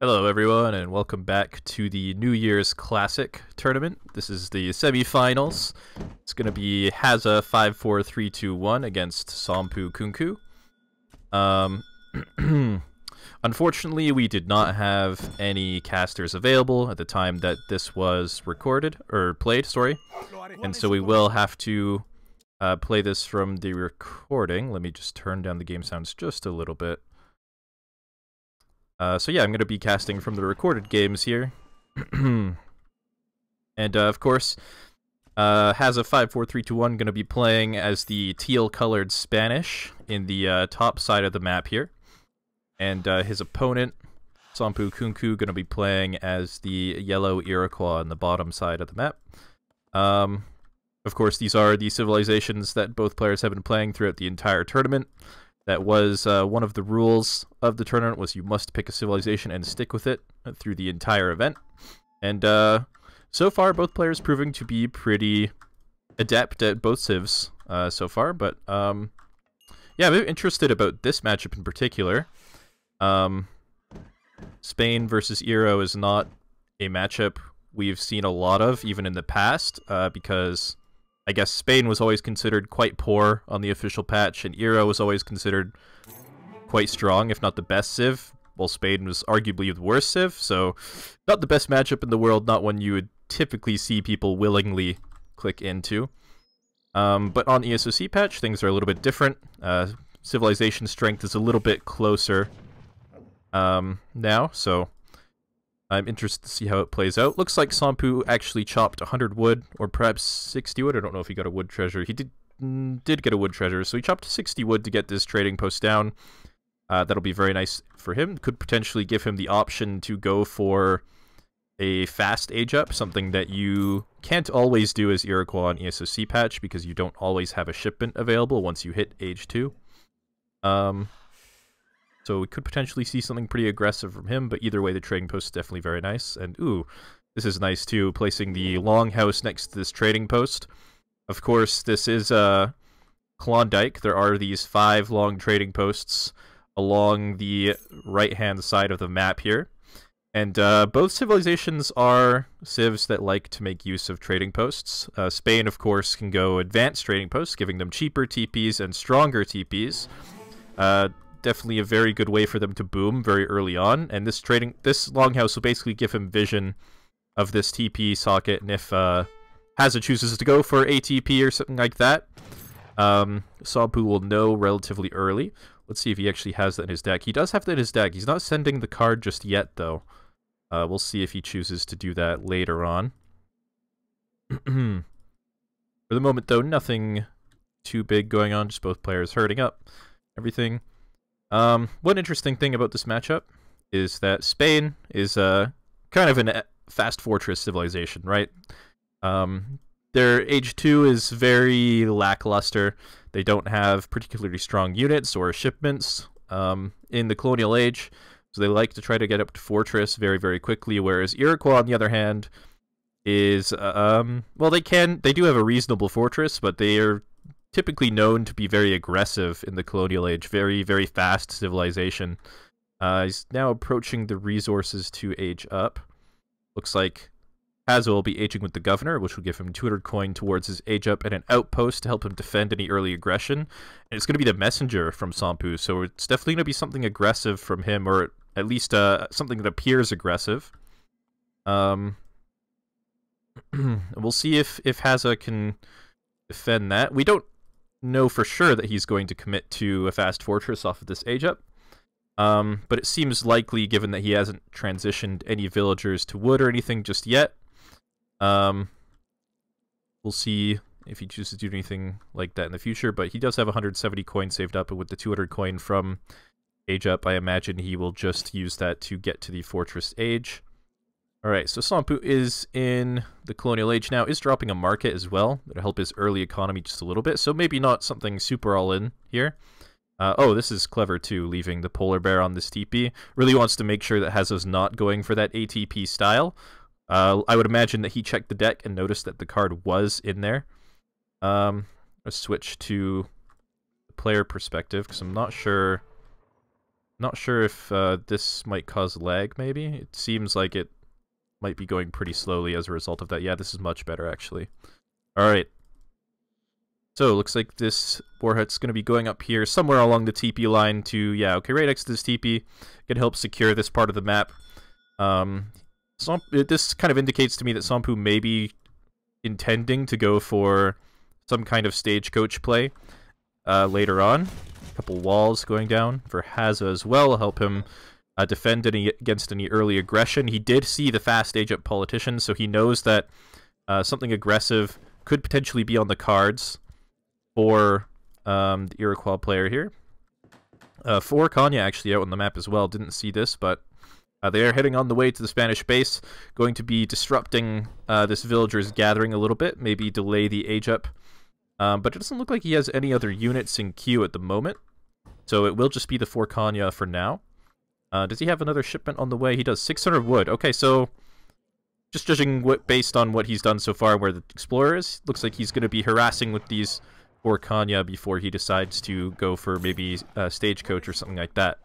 Hello everyone and welcome back to the New Year's Classic tournament. This is the semifinals. It's going to be Hazza54321 against SomppuKunkku. Unfortunately, we did not have any casters available at the time that this was recorded, or played, sorry. And so we will have to play this from the recording. Let me just turn down the game sounds just a little bit. So yeah, I'm going to be casting from the recorded games here. And of course, Hazza54321 going to be playing as the teal-colored Spanish in the top side of the map here. And his opponent, SomppuKunkku, going to be playing as the yellow Iroquois on the bottom side of the map. Of course, these are the civilizations that both players have been playing throughout the entire tournament. That was one of the rules of the tournament, was you must pick a civilization and stick with it through the entire event. And so far, both players proving to be pretty adept at both civs so far. But yeah, I'm interested about this matchup in particular. Spain versus Euro is not a matchup we've seen a lot of, even in the past, because I guess Spain was always considered quite poor on the official patch, and Euro was always considered quite strong, if not the best civ, while Spain was arguably the worst civ, so not the best matchup in the world, not one you would typically see people willingly click into. But on ESOC Patch, things are a little bit different. Civilization strength is a little bit closer now, so I'm interested to see how it plays out. Looks like Somppu actually chopped 100 wood, or perhaps 60 wood. I don't know if he got a wood treasure. He did get a wood treasure, so he chopped 60 wood to get this trading post down. That'll be very nice for him. Could potentially give him the option to go for a fast age up, something that you can't always do as Iroquois on ESOC Patch, because you don't always have a shipment available once you hit age 2. So we could potentially see something pretty aggressive from him, but either way, the trading post is definitely very nice. And ooh, this is nice too, placing the longhouse next to this trading post. Of course, this is Klondike. There are these 5 long trading posts along the right-hand side of the map here. And both civilizations are civs that like to make use of trading posts. Spain, of course, can go advanced trading posts, giving them cheaper TPs and stronger TPs. Definitely a very good way for them to boom very early on, and this longhouse will basically give him vision of this TP socket, and if Hazza chooses to go for ATP or something like that, Somppu will know relatively early. Let's see if he actually has that in his deck. He does have that in his deck. He's not sending the card just yet, though. We'll see if he chooses to do that later on. For the moment, though, nothing too big going on, just both players hurting up everything. One interesting thing about this matchup is that Spain is kind of a fast fortress civilization, right? Their age 2 is very lackluster. They don't have particularly strong units or shipments in the colonial age, so they like to try to get up to fortress very, very quickly, whereas Iroquois, on the other hand, is, well, they do have a reasonable fortress, but they are typically known to be very aggressive in the colonial age, very, very fast civilization. He's now approaching the resources to age up. Looks like Hazza will be aging with the governor, which will give him 200 coin towards his age up, and an outpost to help him defend any early aggression. And it's going to be the messenger from Somppu, so it's definitely going to be something aggressive from him, or at least something that appears aggressive. We'll see if Hazza can defend that. We don't know for sure that he's going to commit to a fast fortress off of this age up, but it seems likely given that he hasn't transitioned any villagers to wood or anything just yet. We'll see if he chooses to do anything like that in the future, but he does have 170 coin saved up, and with the 200 coin from age up, I imagine he will just use that to get to the fortress age. Alright, so Somppu is in the colonial age now, is dropping a market as well. That'll help his early economy just a little bit, so maybe not something super all-in here. Oh, this is clever too, leaving the polar bear on this TP. Really wants to make sure that Hazza's not going for that ATP style. I would imagine that he checked the deck and noticed that the card was in there. Let's switch to the player perspective, because I'm not sure Not sure if this might cause lag, maybe? It seems like it might be going pretty slowly as a result of that. Yeah, this is much better, actually. Alright. So, looks like this warhead's going to be going up here somewhere along the TP line to, yeah, okay, right next to this TP. Can help secure this part of the map. This kind of indicates to me that Sompu may be intending to go for some kind of stagecoach play later on. A couple walls going down for Hazza as well, help him defend against any early aggression. He did see the fast age-up politician, so he knows that something aggressive could potentially be on the cards for the Iroquois player here. 4 Kanya actually out on the map as well. Didn't see this, but they are heading on the way to the Spanish base, going to be disrupting this villager's gathering a little bit, maybe delay the age-up. But it doesn't look like he has any other units in queue at the moment, so it will just be the 4 Kanya for now. Does he have another shipment on the way? He does. 600 wood. Okay, so just judging based on what he's done so far where the Explorer is, looks like he's going to be harassing with these 4 Kanya before he decides to go for maybe a stagecoach or something like that.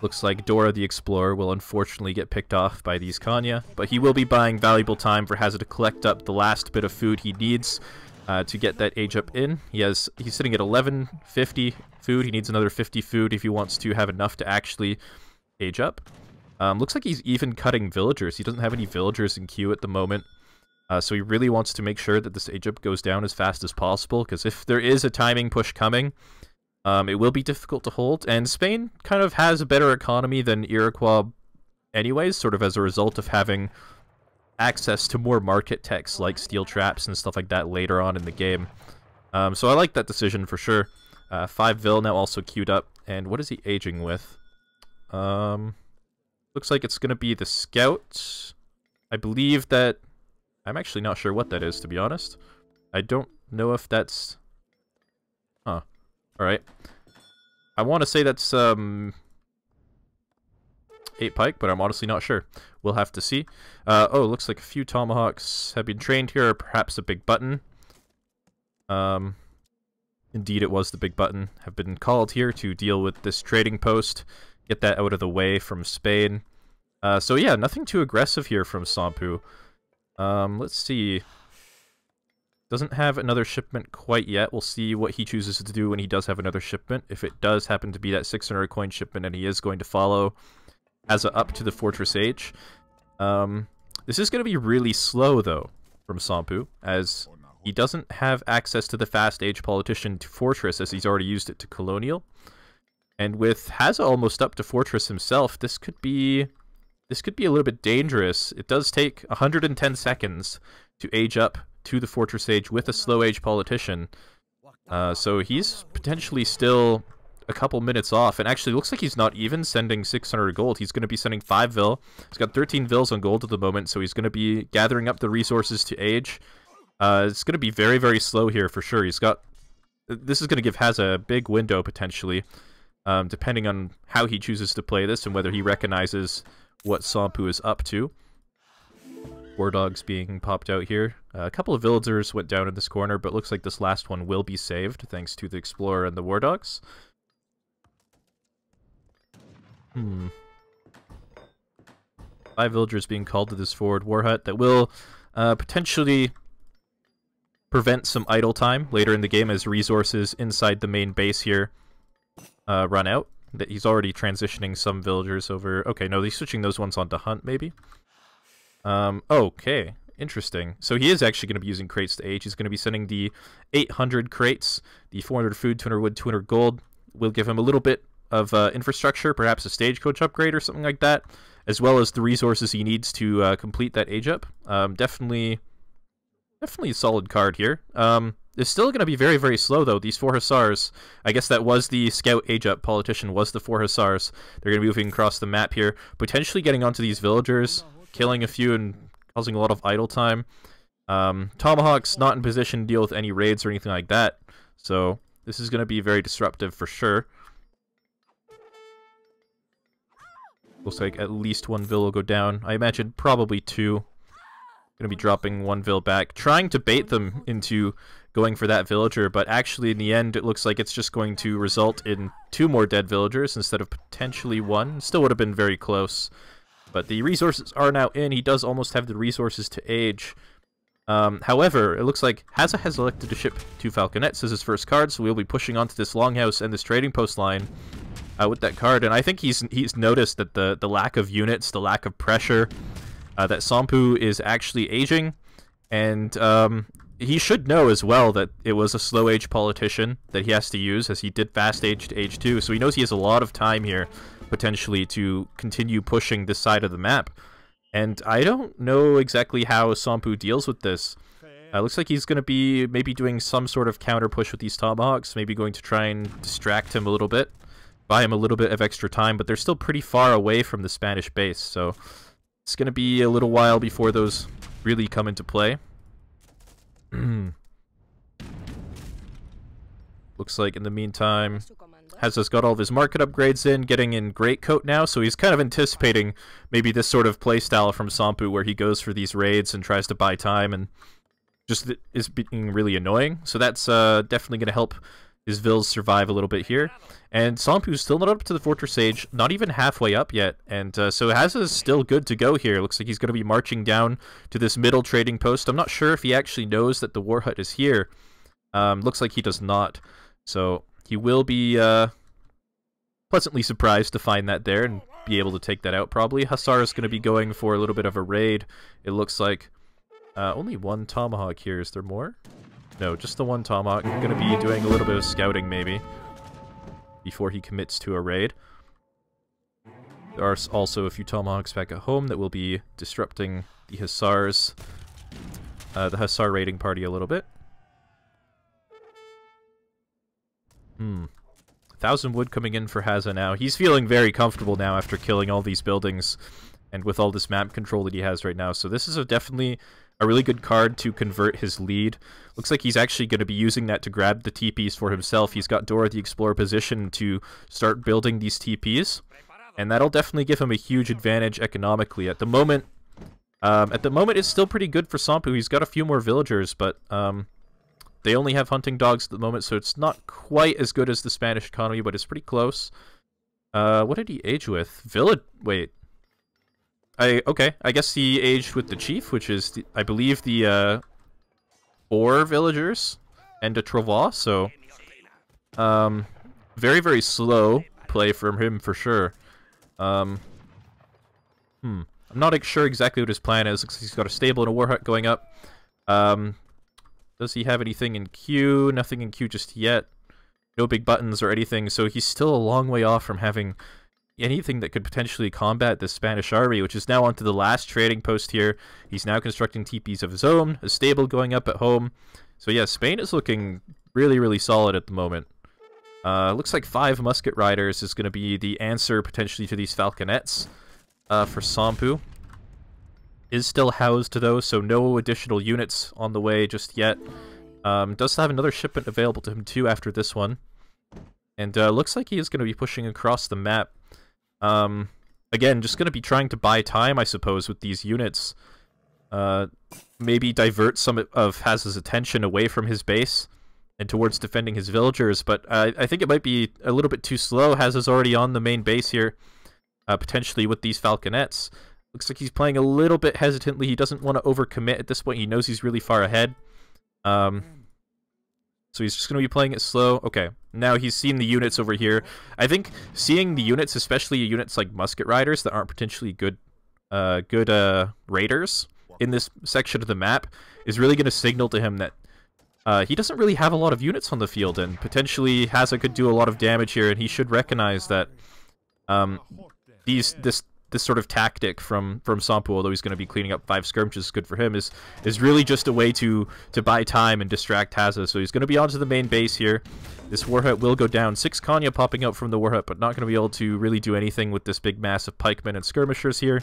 Looks like Dora the Explorer will unfortunately get picked off by these Kanya, but he will be buying valuable time for Hazza to collect up the last bit of food he needs to get that age up in. He's sitting at 1150 food. He needs another 50 food if he wants to have enough to actually age up. Looks like he's even cutting villagers. He doesn't have any villagers in queue at the moment. So he really wants to make sure that this age-up goes down as fast as possible, because if there is a timing push coming, it will be difficult to hold. And Spain kind of has a better economy than Iroquois anyways, sort of as a result of having access to more market techs like steel traps and stuff like that later on in the game. So I like that decision for sure. 5 Vil now also queued up. And what is he aging with? Looks like it's going to be the Scout. I believe that... I'm actually not sure what that is, to be honest. I don't know if that's... Huh. Alright. I want to say that's 8 Pike, but I'm honestly not sure. We'll have to see. Oh, looks like a few Tomahawks have been trained here, or perhaps a Big Button. Indeed, it was the Big Button. Have been called here to deal with this trading post. Get that out of the way from Spain. So yeah, nothing too aggressive here from Sompu. Let's see. Doesn't have another shipment quite yet. We'll see what he chooses to do when he does have another shipment. If it does happen to be that 600 coin shipment and he is going to follow Hazza up to the Fortress Age. This is going to be really slow, though, from Sompu, as he doesn't have access to the Fast Age Politician to Fortress, as he's already used it to Colonial. And with Hazza almost up to Fortress himself, this could be a little bit dangerous. It does take 110 seconds to age up to the Fortress Age with a slow age politician. So he's potentially still a couple minutes off. And actually looks like he's not even sending 600 gold. He's going to be sending 5 Vil. He's got 13 Vils on gold at the moment, so he's going to be gathering up the resources to age. It's going to be very, very slow here for sure. This is going to give Hazza a big window potentially, depending on how he chooses to play this and whether he recognizes what Sompu is up to. War dogs being popped out here. A couple of villagers went down in this corner, but looks like this last one will be saved thanks to the Explorer and the war dogs. 5 villagers being called to this forward war hut that will potentially prevent some idle time later in the game as resources inside the main base here run out. That he's already transitioning some villagers over. Okay, no, he's switching those ones onto hunt, maybe. Okay, interesting. So he is actually going to be using crates to age. He's going to be sending the 800 crates, the 400 food, 200 wood, 200 gold. Will give him a little bit of infrastructure, perhaps a stagecoach upgrade or something like that, as well as the resources he needs to complete that age up. Definitely a solid card here. It's still going to be very, very slow, though. These 4 Hussars, I guess that was the Scout age-up politician, was the 4 Hussars. They're going to be moving across the map here, potentially getting onto these villagers, killing a few and causing a lot of idle time. Tomahawk's not in position to deal with any raids or anything like that, so this is going to be very disruptive for sure. Looks like at least 1 Vil will go down. I imagine probably 2. Gonna be dropping one vill back, trying to bait them into going for that villager, but actually in the end it looks like it's just going to result in 2 more dead villagers instead of potentially 1. Still would have been very close. But the resources are now in. He does almost have the resources to age. However, it looks like Hazza has elected to ship 2 falconets as his first card, so we'll be pushing onto this longhouse and this trading post line with that card. And I think he's noticed that the lack of units, the lack of pressure, that Somppu is actually aging, and he should know as well that it was a slow age politician that he has to use, as he did fast age to age 2, so he knows he has a lot of time here potentially to continue pushing this side of the map. And I don't know exactly how Somppu deals with this. Looks like he's going to be maybe doing some sort of counter push with these tomahawks, maybe going to try and distract him a little bit, buy him a little bit of extra time, but they're still pretty far away from the Spanish base, so it's going to be a little while before those really come into play. Looks like in the meantime, Hazza's got all of his market upgrades in, getting in Greatcoat now, so he's kind of anticipating maybe this sort of playstyle from Somppu where he goes for these raids and tries to buy time and just is being really annoying. So that's definitely going to help his vills survive a little bit here. And Somppu's still not up to the Fortress Age, not even halfway up yet, and so Hazza's still good to go here. Looks like he's going to be marching down to this middle trading post. I'm not sure if he actually knows that the War Hut is here. Looks like he does not. So he will be pleasantly surprised to find that there and be able to take that out, probably. Hussar is going to be going for a little bit of a raid, it looks like. Only 1 tomahawk here. Is there more? No, just the 1 tomahawk. Going to be doing a little bit of scouting, maybe, before he commits to a raid. There are also a few tomahawks back at home that will be disrupting the Hussars, the Hussar raiding party a little bit. 1,000 wood coming in for Hazza now. He's feeling very comfortable now after killing all these buildings and with all this map control that he has right now. So this is definitely a really good card to convert his lead. Looks like he's actually going to be using that to grab the TPs for himself. He's got Dora the Explorer positioned to start building these TPs, and that'll definitely give him a huge advantage economically. At the moment, it's still pretty good for Somppu. He's got a few more villagers, but they only have hunting dogs at the moment, so it's not quite as good as the Spanish economy, but it's pretty close. What did he age with? Wait. Okay, I guess he aged with the chief, which is, I believe, the 4 villagers and a Travois, so very, very slow play from him for sure. I'm not sure exactly what his plan is. Looks like he's got a stable and a war hut going up. Does he have anything in queue? Nothing in queue just yet. No big buttons or anything, so he's still a long way off from having anything that could potentially combat the Spanish army, which is now onto the last trading post here. He's now constructing TPs of his own, a stable going up at home. So yeah, Spain is looking really, really solid at the moment. Looks like 5 musket riders is going to be the answer potentially to these falconets for Somppu. Is still housed though, so no additional units on the way just yet. Does have another shipment available to him too after this one. And looks like he is going to be pushing across the map. Again, just going to be trying to buy time, I suppose, with these units. Maybe divert some of Hazza's attention away from his base and towards defending his villagers, but I think it might be a little bit too slow. Hazza's already on the main base here, potentially with these falconets. Looks like he's playing a little bit hesitantly. He doesn't want to overcommit at this point. He knows he's really far ahead. So he's just going to be playing it slow. Okay, now he's seen the units over here. I think seeing the units, especially units like musket riders that aren't potentially good raiders in this section of the map, is really going to signal to him that he doesn't really have a lot of units on the field, and potentially Hazza could do a lot of damage here, and he should recognize that this sort of tactic from Somppu, although he's going to be cleaning up 5 skirmishes, good for him, is really just a way to buy time and distract Hazza. So he's going to be onto the main base here. This war hut will go down. 6 Kanya popping out from the war hut, but not going to be able to really do anything with this big mass of pikemen and skirmishers here.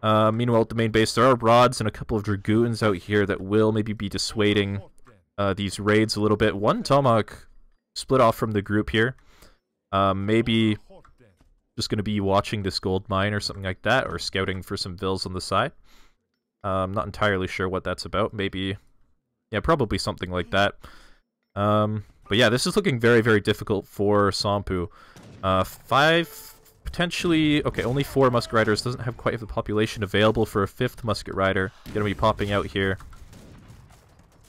Meanwhile, at the main base, there are rods and a couple of dragoons out here that will maybe be dissuading these raids a little bit. 1 tomahawk split off from the group here. Maybe just going to be watching this gold mine or something like that, or scouting for some vills on the side. I'm not entirely sure what that's about. Maybe, yeah, probably something like that. But yeah, this is looking very, very difficult for Somppu. 5, potentially... Okay, only 4 Musket Riders. Doesn't have quite the population available for a 5th Musket Rider. Gonna be popping out here.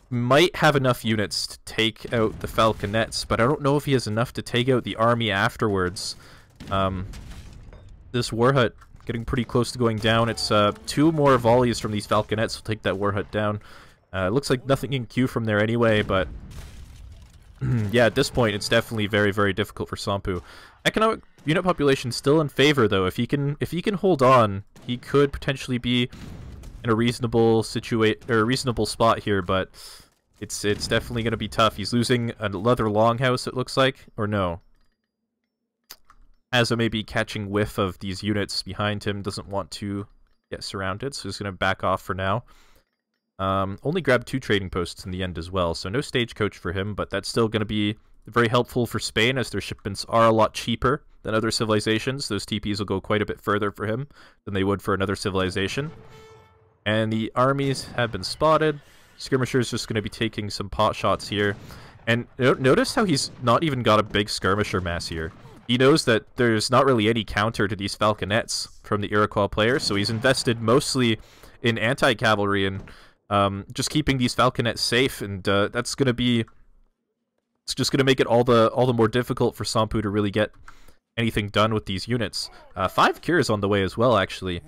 Might have enough units to take out the Falconets, but I don't know if he has enough to take out the army afterwards. This War Hut getting pretty close to going down. It's 2 more volleys from these Falconets will take that War Hut down. It looks like nothing in queue from there anyway, but... yeah, at this point, it's definitely very, very difficult for Somppu. Economic unit population still in favor, though. If he can hold on, he could potentially be in a reasonable spot here. But it's definitely going to be tough. He's losing another longhouse, it looks like, or no. Hazza may be catching whiff of these units behind him. Doesn't want to get surrounded, so he's going to back off for now. Only grabbed 2 trading posts in the end as well, so no stagecoach for him, but that's still going to be very helpful for Spain as their shipments are a lot cheaper than other civilizations. Those TPs will go quite a bit further for him than they would for another civilization. And the armies have been spotted. Skirmisher's just going to be taking some pot shots here. And notice how he's not even got a big skirmisher mass here. He knows that there's not really any counter to these Falconets from the Iroquois players, so he's invested mostly in anti-cavalry and just keeping these Falconets safe, and that's going to be... It's just going to make it all the more difficult for Somppu to really get anything done with these units. 5 cures on the way as well, actually.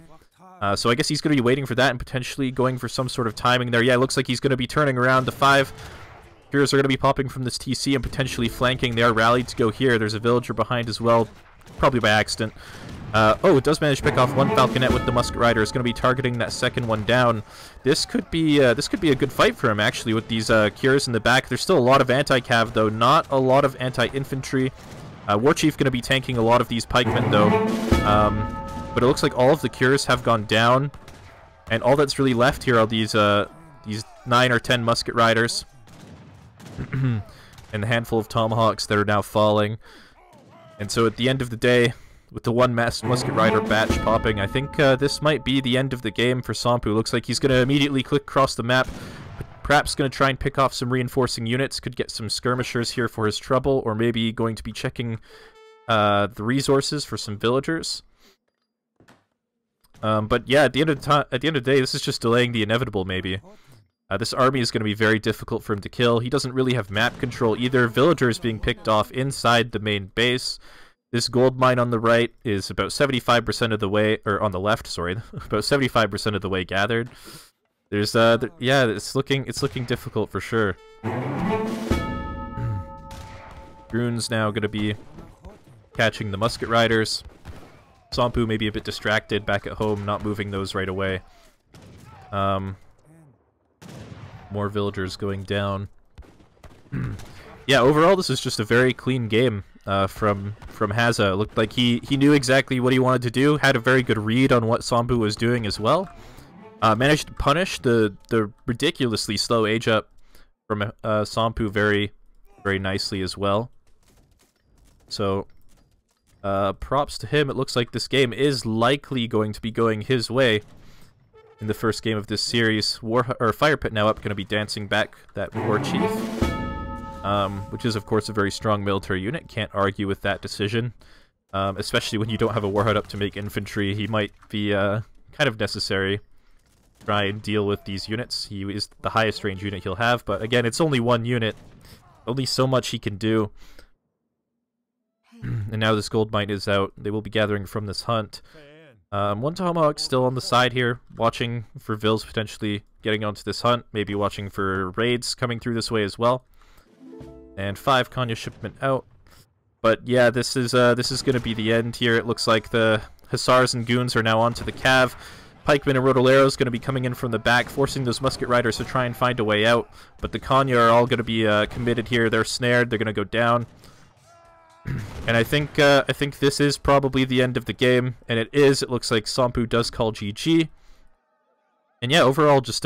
So I guess he's going to be waiting for that and potentially going for some sort of timing there. Yeah, it looks like he's going to be turning around. The 5 cures are going to be popping from this TC and potentially flanking. They are rallied to go here. There's a villager behind as well, probably by accident. Oh, it does manage to pick off 1 Falconet with the Musket Rider. It's going to be targeting that second one down. This could be a good fight for him, actually, with these cures in the back. There's still a lot of anti-cav, though. Not a lot of anti-infantry. War Chief going to be tanking a lot of these pikemen, though. But it looks like all of the cures have gone down. And all that's really left here are these 9 or 10 Musket Riders. And a handful of Tomahawks that are now falling. And so at the end of the day... With the 1 Musket Rider batch popping, I think this might be the end of the game for Somppu. Looks like he's going to immediately click across the map. Perhaps going to try and pick off some reinforcing units. Could get some skirmishers here for his trouble, or maybe going to be checking the resources for some villagers. But yeah, at the end of the day, this is just delaying the inevitable, maybe. This army is going to be very difficult for him to kill. He doesn't really have map control either. Villagers being picked off inside the main base. This gold mine on the right is about 75% of the way, or on the left, sorry, about 75% of the way gathered. There's yeah, it's looking difficult for sure. Rune's now going to be catching the Musket Riders. Somppu may be a bit distracted back at home, not moving those right away. More villagers going down. Yeah, overall this is just a very clean game. From Hazza. It looked like he knew exactly what he wanted to do, had a very good read on what Somppu was doing as well. Managed to punish the ridiculously slow age up from Somppu very, very nicely as well. So, props to him. It looks like this game is likely going to be going his way in the first game of this series. Fire Pit now up, going to be dancing back that War Chief. Which is, of course, a very strong military unit. Can't argue with that decision. Especially when you don't have a War Hut up to make infantry. He might be kind of necessary to try and deal with these units. He is the highest range unit he'll have, but again, it's only 1 unit. Only so much he can do. And now this gold mine is out. They will be gathering from this hunt. 1 Tomahawk still on the side here, watching for Vils potentially getting onto this hunt. Maybe watching for raids coming through this way as well. And 5 Konya shipment out. But yeah, this is going to be the end here. It looks like the Hussars and Goons are now onto the Cav. Pikemen and Rodoleros going to be coming in from the back, forcing those Musket Riders to try and find a way out. But the Konya are all going to be committed here. They're snared. They're going to go down. And I think this is probably the end of the game. And it is. It looks like Somppu does call GG. And yeah, overall, just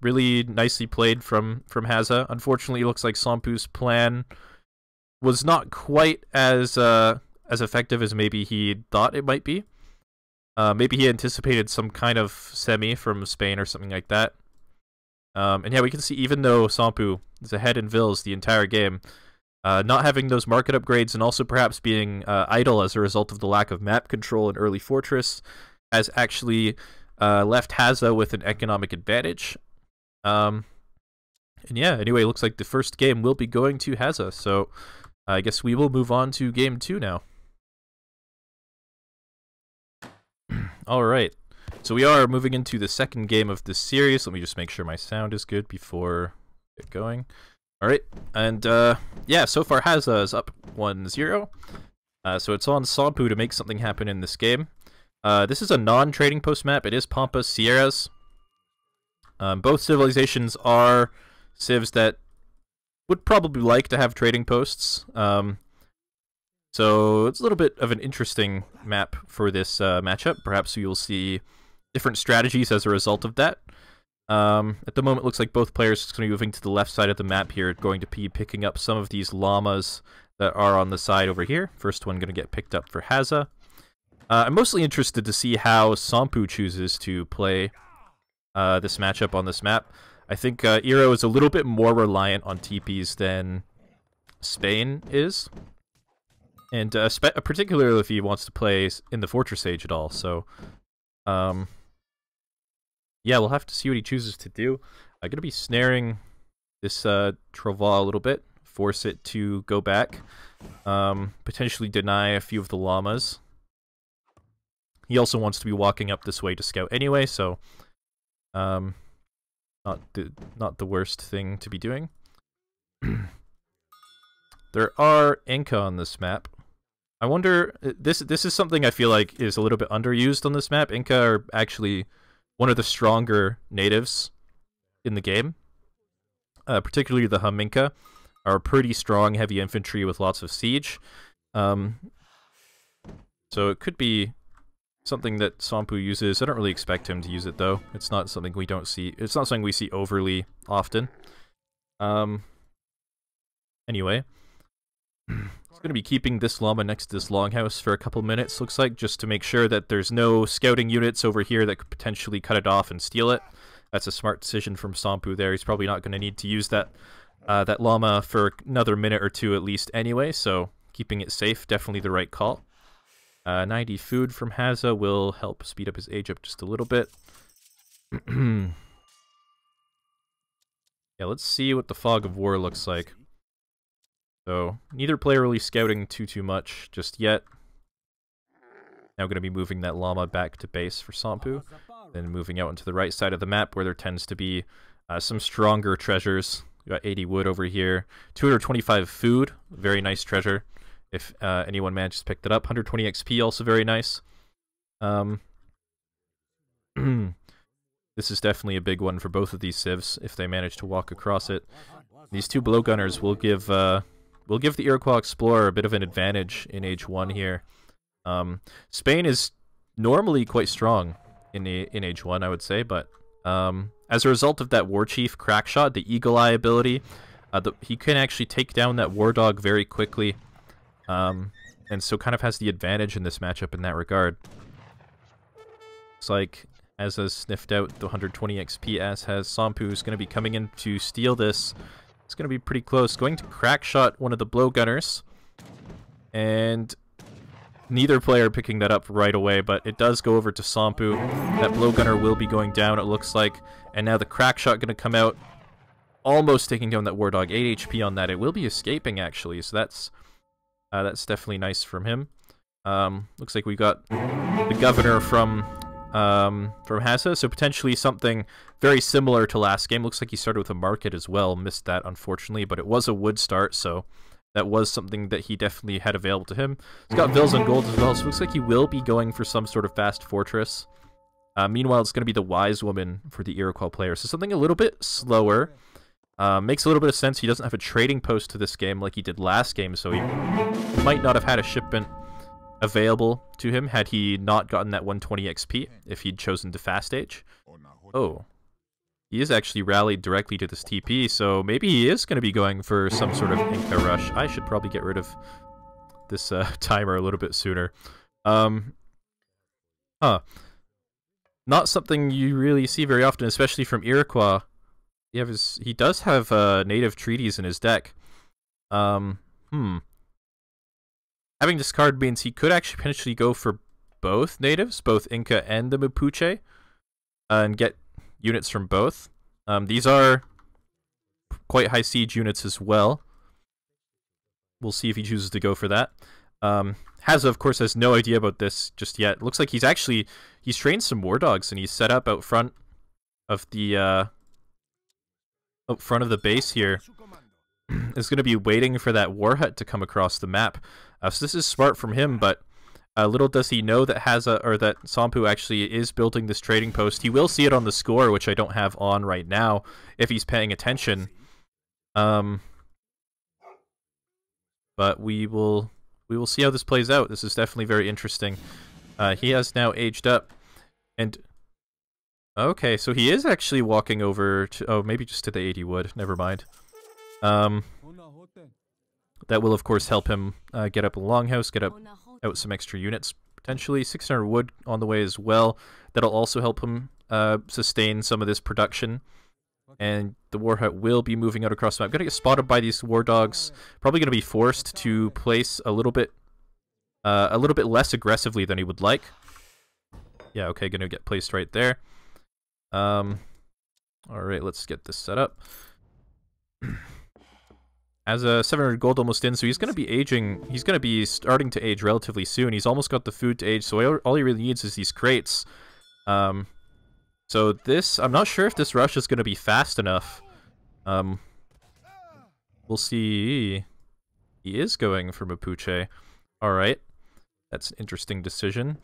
really nicely played from Hazza. Unfortunately, it looks like Somppu's plan was not quite as effective as maybe he thought it might be. Maybe he anticipated some kind of semi from Spain or something like that. And yeah, we can see even though Somppu is ahead in Vils the entire game, not having those market upgrades and also perhaps being idle as a result of the lack of map control in early Fortress has actually left Hazza with an economic advantage. And yeah, anyway, it looks like the first game will be going to Hazza, so I guess we will move on to game 2 now. Alright, so we are moving into the second game of this series. Let me just make sure my sound is good before we get going. Alright, and yeah, so far Hazza is up 1-0. So it's on Somppu to make something happen in this game. This is a non-trading post map. It is Pampas, Sierras. Both civilizations are civs that would probably like to have trading posts. So it's a little bit of an interesting map for this matchup. Perhaps we will see different strategies as a result of that. At the moment, it looks like both players are going to be moving to the left side of the map here, going to be picking up some of these llamas that are on the side over here. First one going to get picked up for Hazza. I'm mostly interested to see how Somppu chooses to play this matchup on this map. I think Iro is a little bit more reliant on TPs than Spain is. And particularly if he wants to play in the Fortress Age at all. So, yeah, we'll have to see what he chooses to do. I'm going to be snaring this Trovall a little bit. Force it to go back. Potentially deny a few of the llamas. He also wants to be walking up this way to scout anyway, so not the worst thing to be doing. There are Inca on this map. I wonder, this is something I feel like is a little bit underused on this map. Inca are actually one of the stronger natives in the game. Particularly the Hum Inca are pretty strong heavy infantry with lots of siege. So it could be something that Somppu uses. I don't really expect him to use it though. It's not something we don't see. It's not something we see overly often. Anyway, it's going to be keeping this llama next to this longhouse for a couple minutes, looks like, just to make sure that there's no scouting units over here that could potentially cut it off and steal it. That's a smart decision from Somppu there. He's probably not going to need to use that that llama for another minute or two at least anyway, so keeping it safe, definitely the right call. 90 food from Hazza will help speed up his age up just a little bit. Yeah, let's see what the Fog of War looks like. So, neither player really scouting too much just yet. Now going to be moving that llama back to base for Somppu. Then moving out into the right side of the map where there tends to be some stronger treasures. We got 80 wood over here. 225 food, very nice treasure. If anyone manages to pick that up. 120 XP, also very nice. This is definitely a big one for both of these civs if they manage to walk across it. These two blowgunners will give the Iroquois Explorer a bit of an advantage in Age 1 here. Spain is normally quite strong in Age 1, I would say, but as a result of that War Chief Crackshot, the Eagle Eye ability, he can actually take down that War Dog very quickly. And so kind of has the advantage in this matchup in that regard. Looks like Hazza's sniffed out the 120 XP, as has Somppu, who's going to be coming in to steal this. It's going to be pretty close. Going to Crackshot one of the blowgunners. And neither player picking that up right away, but it does go over to Somppu. That blowgunner will be going down, it looks like. And now the Crackshot going to come out, almost taking down that War Dog. 8 HP on that. It will be escaping, actually, so that's definitely nice from him. Looks like we got the governor from Hazza, so potentially something very similar to last game. Looks like he started with a market as well. Missed that, unfortunately, but it was a wood start, so that was something that he definitely had available to him. He's got Vils and gold as well, so it looks like he will be going for some sort of fast fortress. Meanwhile, it's going to be the Wise Woman for the Iroquois player, so something a little bit slower. Makes a little bit of sense. He doesn't have a trading post to this game like he did last game, so he might not have had a shipment available to him had he not gotten that 120 XP if he'd chosen to fast age. Oh. He is actually rallied directly to this TP, so maybe he is going to be going for some sort of Inca rush. I should probably get rid of this timer a little bit sooner. Huh. Not something you really see very often, especially from Iroquois. He does have native treaties in his deck. Having this card means he could actually potentially go for both natives, both Inca and the Mapuche, and get units from both. These are quite high siege units as well. We'll see if he chooses to go for that. Hazza, of course, has no idea about this just yet. Looks like he's trained some war dogs and he's set up out front of the base here. Is going to be waiting for that war hut to come across the map. So this is smart from him, but little does he know that Hazza, or that Somppu actually is building this trading post. He will see it on the score, which I don't have on right now, if he's paying attention. But we will see how this plays out. This is definitely very interesting. He has now aged up, and okay, so he is actually walking over to, oh, maybe just to the 80 wood. Never mind. That will, of course, help him get up a longhouse, get out some extra units, potentially 600 wood on the way as well. That'll also help him sustain some of this production. And the war hut will be moving out across the map. Gonna get spotted by these war dogs. Probably gonna be forced to place a little bit less aggressively than he would like. Yeah, okay, gonna get placed right there. All right, let's get this set up. As a 700 gold almost in, so he's gonna be aging. He's gonna be starting to age relatively soon. He's almost got the food to age, so all he really needs is these crates. So this, I'm not sure if this rush is going to be fast enough. We'll see. He is going for Mapuche. Alright. That's an interesting decision.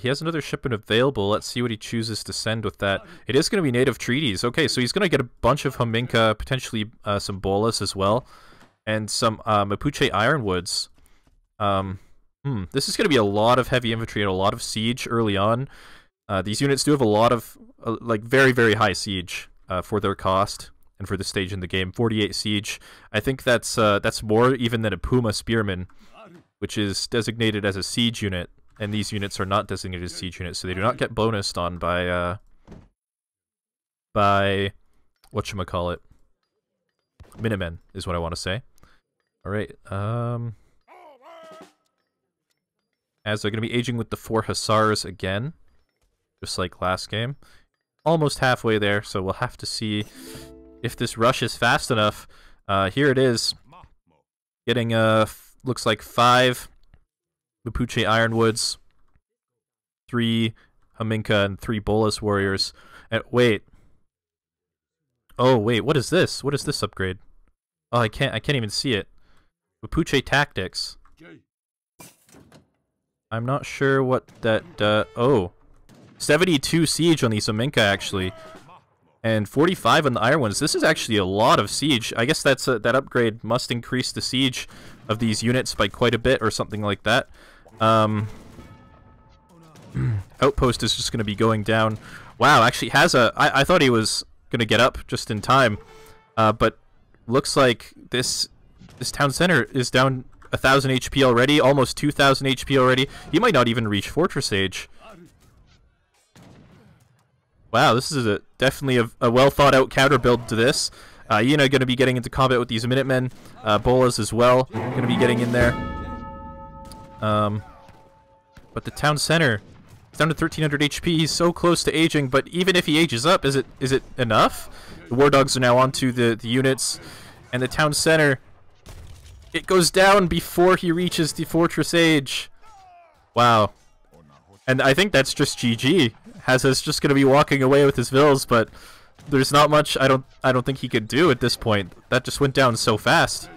He has another shipment available. Let's see what he chooses to send with that. It is going to be native treaties. Okay, so he's going to get a bunch of Hominka, potentially some bolas as well, and some Mapuche ironwoods. This is going to be a lot of heavy infantry and a lot of siege early on. These units do have a lot of, like, very, very high siege for their cost and for the stage in the game. 48 siege. I think that's more even than a Puma Spearman, which is designated as a siege unit, and these units are not designated as siege units, so they do not get bonused on by whatchamacallit. Minutemen is what I want to say. Alright, as they're going to be aging with the 4 Hussars again. Just like last game. Almost halfway there, so we'll have to see if this rush is fast enough. Here it is. Getting, looks like 5 Mapuche Ironwoods, 3 Hominka, and 3 Bolas Warriors. And wait. Oh, wait, what is this? What is this upgrade? Oh, I can't even see it. Mapuche Tactics. I'm not sure what that, oh. 72 siege on the Hominka, actually, and 45 on the iron ones. This is actually a lot of siege. I guess that's that upgrade must increase the siege of these units by quite a bit, or something like that. Outpost is just going to be going down. Wow, actually I thought he was going to get up just in time, but looks like this town center is down 1,000 HP already, almost 2,000 HP already. He might not even reach Fortress Age. Wow, this is definitely a well-thought-out counter build to this. Yuna going to be getting into combat with these Minutemen. Bolas as well going to be getting in there. But the town center is down to 1,300 HP. He's so close to aging, but even if he ages up, is it enough? The war dogs are now onto the units, and the town center, it goes down before he reaches the Fortress Age. Wow. And I think that's just GG. Hazza's just going to be walking away with his vills, but there's not much I don't think he could do at this point. That just went down so fast.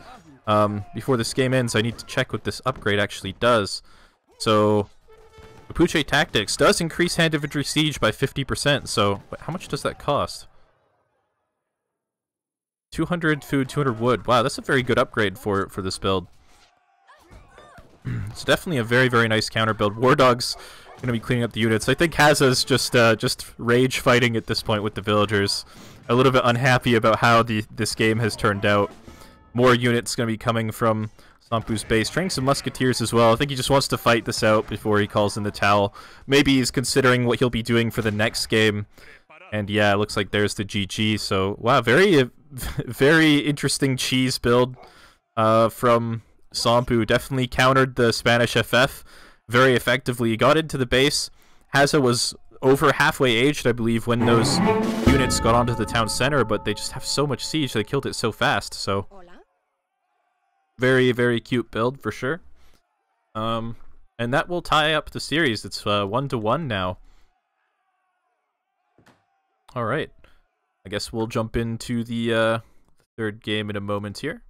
Before this game ends, I need to check what this upgrade actually does. So, Mapuche Tactics does increase hand infantry siege by 50%, so how much does that cost? 200 food, 200 wood. Wow, that's a very good upgrade for this build. It's definitely a very, very nice counter build. War Dogs gonna be cleaning up the units. I think Hazza's just rage fighting at this point with the villagers. A little bit unhappy about how this game has turned out. More units gonna be coming from Somppu's base, training some musketeers as well. I think he just wants to fight this out before he calls in the towel. Maybe he's considering what he'll be doing for the next game. And yeah, it looks like there's the GG. So wow, very interesting cheese build from Somppu. Definitely countered the Spanish FF very effectively. He got into the base. Hazza was over halfway aged, I believe, when those units got onto the town center, but they just have so much siege, they killed it so fast. So very, very cute build for sure. And that will tie up the series. It's 1-1 now. All right, I guess we'll jump into the third game in a moment here.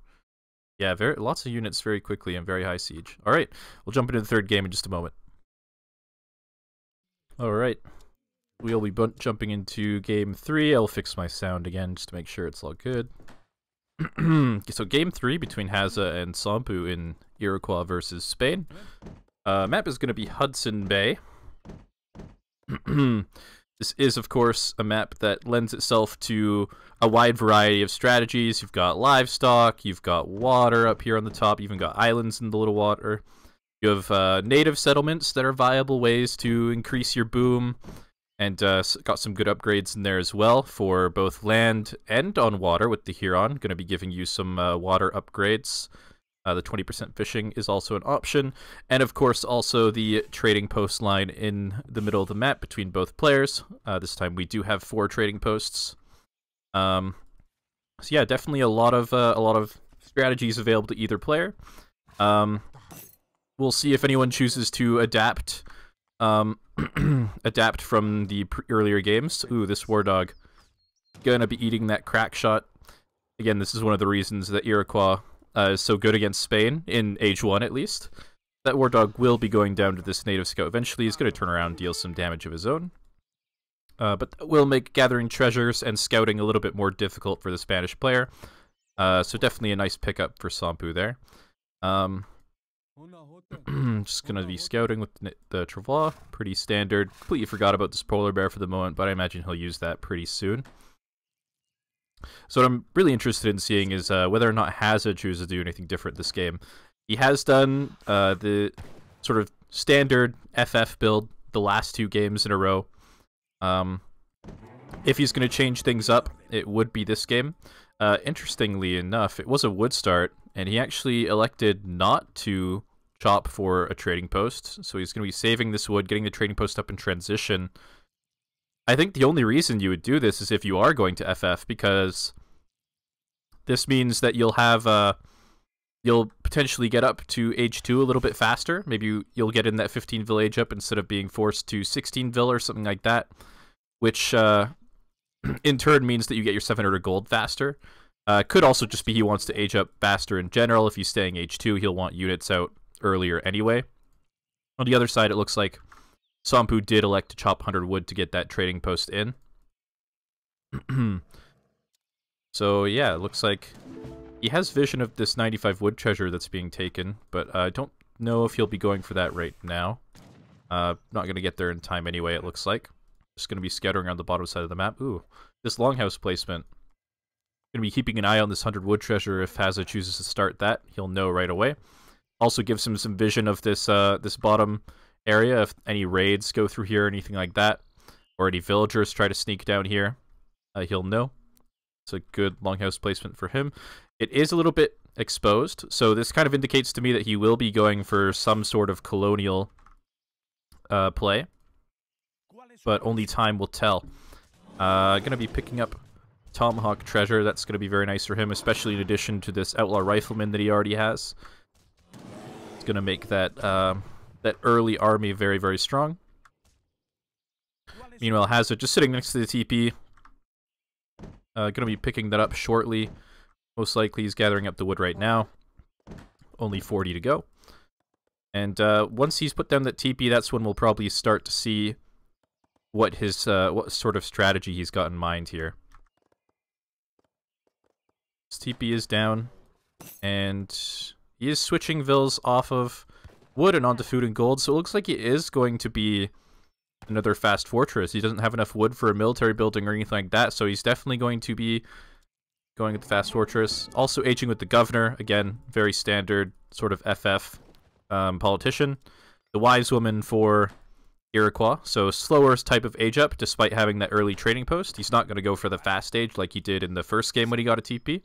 Yeah, lots of units very quickly and very high siege. All right, we'll jump into the third game in just a moment. All right, we'll be jumping into game 3. I'll fix my sound again just to make sure it's all good. So game 3 between Hazza and Somppu in Iroquois versus Spain. Map is going to be Hudson Bay. This is, of course, a map that lends itself to a wide variety of strategies. You've got livestock, you've got water up here on the top, you've even got islands in the little water. You have native settlements that are viable ways to increase your boom, and got some good upgrades in there as well for both land and on water with the Huron. Going to be giving you some water upgrades. The 20% fishing is also an option. And of course also the trading post line in the middle of the map between both players. This time we do have 4 trading posts. So yeah, definitely a lot of strategies available to either player. We'll see if anyone chooses to adapt adapt from the earlier games. Ooh, this war dog gonna be eating that crack shot. Again, this is one of the reasons that Iroquois is so good against Spain, in Age 1 at least. That war dog will be going down to this native scout eventually. He's going to turn around and deal some damage of his own. But that will make gathering treasures and scouting a little bit more difficult for the Spanish player. So definitely a nice pickup for Somppu there. Just going to be scouting with the Travois. Pretty standard. Completely forgot about this polar bear for the moment, but I imagine he'll use that pretty soon. So what I'm really interested in seeing is whether or not Hazza chooses to do anything different this game. He has done the sort of standard FF build the last 2 games in a row. If he's going to change things up, it would be this game. Interestingly enough, it was a wood start, and he actually elected not to chop for a trading post. So he's going to be saving this wood, getting the trading post up in transition. I think the only reason you would do this is if you are going to FF, because this means that you'll have you'll potentially get up to age 2 a little bit faster. Maybe you'll get in that 15 age up instead of being forced to 16 or something like that, which in turn means that you get your 700 gold faster. Could also just be he wants to age up faster in general. If he's staying age 2, he'll want units out earlier anyway. On the other side, it looks like Somppu did elect to chop 100 wood to get that trading post in. So yeah, it looks like he has vision of this 95 wood treasure that's being taken, but I don't know if he'll be going for that right now. Not going to get there in time anyway, it looks like. Just going to be scattering around the bottom side of the map. Ooh, this longhouse placement. Going to be keeping an eye on this 100 wood treasure. If Hazza chooses to start that, he'll know right away. Also gives him some vision of this this bottom area if any raids go through here or anything like that, or any villagers try to sneak down here, he'll know. It's a good longhouse placement for him. It is a little bit exposed, so this kind of indicates to me that he will be going for some sort of colonial play, but only time will tell. Gonna be picking up Tomahawk treasure. That's gonna be very nice for him, especially in addition to this outlaw rifleman that he already has. It's gonna make that that early army very, very strong. Meanwhile, Hazza just sitting next to the TP. Gonna be picking that up shortly. Most likely he's gathering up the wood right now. Only 40 to go. And once he's put down that TP, that's when we'll probably start to see what his what sort of strategy he's got in mind here. His TP is down, and he is switching vills off of wood and onto food and gold, so it looks like he is going to be another fast fortress. He doesn't have enough wood for a military building or anything like that, so he's definitely going to be going with the Fast Fortress. Also aging with the Governor. Again, very standard sort of FF politician. The Wise Woman for Iroquois. So slower type of age up, despite having that early trading post. He's not going to go for the fast age like he did in the first game when he got a TP.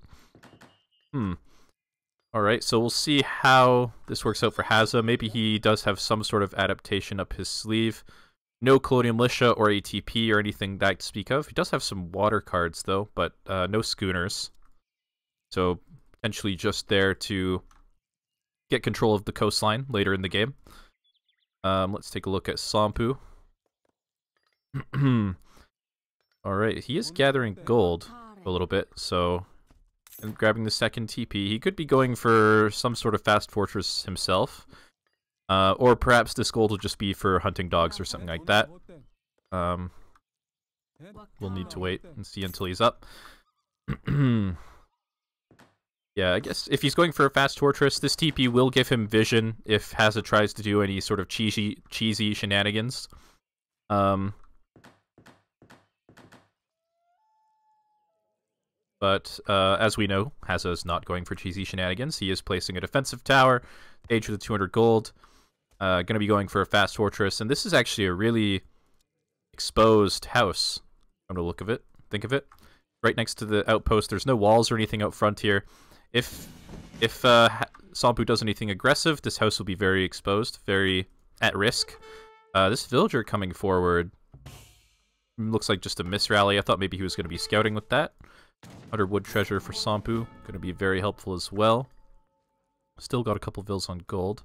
Alright, so we'll see how this works out for Hazza. Maybe he does have some sort of adaptation up his sleeve. No Colonial Militia or ATP or anything that I speak of. He does have some water cards, though, but no schooners. So, potentially just there to get control of the coastline later in the game. Let's take a look at Somppu. Alright, he is gathering gold a little bit, so... And grabbing the second TP. He could be going for some sort of fast fortress himself. Or perhaps this gold will just be for hunting dogs or something like that. We'll need to wait and see until he's up. Yeah, I guess if he's going for a fast fortress, this TP will give him vision if Hazza tries to do any sort of cheesy shenanigans. But as we know, Hazza is not going for cheesy shenanigans. He is placing a defensive tower, age with the 200 gold. Going to be going for a fast fortress, and this is actually a really exposed house. From the look of it, think of it, right next to the outpost. There's no walls or anything out front here. If Somppu does anything aggressive, this house will be very exposed, very at risk. This villager coming forward looks like just a misrally. I thought maybe he was going to be scouting with that. 100 wood treasure for Somppu, going to be very helpful as well. Still got a couple vills on gold.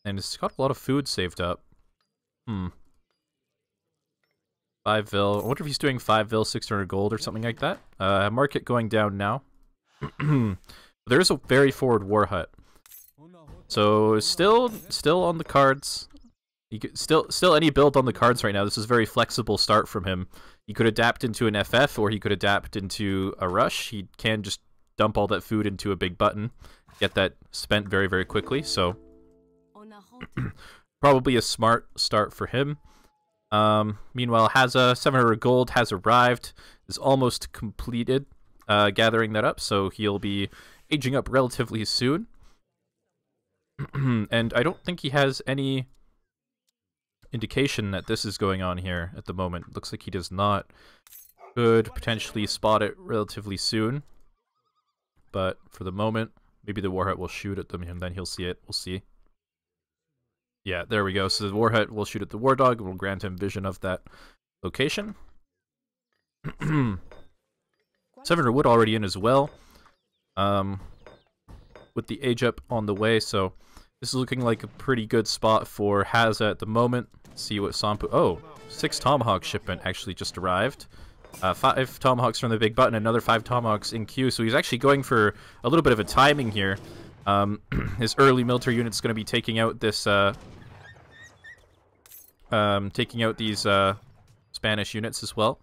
And it's got a lot of food saved up. 5 vil. I wonder if he's doing 5 vil, 600 gold or something like that. Market going down now. There is a very forward war hut. So still on the cards. He could, still any build on the cards right now. This is a very flexible start from him. He could adapt into an FF or he could adapt into a rush. He can just dump all that food into a big button, get that spent very, very quickly. So probably a smart start for him. Meanwhile, Hazza, 700 gold has arrived, is almost completed gathering that up, so he'll be aging up relatively soon. And I don't think he has any indication that this is going on here at the moment. Looks like he does not. Could potentially spot it relatively soon. But for the moment, maybe the Warhut will shoot at them and then he'll see it. We'll see. Yeah, there we go. So the Warhut will shoot at the War Dog and will grant him vision of that location. 700 wood already in as well. With the age up on the way, so this is looking like a pretty good spot for Hazza at the moment. Let's see what Somppu... Oh, 6 Tomahawk shipment actually just arrived. 5 Tomahawks from the big button, another 5 Tomahawks in queue. So he's actually going for a little bit of a timing here. His early military unit's going to be taking out this... taking out these Spanish units as well.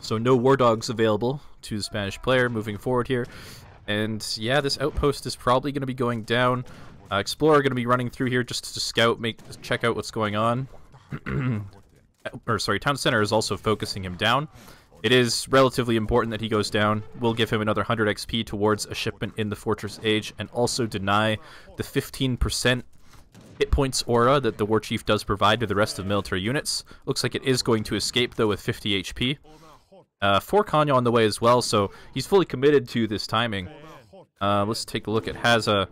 So no war dogs available to the Spanish player moving forward here. And yeah, this outpost is probably going to be going down. Explorer going to be running through here just to scout, check out what's going on. Or sorry, Town Center is also focusing him down. It is relatively important that he goes down. We'll give him another 100 XP towards a shipment in the Fortress Age, and also deny the 15% hit points aura that the War Chief does provide to the rest of the military units. Looks like it is going to escape, though, with 50 HP. 4 Kanya on the way as well, so he's fully committed to this timing. Let's take a look at Hazza.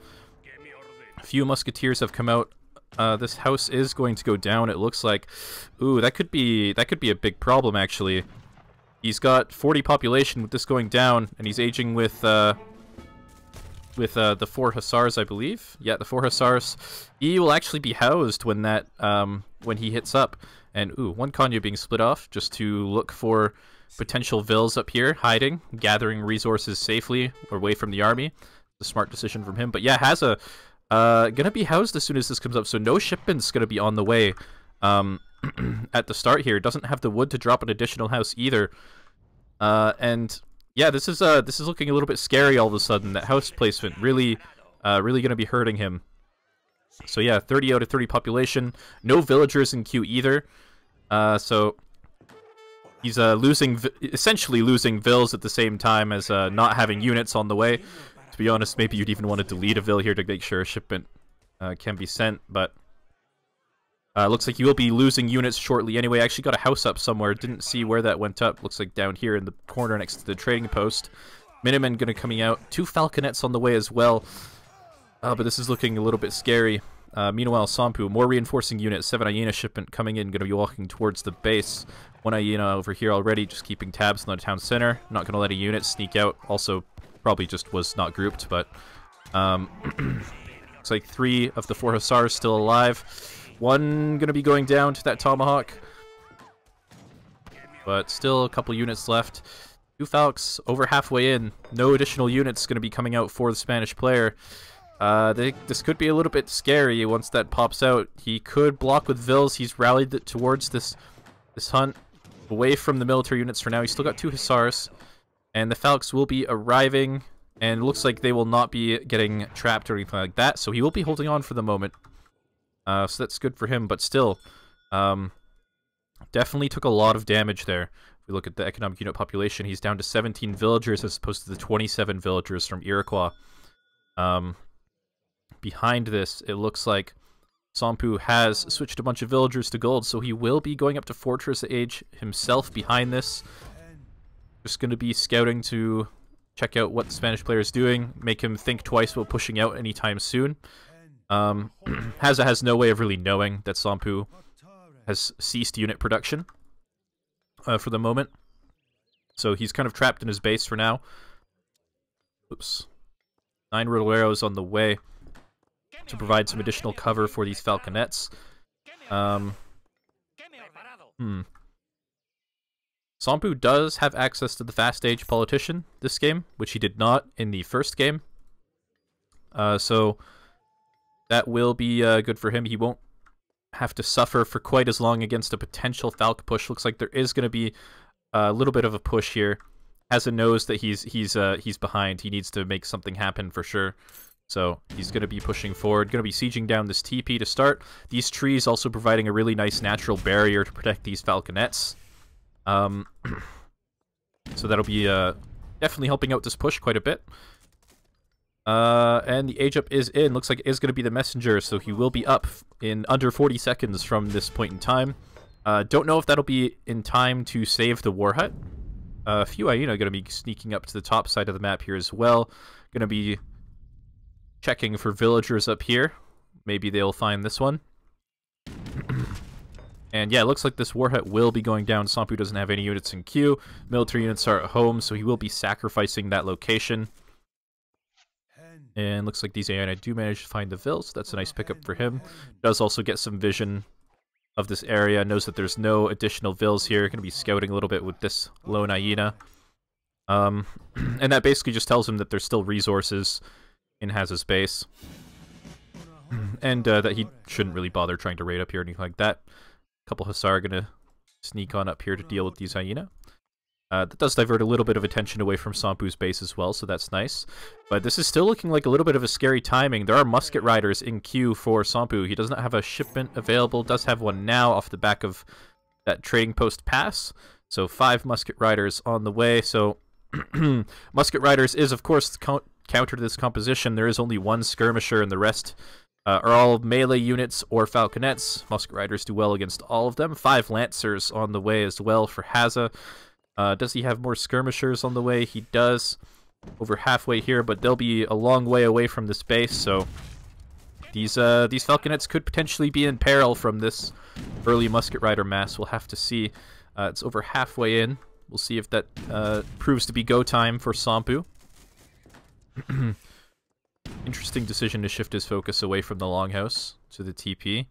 A few musketeers have come out. This house is going to go down, it looks like. Ooh, that could be a big problem, actually. He's got 40 population with this going down, and he's aging with the 4 Hussars, I believe. Yeah, the 4 Hussars. He will actually be housed when that when he hits up. And ooh, 1 Kanya being split off just to look for potential vills up here, hiding, gathering resources safely away from the army. A smart decision from him. But yeah, Hazza gonna be housed as soon as this comes up, so no shipment's gonna be on the way at the start here. Doesn't have the wood to drop an additional house either. And yeah, this is looking a little bit scary all of a sudden. That house placement really gonna be hurting him. So yeah, 30 out of 30 population. No villagers in queue either. So He's essentially losing vills at the same time as not having units on the way. To be honest, maybe you'd even want to delete a vill here to make sure a shipment can be sent, but looks like you will be losing units shortly anyway. I actually got a house up somewhere. Didn't see where that went up. Looks like down here in the corner next to the trading post. Minutemen going to coming out. 2 falconets on the way as well. But this is looking a little bit scary. Meanwhile, Somppu, more reinforcing units. 7 hyena shipment coming in. Going to be walking towards the base. 1 hyena over here already. Just keeping tabs on the town center. Not going to let a unit sneak out. Also, probably just was not grouped. But looks like 3 of the 4 hussars still alive. 1 going to be going down to that tomahawk. But still a couple units left. 2 falcons over halfway in. No additional units going to be coming out for the Spanish player. This could be a little bit scary once that pops out. He could block with vills. He's rallied towards this hunt away from the military units for now. He's still got 2 hussars. And the falcons will be arriving. And it looks like they will not be getting trapped or anything like that. So he will be holding on for the moment. So that's good for him, but still, definitely took a lot of damage there. If we look at the economic unit population, he's down to 17 villagers as opposed to the 27 villagers from Iroquois. Behind this, it looks like Somppu has switched a bunch of villagers to gold, so he will be going up to Fortress Age himself behind this. Just going to be scouting to check out what the Spanish player is doing, make him think twice about pushing out anytime soon. Hazza has no way of really knowing that Somppu has ceased unit production for the moment. So he's kind of trapped in his base for now. Oops. 9 Roleros on the way to provide some additional cover for these falconets. Somppu does have access to the Fast Age Politician this game, which he did not in the first game. So that will be good for him. He won't have to suffer for quite as long against a potential Falc push. Looks like there is going to be a little bit of a push here. Hazza knows that he's behind. He needs to make something happen for sure. So he's going to be pushing forward. Going to be sieging down this TP to start. These trees also providing a really nice natural barrier to protect these falconets. So that'll be definitely helping out this push quite a bit. And the age up is in. Looks like it is going to be the messenger, so he will be up in under 40 seconds from this point in time. Don't know if that'll be in time to save the war hut. A few hyena going to be sneaking up to the top side of the map here as well. Going to be checking for villagers up here. Maybe they'll find this one. And yeah, it looks like this war hut will be going down. Somppu doesn't have any units in queue. Military units are at home, so he will be sacrificing that location. And looks like these AI do manage to find the Vil, so that's a nice pickup for him. Does also get some vision of this area. Knows that there's no additional Vils here. Going to be scouting a little bit with this lone hyena. And that basically just tells him that there's still resources in Hazza's base. And that he shouldn't really bother trying to raid up here or anything like that. A couple Hussar going to sneak on up here to deal with these hyena. That does divert a little bit of attention away from Somppu's base as well, so that's nice. But this is still looking like a little bit of a scary timing. There are musket riders in queue for Somppu. He does not have a shipment available, does have one now off the back of that trading post pass. So 5 musket riders on the way. So musket riders is, of course, counter to this composition. There is only 1 skirmisher, and the rest are all melee units or falconets. Musket riders do well against all of them. 5 lancers on the way as well for Hazza. Does he have more skirmishers on the way? He does. Over halfway here, but they'll be a long way away from this base, so these falconets could potentially be in peril from this early musket rider mass. We'll have to see. It's over halfway in. We'll see if that proves to be go time for Somppu. Interesting decision to shift his focus away from the longhouse to the TP.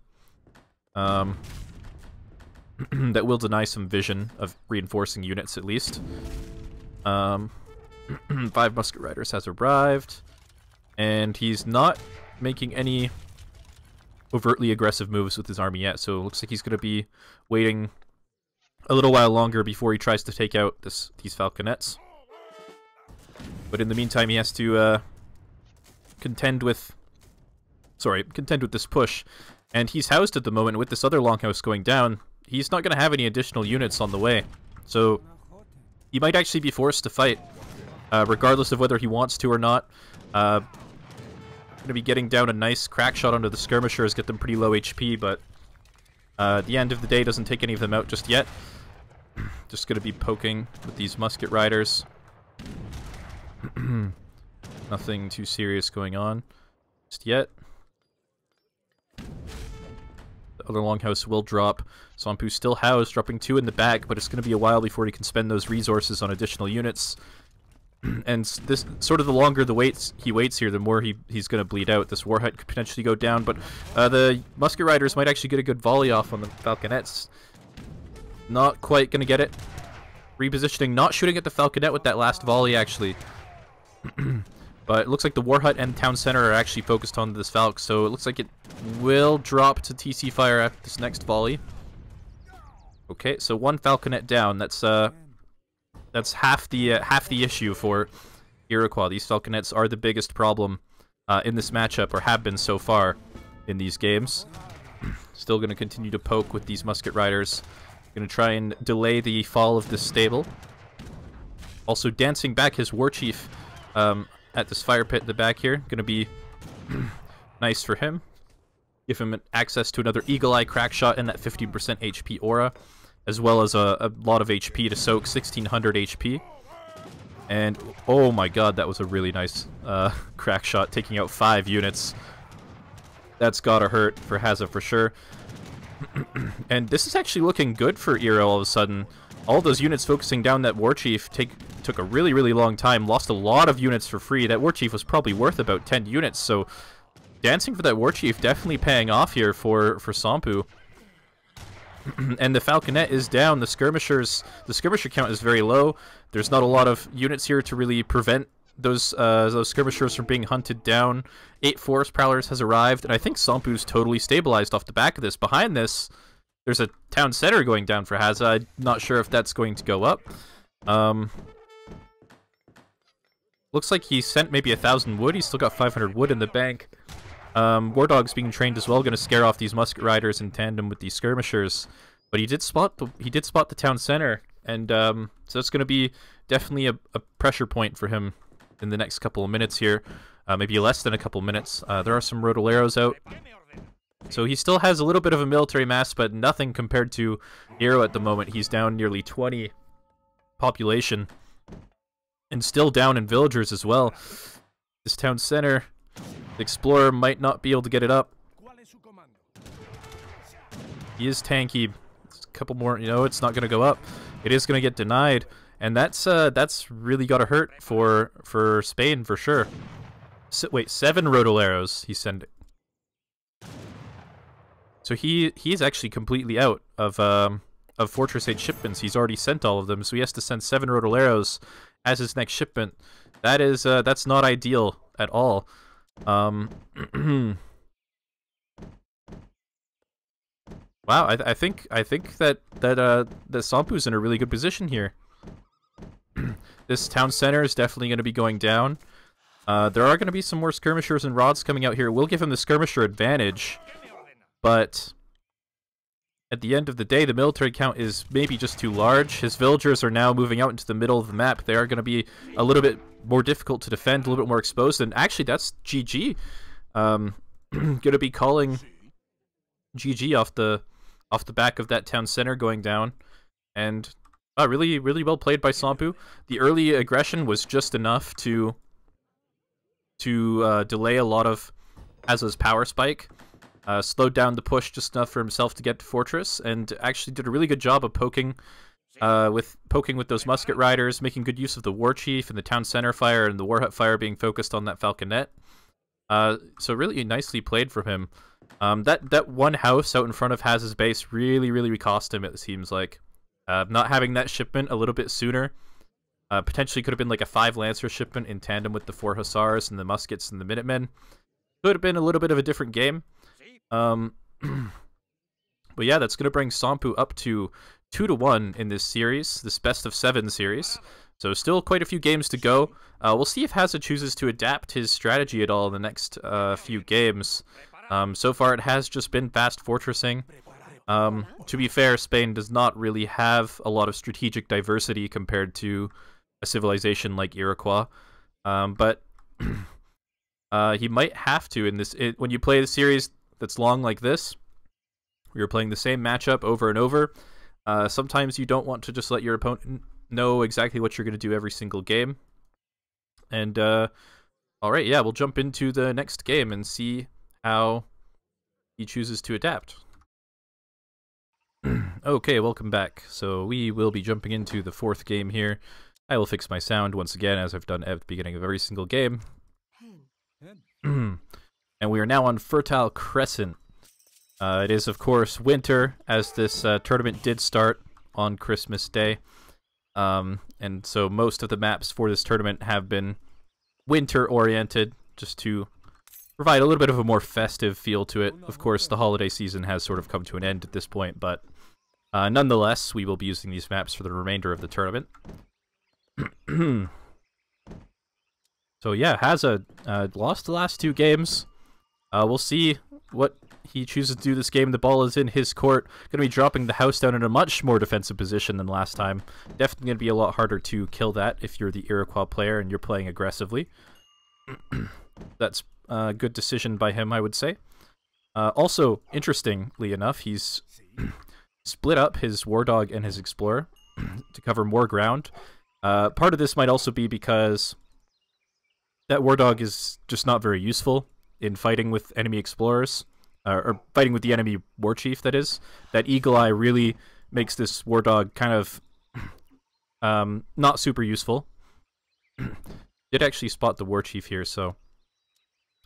That will deny some vision of reinforcing units, at least. 5 musket riders has arrived, and he's not making any overtly aggressive moves with his army yet, so it looks like he's going to be waiting a little while longer before he tries to take out these falconets. But in the meantime, he has to contend with this push, and he's housed at the moment with this other longhouse going down. He's not going to have any additional units on the way. So he might actually be forced to fight, regardless of whether he wants to or not. Going to be getting down a nice crack shot onto the skirmishers, get them pretty low HP, but at the end of the day doesn't take any of them out just yet. Just going to be poking with these musket riders. Nothing too serious going on just yet. The other longhouse will drop. Sompu still housed, dropping 2 in the back, but it's going to be a while before he can spend those resources on additional units. And this sort of the longer he waits here, the more he's going to bleed out. This warhead could potentially go down, but the musket riders might actually get a good volley off on the falconets. Not quite going to get it. Repositioning, not shooting at the falconet with that last volley, actually. But it looks like the war hut and town center are actually focused on this falc, so it looks like it will drop to TC fire after this next volley. Okay, so 1 falconet down. That's half the issue for Iroquois. These falconets are the biggest problem in this matchup, or have been so far in these games. Still going to continue to poke with these musket riders. Going to try and delay the fall of this stable. Also dancing back his war chief at this fire pit in the back here. Going to be nice for him. Give him access to another Eagle Eye crack shot and that 15% HP aura, as well as a lot of HP to soak, 1600 HP. And oh my god, that was a really nice crack shot, taking out 5 units. That's gotta hurt for Hazza for sure. And this is actually looking good for Iro all of a sudden. All those units focusing down that war chief took a really, really long time, lost a lot of units for free. That war chief was probably worth about 10 units, so dancing for that war chief definitely paying off here for Sompu. And the falconet is down. The skirmisher count is very low. There's not a lot of units here to really prevent those skirmishers from being hunted down. 8 forest prowlers has arrived, and I think Sompu's totally stabilized off the back of this. Behind this, there's a town center going down for Hazza. I'm not sure if that's going to go up. Looks like he sent maybe 1,000 wood. He's still got 500 wood in the bank. War Dog's being trained as well, going to scare off these musket riders in tandem with these skirmishers. But he did spot the town center, and so it's going to be definitely a pressure point for him in the next couple of minutes here. Maybe less than a couple minutes. There are some rotoleros out. So he still has a little bit of a military mass, but nothing compared to Iro at the moment. He's down nearly 20 population. And still down in villagers as well. This town center, the explorer might not be able to get it up. He is tanky. A couple more, it's not going to go up. It is going to get denied. And that's really got to hurt for Spain for sure. So, wait, 7 rotoleros he's sending. So he's actually completely out of Fortress Age shipments. He's already sent all of them, so he has to send 7 rotoleros as his next shipment. That is that's not ideal at all. Wow, I think that Sompu's in a really good position here. This town center is definitely going to be going down. There are going to be some more skirmishers and rods coming out here. We'll give him the skirmisher advantage, but at the end of the day, the military count is maybe just too large. His villagers are now moving out into the middle of the map. They are going to be a little bit more difficult to defend, a little bit more exposed, and actually that's GG. Going to be calling GG off the back of that town center going down, and really, really well played by Sompu. The early aggression was just enough to delay a lot of Hazza's power spike. Slowed down the push just enough for himself to get to Fortress, and actually did a really good job of poking with those musket riders, making good use of the war chief and the town center fire and the war hut fire being focused on that falconet. So really nicely played from him. That one house out in front of Hazza's base really, really cost him, it seems like. Not having that shipment a little bit sooner potentially could have been like a 5 Lancer shipment in tandem with the 4 Hussars and the muskets and the Minutemen. Could have been a little bit of a different game. But yeah, that's going to bring Sompu up to 2-1 in this series, this best of 7 series. So still quite a few games to go. We'll see if Hazza chooses to adapt his strategy at all in the next few games. So far it has just been fast fortressing. To be fair, Spain does not really have a lot of strategic diversity compared to a civilization like Iroquois, but he might have to in this. When you play a series that's long like this, you're playing the same matchup over and over. Sometimes you don't want to just let your opponent know exactly what you're going to do every single game. And alright, yeah, we'll jump into the next game and see how he chooses to adapt. Okay, welcome back. So we will be jumping into the fourth game here. I will fix my sound once again, as I've done at the beginning of every single game. And we are now on Fertile Crescent. It is, of course, winter, as this tournament did start on Christmas Day. And so most of the maps for this tournament have been winter-oriented, just to provide a little bit of a more festive feel to it. Of course, the holiday season has sort of come to an end at this point, but nonetheless, we will be using these maps for the remainder of the tournament. So yeah, Hazza lost the last two games. We'll see what he chooses to do this game. The ball is in his court. Going to be dropping the house down in a much more defensive position than last time. Definitely going to be a lot harder to kill that if you're the Iroquois player and you're playing aggressively. That's a good decision by him, I would say. Also, interestingly enough, he's split up his War Dog and his Explorer to cover more ground. Part of this might also be because that War Dog is just not very useful in fighting with enemy explorers, or fighting with the enemy war chief, that is. That Eagle Eye really makes this War Dog kind of not super useful. Did actually spot the war chief here, so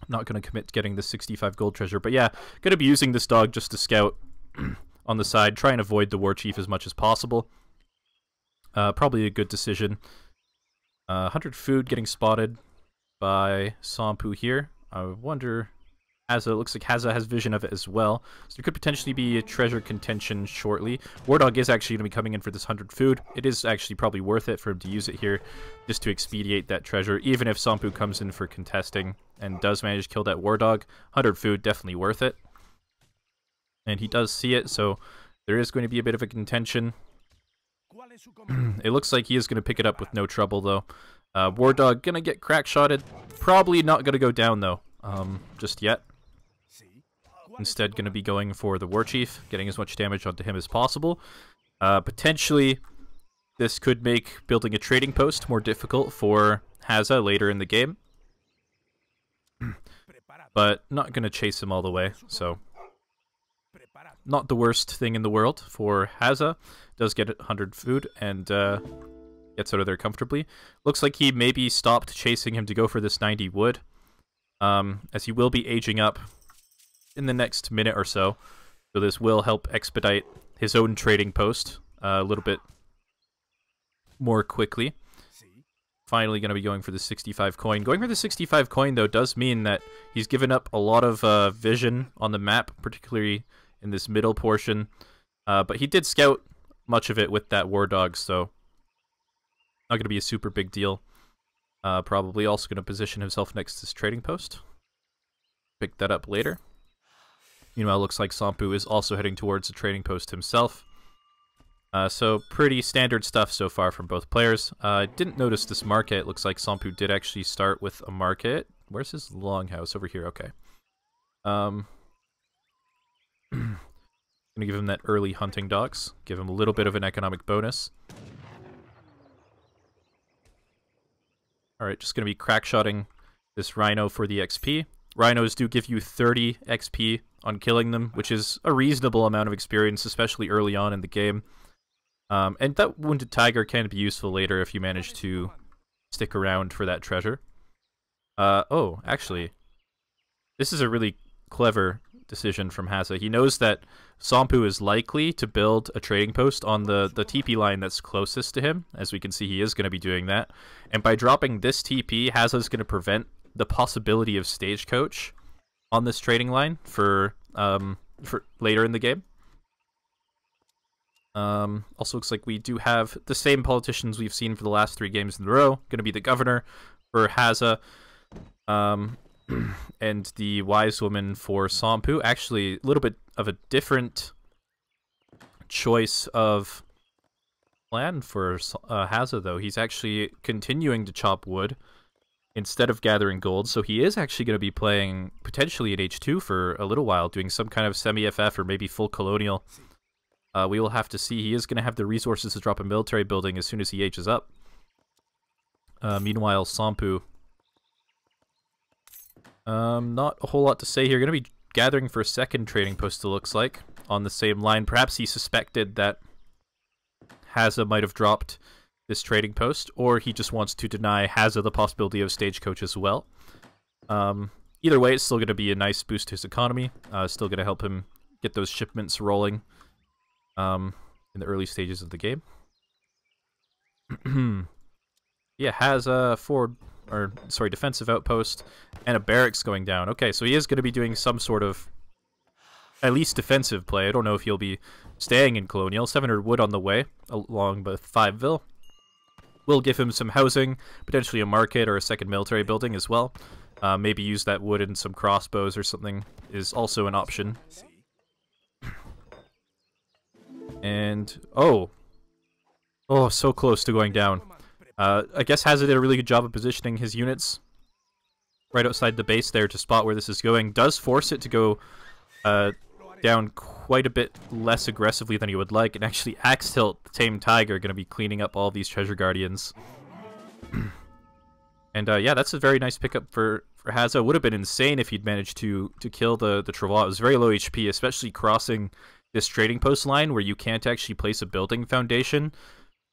I'm not going to commit to getting the 65 gold treasure. But yeah, going to be using this dog just to scout on the side, try and avoid the war chief as much as possible. Probably a good decision. 100 food getting spotted by Somppu here. I wonder, Hazza, looks like Hazza has vision of it as well, so there could potentially be a treasure contention shortly. War Dog is actually going to be coming in for this 100 food. It is actually probably worth it for him to use it here, just to expedite that treasure, even if Somppu comes in for contesting and does manage to kill that War Dog. 100 food, definitely worth it. And he does see it, so there is going to be a bit of a contention. It looks like he is going to pick it up with no trouble, though. War Dog gonna get crack-shotted. Probably not gonna go down, though, just yet. Instead, gonna be going for the War Chief, getting as much damage onto him as possible. Potentially, this could make building a trading post more difficult for Hazza later in the game. But not gonna chase him all the way, so not the worst thing in the world for Hazza. Does get 100 food and gets out of there comfortably. Looks like he maybe stopped chasing him to go for this 90 wood, as he will be aging up in the next minute or so. So this will help expedite his own trading post a little bit more quickly. Finally going to be going for the 65 coin. Going for the 65 coin, though, does mean that he's given up a lot of vision on the map, particularly in this middle portion. But he did scout much of it with that War Dog, so not going to be a super big deal. Probably also going to position himself next to this trading post. Pick that up later. Meanwhile, looks like Somppu is also heading towards the trading post himself. So pretty standard stuff so far from both players. I didn't notice this market. Looks like Somppu did actually start with a market. Where's his longhouse? Over here, okay. Gonna give him that early hunting dogs. Give him a little bit of an economic bonus. Alright, just gonna be crack-shotting this Rhino for the XP. Rhinos do give you 30 XP on killing them, which is a reasonable amount of experience, especially early on in the game. And that Wounded Tiger can be useful later if you manage to stick around for that treasure. Oh, actually, this is a really clever decision from Hazza. He knows that Somppu is likely to build a trading post on the TP line that's closest to him. As we can see, he is going to be doing that. And by dropping this TP, Hazza is going to prevent the possibility of Stagecoach on this trading line for later in the game. Also looks like we do have the same politicians we've seen for the last 3 games in a row. Going to be the governor for Hazza, and the wise woman for Somppu. Actually, a little bit of a different choice of plan for Hazza, though. He's actually continuing to chop wood instead of gathering gold, so he is actually going to be playing potentially in H2 for a little while, doing some kind of semi-FF or maybe full colonial. We will have to see. He is going to have the resources to drop a military building as soon as he ages up. Meanwhile, Somppu, not a whole lot to say here. Going to be gathering for a second trading post, it looks like, on the same line. Perhaps he suspected that Hazza might have dropped this trading post, or he just wants to deny Hazza the possibility of Stagecoach as well. Either way, it's still going to be a nice boost to his economy. Still going to help him get those shipments rolling in the early stages of the game. Yeah, has a defensive outpost and a barracks going down. Okay, so he is going to be doing some sort of at least defensive play. I don't know if he'll be staying in Colonial. 700 wood on the way, along with 5ville. We'll give him some housing, potentially a market or a second military building as well. Maybe use that wood in some crossbows or something is also an option. And, oh, so close to going down. I guess Hazza did a really good job of positioning his units right outside the base there to spot where this is going. Does force it to go down quite a bit less aggressively than he would like, and actually Axe Tilt, the Tame Tiger, are going to be cleaning up all these Treasure Guardians. And yeah, that's a very nice pickup for Hazza. Would have been insane if he'd managed to kill the Travois. It was very low HP, especially crossing this trading post line where you can't actually place a building foundation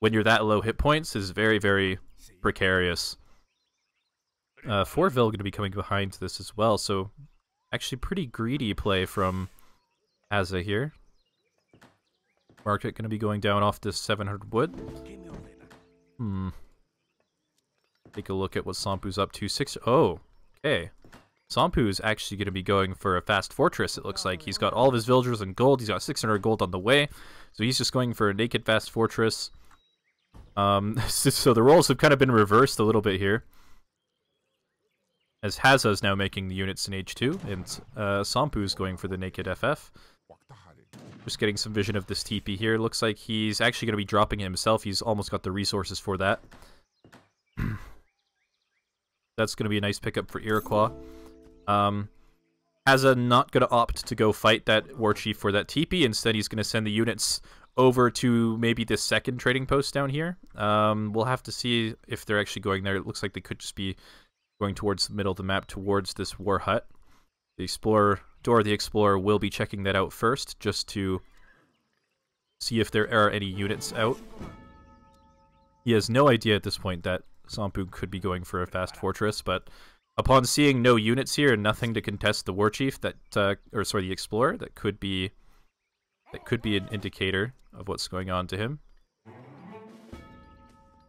when you're that low hit points is very, very precarious. 4ville going to be coming behind this as well, so actually pretty greedy play from Hazza here. Market going to be going down off this 700 wood. Take a look at what Somppu's up to. Oh, okay. Somppu's actually going to be going for a fast fortress, it looks like. He's got all of his villagers in gold. He's got 600 gold on the way. So he's just going for a naked fast fortress. So the roles have kind of been reversed a little bit here, as Hazza is now making the units in H2, and Somppu's going for the naked FF. Just getting some vision of this TP here. Looks like he's actually going to be dropping it himself. He's almost got the resources for that. That's going to be a nice pickup for Iroquois. Hazza not going to opt to go fight that war chief for that TP. Instead, he's going to send the units over to maybe this second trading post down here. We'll have to see if they're actually going there. It looks like they could just be going towards the middle of the map, towards this war hut. The Explorer, Dora the Explorer, will be checking that out first, just to see if there are any units out. He has no idea at this point that Somppu could be going for a fast fortress, but upon seeing no units here and nothing to contest the war chief, the Explorer, that could be an indicator of what's going on to him.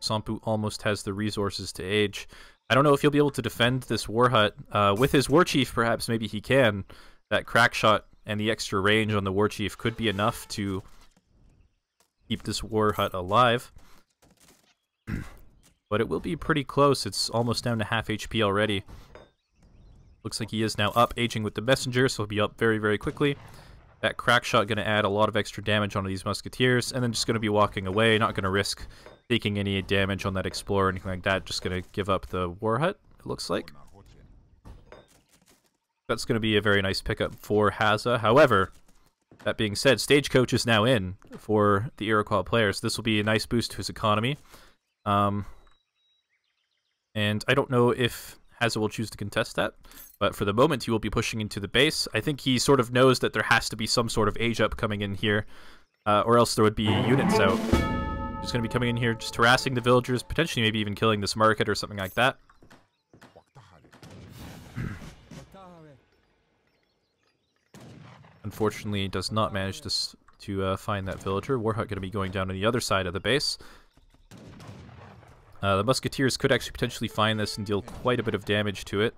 Somppu almost has the resources to age. I don't know if he'll be able to defend this war hut. With his war chief, perhaps, maybe he can. That crack shot and the extra range on the war chief could be enough to keep this war hut alive. But it will be pretty close. It's almost down to half HP already. Looks like he is now up, aging with the messenger, so he'll be up very, very quickly. That crack shot going to add a lot of extra damage onto these musketeers, and then just going to be walking away, not going to risk taking any damage on that explorer or anything like that. Just going to give up the war hut, it looks like. That's going to be a very nice pickup for Hazza. However, that being said, Stagecoach is now in for the Iroquois players. This will be a nice boost to his economy. And I don't know if Hazza will choose to contest that, but for the moment he will be pushing into the base. I think he sort of knows that there has to be some sort of age up coming in here, or else there would be units out. Just going to be coming in here, just harassing the villagers, potentially maybe even killing this market or something like that. Unfortunately, does not manage to find that villager. Warhut going to be going down on the other side of the base. The musketeers could actually potentially find this and deal quite a bit of damage to it.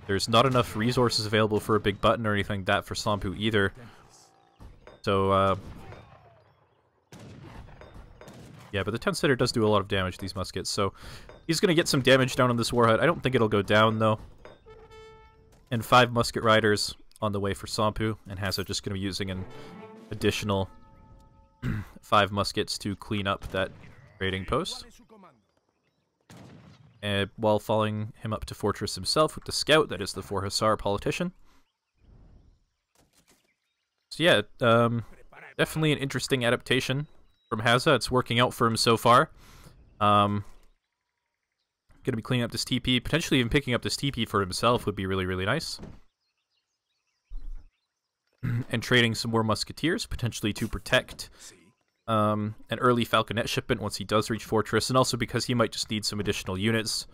There's not enough resources available for a big button or anything like that for Somppu either. So, yeah, but the 10 setter does do a lot of damage to these muskets, so he's going to get some damage down on this warhead. I don't think it'll go down, though. And 5 musket riders on the way for Somppu, and Hazza just going to be using an additional 5 muskets to clean up that trading post. And while following him up to Fortress himself with the scout, that is the 4 Hussar politician. So yeah, definitely an interesting adaptation from Hazza. It's working out for him so far. Gonna be cleaning up this TP, potentially even picking up this TP for himself would be really, really nice. And trading some more musketeers, potentially to protect an early falconet shipment once he does reach Fortress, and also because he might just need some additional units,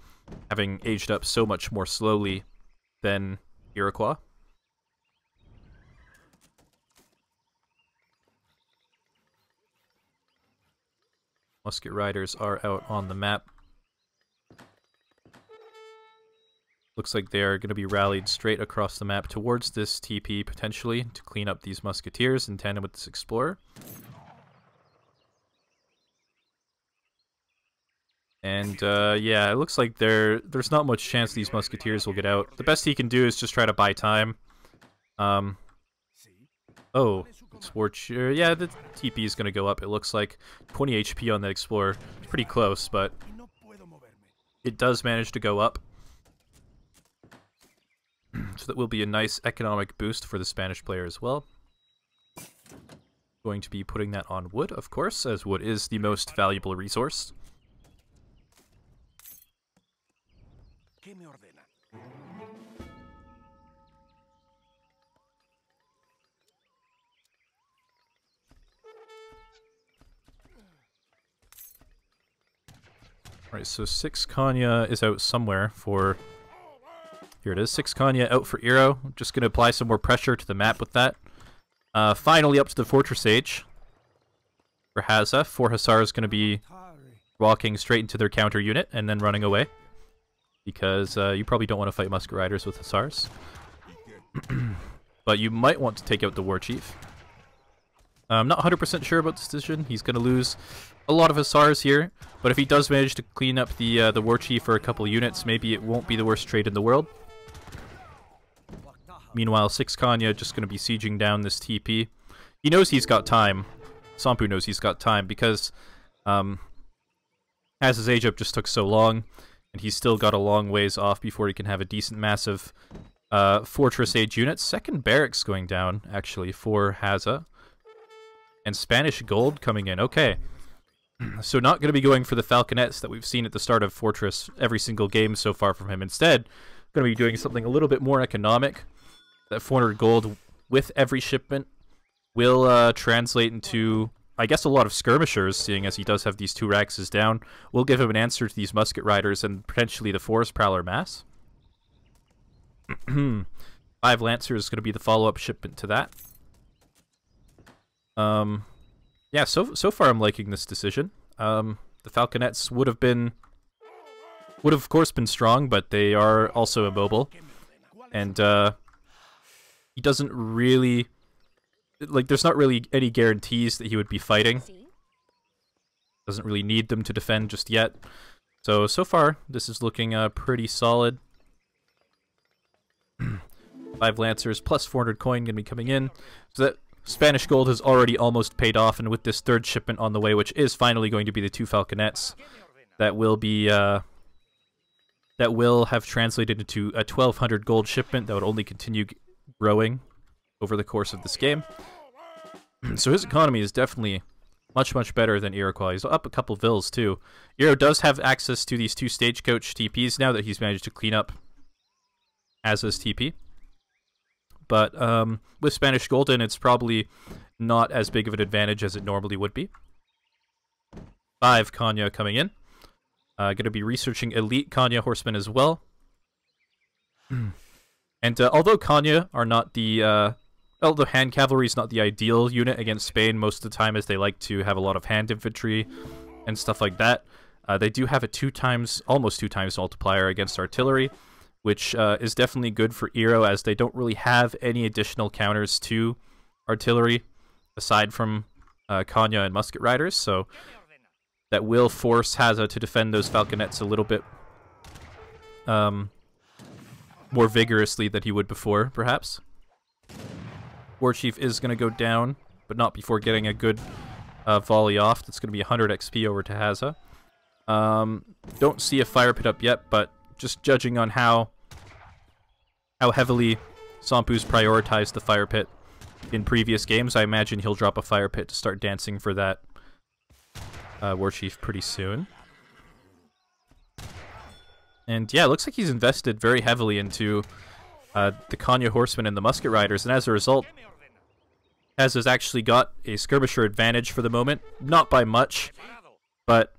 having aged up so much more slowly than Iroquois. Musket riders are out on the map. Looks like they are going to be rallied straight across the map towards this TP, potentially, to clean up these musketeers in tandem with this explorer. And, yeah, it looks like there's not much chance these musketeers will get out. The best he can do is just try to buy time. Oh, Explorer, yeah, the TP is going to go up, it looks like. 20 HP on that Explorer. It's pretty close, but it does manage to go up. So that will be a nice economic boost for the Spanish player as well. Going to be putting that on wood, of course, as wood is the most valuable resource. Alright, so 6 Kanya is out somewhere for... Here it is, 6 Kanya out for Iro. Just going to apply some more pressure to the map with that. Finally up to the Fortress Age for Hazza. 4 Hussar is going to be walking straight into their counter unit and then running away. Because you probably don't want to fight Musket Riders with Hussars. But you might want to take out the War Chief. I'm not 100% sure about this decision. He's going to lose a lot of Hussars here. But if he does manage to clean up the War Chief for a couple units, maybe it won't be the worst trade in the world. Meanwhile, 6 Kanya just going to be sieging down this TP. He knows he's got time. Somppu knows he's got time because Hazza's age up just took so long, and he's still got a long ways off before he can have a decent, massive Fortress age unit. Second barracks going down, actually, for Hazza. And Spanish gold coming in. Okay. So not going to be going for the falconets that we've seen at the start of Fortress every single game so far from him. Instead, going to be doing something a little bit more economic. That 400 gold with every shipment will translate into, I guess, a lot of skirmishers, seeing as he does have these 2 Raxes down. We'll give him an answer to these musket riders and potentially the Forest Prowler mass. 5 Lancers is going to be the follow-up shipment to that. Yeah, so far I'm liking this decision. The Falconets would have of course been strong, but they are also immobile. And he doesn't really, like, there's not really any guarantees that he would be fighting. Doesn't really need them to defend just yet. So far, this is looking pretty solid. 5 Lancers plus 400 coin going to be coming in. So that Spanish gold has already almost paid off, and with this 3rd shipment on the way, which is finally going to be the 2 Falconets, that will be that will have translated into a 1200 gold shipment that would only continue growing over the course of this game. So his economy is definitely much, much better than Iroquois. He's up a couple vills too. Iro does have access to these 2 stagecoach TPs now that he's managed to clean up Hazza's TP. But with Spanish Golden, it's probably not as big of an advantage as it normally would be. 5 Kanya coming in. Going to be researching elite Kanya horsemen as well. And although Kanya are not the... although hand cavalry is not the ideal unit against Spain most of the time, as they like to have a lot of hand infantry and stuff like that, they do have a almost 2 times multiplier against artillery, which is definitely good for Iro, as they don't really have any additional counters to artillery aside from Kanya and musket riders, so that will force Hazza to defend those falconets a little bit more vigorously than he would before, perhaps. War Chief is going to go down, but not before getting a good volley off. That's going to be 100 XP over to Hazza. Don't see a fire pit up yet, but just judging on how heavily Somppu's prioritized the fire pit in previous games, I imagine he'll drop a fire pit to start dancing for that war chief pretty soon. And yeah, it looks like he's invested very heavily into the Kanya horsemen and the musket riders, and as a result, Hazza's actually got a skirmisher advantage for the moment. Not by much, but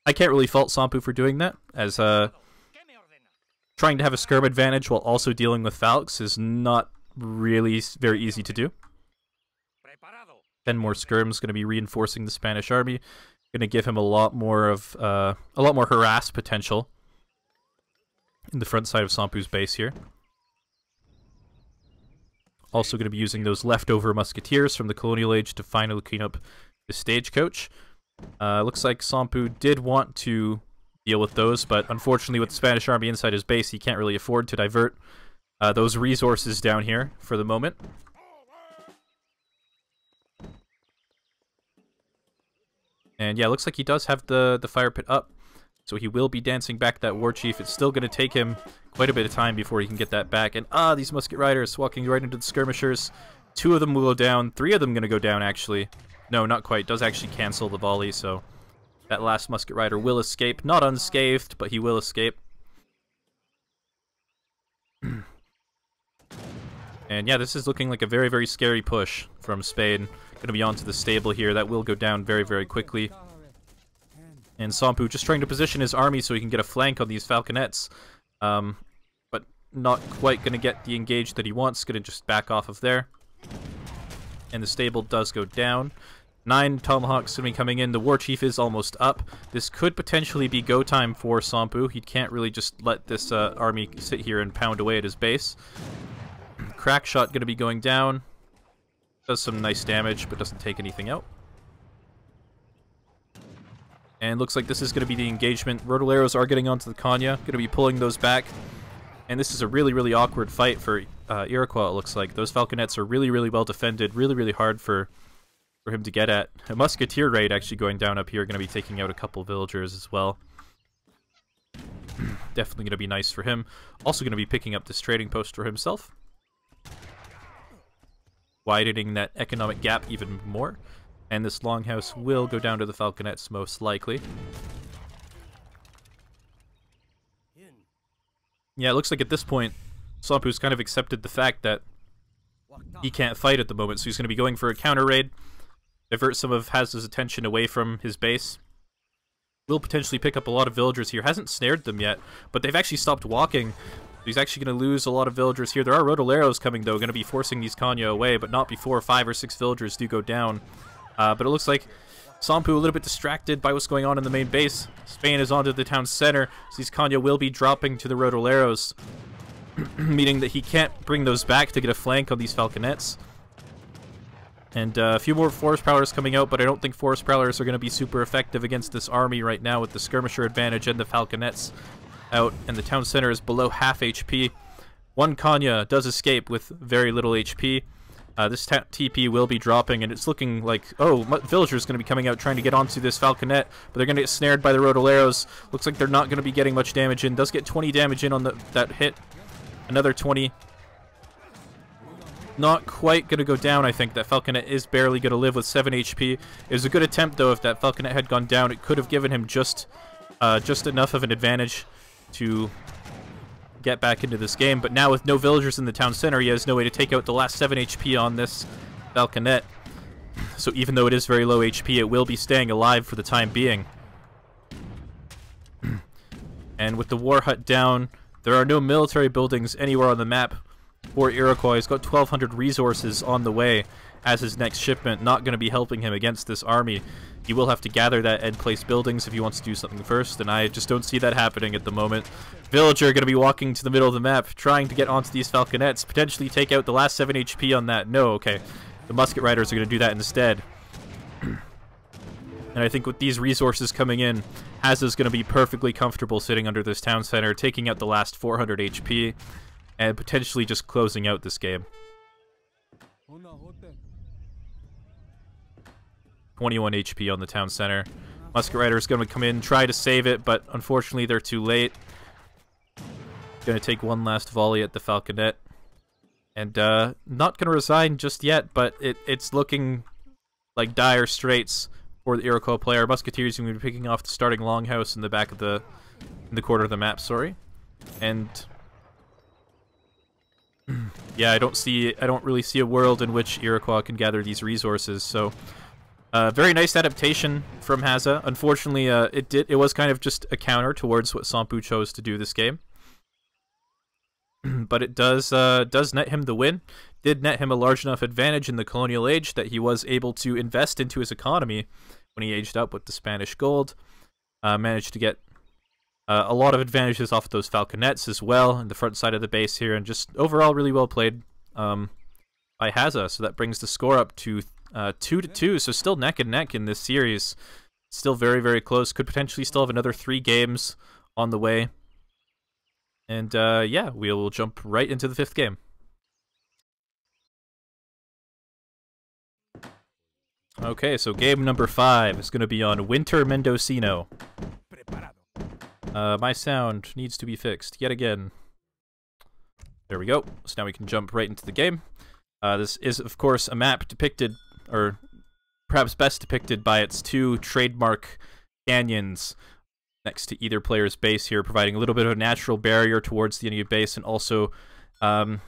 I can't really fault Somppu for doing that, as trying to have a skirm advantage while also dealing with Falx is not really very easy to do. 10 more skirms going to be reinforcing the Spanish army, going to give him a lot more harass potential in the front side of Somppu's base here. Also going to be using those leftover musketeers from the colonial age to finally clean up the stagecoach. Looks like Somppu did want to deal with those, but unfortunately with the Spanish army inside his base, he can't really afford to divert those resources down here for the moment. And yeah, it looks like he does have the fire pit up, so he will be dancing back that war chief. It's still going to take him quite a bit of time before he can get that back. And these musket riders walking right into the skirmishers. 2 of them will go down. 3 of them going to go down, actually. No, not quite. Does actually cancel the volley, so that last musket rider will escape. Not unscathed, but he will escape. And yeah, this is looking like a very, very scary push from Spain. Going to be onto the stable here. That will go down very, very quickly. And Somppu just trying to position his army so he can get a flank on these falconets. But not quite going to get the engage that he wants. Going to just back off of there. And the stable does go down. 9 tomahawks going to be coming in. The war chief is almost up. This could potentially be go time for Somppu. He can't really just let this army sit here and pound away at his base. Crack shot going to be going down. Does some nice damage, but doesn't take anything out. And looks like this is going to be the engagement. Rotoleros are getting onto the Kanya. Going to be pulling those back. And this is a really, really awkward fight for Iroquois, it looks like. Those falconets are really, really well defended. Really, really hard for him to get at. A musketeer raid actually going down up here. Going to be taking out a couple villagers as well. Definitely going to be nice for him. Also going to be picking up this trading post for himself. Widening that economic gap even more. And this longhouse will go down to the falconets most likely. Yeah, it looks like at this point, Somppu's kind of accepted the fact that he can't fight at the moment, so he's going to be going for a counter raid, divert some of Hazza's attention away from his base. Will potentially pick up a lot of villagers here. Hasn't snared them yet, but they've actually stopped walking. He's actually going to lose a lot of villagers here. There are Rotoleros coming, though, going to be forcing these Kanya away, but not before 5 or 6 villagers do go down. But it looks like Somppu a little bit distracted by what's going on in the main base. Spain is onto the town center, so these Kanya will be dropping to the Rotoleros, meaning that he can't bring those back to get a flank on these falconets. And a few more forest prowlers coming out, but I don't think forest prowlers are going to be super effective against this army right now with the skirmisher advantage and the falconets out, and the town center is below half HP. 1 Kanya does escape with very little HP. This TP will be dropping, and it's looking like, oh, villagers going to be coming out trying to get onto this falconet, but they're going to get snared by the Rotoleros. Looks like they're not going to be getting much damage in. Does get 20 damage in on that hit. Another 20. Not quite going to go down, I think. That falconet is barely going to live with 7 HP. It was a good attempt, though. If that falconet had gone down, it could have given him just enough of an advantage to get back into this game. But now with no villagers in the town center, he has no way to take out the last 7 HP on this falconet. So even though it is very low HP, it will be staying alive for the time being. And with the war hut down, there are no military buildings anywhere on the map for Iroquois. He's got 1,200 resources on the way as his next shipment, not going to be helping him against this army. He will have to gather that and place buildings if he wants to do something first, and I just don't see that happening at the moment. Villager going to be walking to the middle of the map, trying to get onto these falconets, potentially take out the last 7 HP on that. No, okay. The musket riders are going to do that instead. And I think with these resources coming in, Hazza's going to be perfectly comfortable sitting under this town center, taking out the last 400 HP, and potentially just closing out this game. 21 HP on the town center. Musket Rider is going to come in, try to save it, but unfortunately they're too late. Going to take one last volley at the Falconet. And not going to resign just yet, but it's looking like dire straits for the Iroquois player. Musketeers are going to be picking off the starting longhouse in the back of in the corner of the map, sorry. And yeah, I don't really see a world in which Iroquois can gather these resources. So very nice adaptation from Hazza. Unfortunately, it was kind of just a counter towards what Somppu chose to do this game. But it does net him the win. Did net him a large enough advantage in the colonial age that he was able to invest into his economy when he aged up with the Spanish gold. Managed to get a lot of advantages off of those falconets as well in the front side of the base here, and just overall really well played by Hazza. So that brings the score up to 2-2. So still neck and neck in this series. Still very, very close. Could potentially still have another 3 games on the way. And yeah, we'll jump right into the 5th game. Okay, so game number 5 is going to be on Winter Mendocino. My sound needs to be fixed yet again. There we go. So now we can jump right into the game. This is, of course, a map depicted, or perhaps best depicted by its 2 trademark canyons next to either player's base here, providing a little bit of a natural barrier towards the enemy base, and also a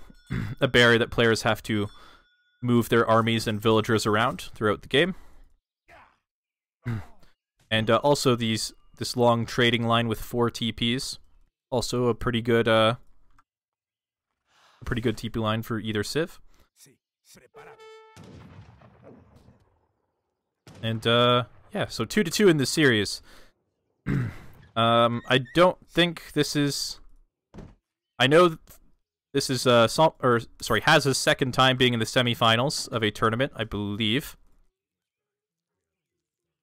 barrier that players have to move their armies and villagers around throughout the game. And also this long trading line with 4 TPs, also a pretty good TP line for either civ. And yeah, so 2-2 in this series. I don't think this is. I know this is Hazza's 2nd time being in the semifinals of a tournament, I believe.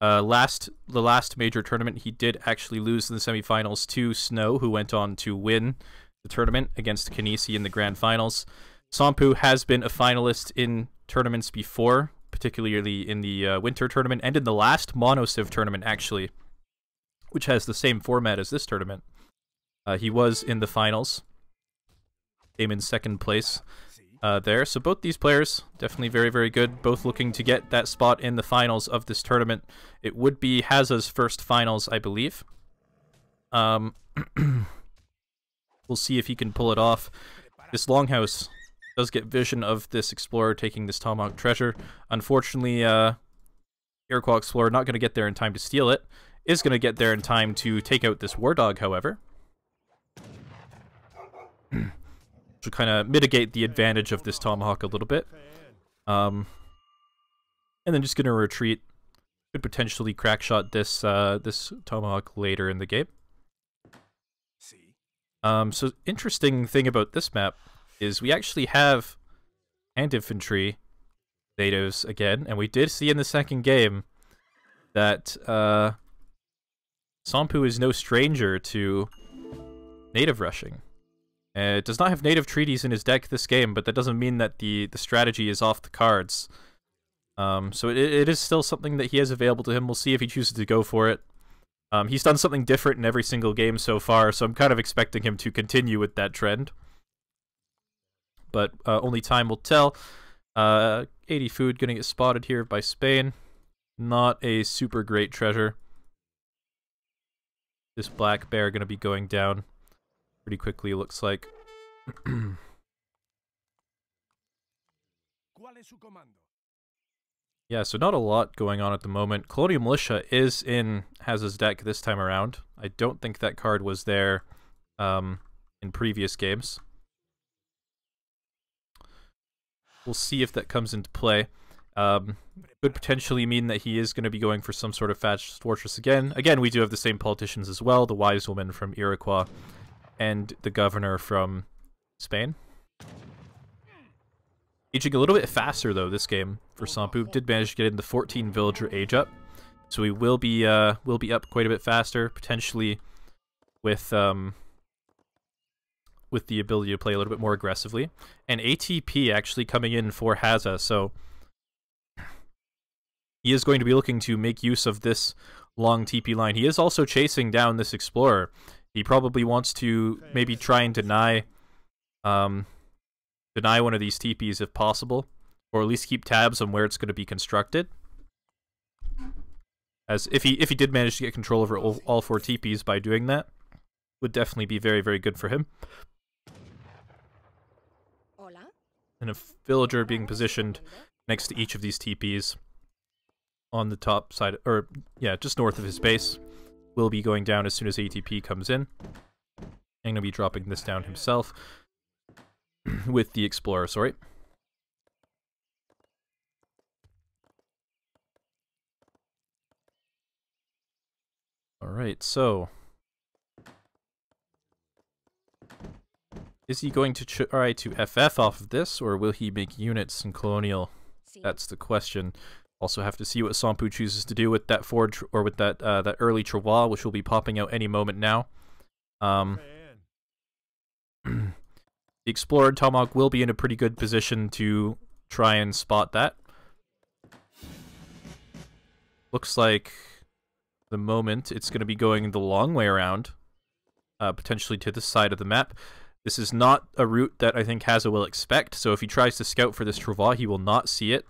The last major tournament, he did actually lose in the semifinals to Snow, who went on to win the tournament against Kinesi in the grand finals. Somppu has been a finalist in tournaments before, particularly in the winter tournament and in the last Monociv tournament, actually, which has the same format as this tournament. He was in the finals, came in 2nd place there. So both these players, definitely very, very good, both looking to get that spot in the finals of this tournament. It would be Hazza's 1st finals, I believe. We'll see if he can pull it off. This longhouse does get vision of this explorer taking this Tomahawk treasure. Unfortunately, Iroquois explorer not going to get there in time to steal it. Is going to get there in time to take out this war dog, however. Which will kind of mitigate the advantage of this Tomahawk a little bit. And then just going to retreat. Could potentially crackshot this this Tomahawk later in the game. So interesting thing about this map is we actually have hand infantry natives again, and we did see in the 2nd game that Somppu is no stranger to native rushing. It does not have native treaties in his deck this game, but that doesn't mean that the strategy is off the cards. So it is still something that he has available to him. We'll see if he chooses to go for it. He's done something different in every single game so far, so I'm kind of expecting him to continue with that trend. But only time will tell. 80 food gonna get spotted here by Spain. Not a super great treasure. This black bear gonna be going down pretty quickly, looks like. Yeah, so not a lot going on at the moment. Colonial Militia is in Hazza's deck this time around. I don't think that card was there in previous games. We'll see if that comes into play. Could potentially mean that he is going to be going for some sort of fast fortress again. Again, we do have the same politicians as well, the wise woman from Iroquois and the governor from Spain. Aging a little bit faster, though, this game for Somppu. Did manage to get in the 14 villager age up. So we will be up quite a bit faster, potentially with the ability to play a little bit more aggressively. And ATP actually coming in for Hazza, so he is going to be looking to make use of this long TP line. He is also chasing down this explorer. He probably wants to maybe try and deny one of these TPs if possible, or at least keep tabs on where it's going to be constructed. As if he did manage to get control over all 4 TPs by doing that, would definitely be very, very good for him. And a villager being positioned next to each of these TPs on the top side, or yeah, just north of his base, will be going down as soon as ATP comes in. And going to be dropping this down himself with the explorer, sorry. Alright, so is he going to try to FF off of this, or will he make units in Colonial? That's the question. Also have to see what Somppu chooses to do with that forge, or with that that early Travois, which will be popping out any moment now. The Explorer Tomahawk will be in a pretty good position to try and spot that. Looks like the moment it's going to be going the long way around, potentially to the side of the map. This is not a route that I think Hazza will expect, so if he tries to scout for this Travois, he will not see it.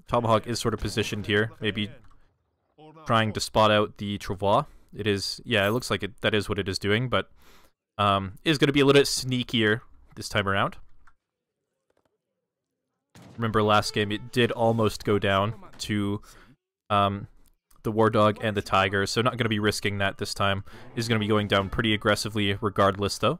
Tomahawk is sort of positioned here, maybe trying to spot out the Travois. It is, yeah, it looks like that is what it is doing, but is going to be a little bit sneakier this time around. Remember last game, it did almost go down to the War Dog and the Tiger, so not going to be risking that this time. Is going to be going down pretty aggressively regardless, though.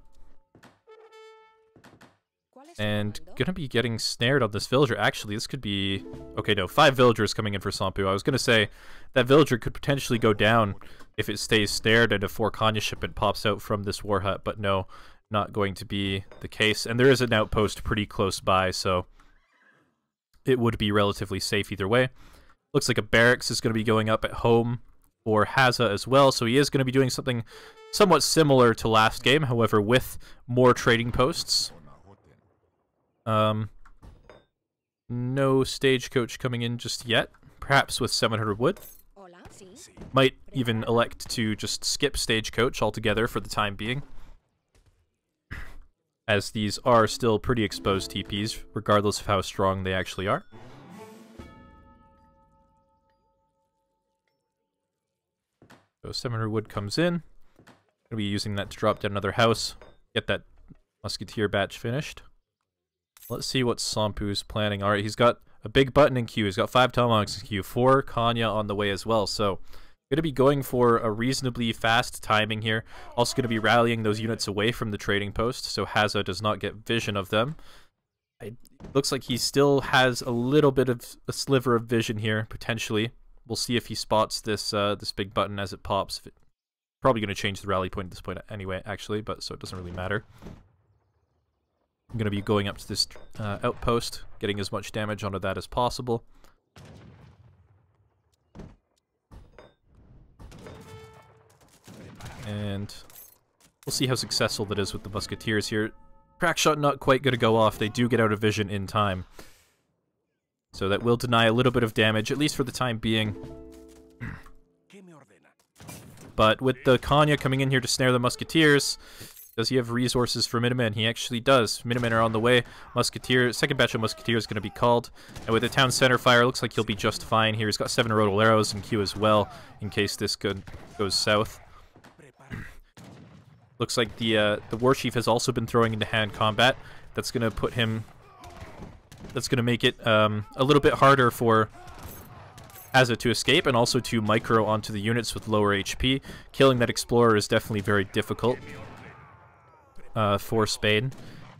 And gonna be getting snared on this villager. Actually, this could be... Okay, no, 5 villagers coming in for Somppu. I was gonna say that villager could potentially go down if it stays snared and a 4 Kanya shipment pops out from this war hut, but no, not going to be the case. And there is an outpost pretty close by, so it would be relatively safe either way. Looks like a barracks is going to be going up at home for Hazza as well, so he is going to be doing something somewhat similar to last game, however with more trading posts. No stagecoach coming in just yet. Perhaps with 700 wood. Might even elect to just skip stagecoach altogether for the time being, as these are still pretty exposed TPs, regardless of how strong they actually are. So 700 wood comes in. Gonna be using that to drop down another house, get that musketeer batch finished. Let's see what Somppu's planning. Alright, he's got a big button in queue. He's got 5 Tomahawks in queue, 4 Kanya on the way as well. So, going to be going for a reasonably fast timing here. Also going to be rallying those units away from the trading post, so Hazza does not get vision of them. It looks like he still has a little bit of a sliver of vision here, potentially. We'll see if he spots this this big button as it pops. Probably going to change the rally point at this point anyway, actually, but so it doesn't really matter. I'm going to be going up to this outpost, getting as much damage onto that as possible. And we'll see how successful that is with the musketeers here. Crack shot not quite going to go off. They do get out of vision in time. So that will deny a little bit of damage, at least for the time being. But with the Kanya coming in here to snare the musketeers, does he have resources for Minutemen? He actually does. Minutemen are on the way. Musketeer, second batch of Musketeers is going to be called. And with the town center fire, looks like he'll be just fine here. He's got 7 Rodal arrows in queue as well, in case this goes south. Looks like the War Chief has also been throwing into hand combat. That's going to put him... That's going to make it a little bit harder for Hazza to escape, and also to micro onto the units with lower HP. Killing that Explorer is definitely very difficult for Spain.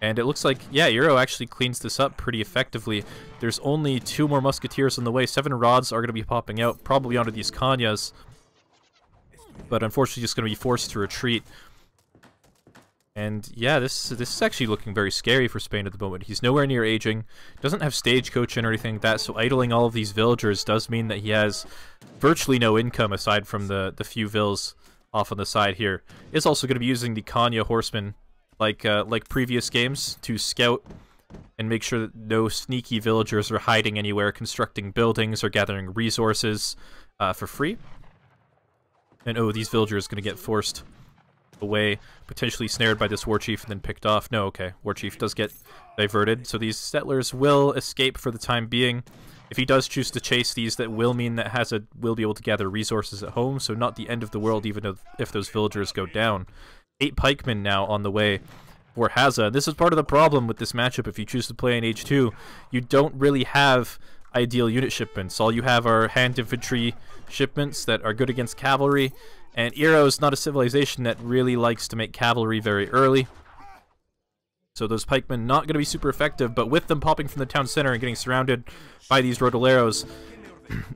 And it looks like, yeah, Euro actually cleans this up pretty effectively. There's only 2 more Musketeers on the way. 7 rods are going to be popping out, probably onto these Kanyas. But unfortunately just going to be forced to retreat. And yeah, this is actually looking very scary for Spain at the moment. He's nowhere near aging, doesn't have stagecoach and anything like that, so idling all of these villagers does mean that he has virtually no income aside from the few vills off on the side here. Is also going to be using the Kanya horsemen like previous games to scout and make sure that no sneaky villagers are hiding anywhere, constructing buildings or gathering resources for free. And oh, these villagers going to get forced away, potentially snared by this war chief and then picked off. No, okay, war chief does get diverted, so these settlers will escape for the time being. If he does choose to chase these, that will mean that Hazza will be able to gather resources at home, so not the end of the world even if those villagers go down. 8 pikemen now on the way for Hazza. This is part of the problem with this matchup. If you choose to play in H2, you don't really have ideal unit shipments. All you have are hand infantry shipments that are good against cavalry, and Iro is not a civilization that really likes to make cavalry very early. So those pikemen not going to be super effective, but with them popping from the town center and getting surrounded by these rodoleros,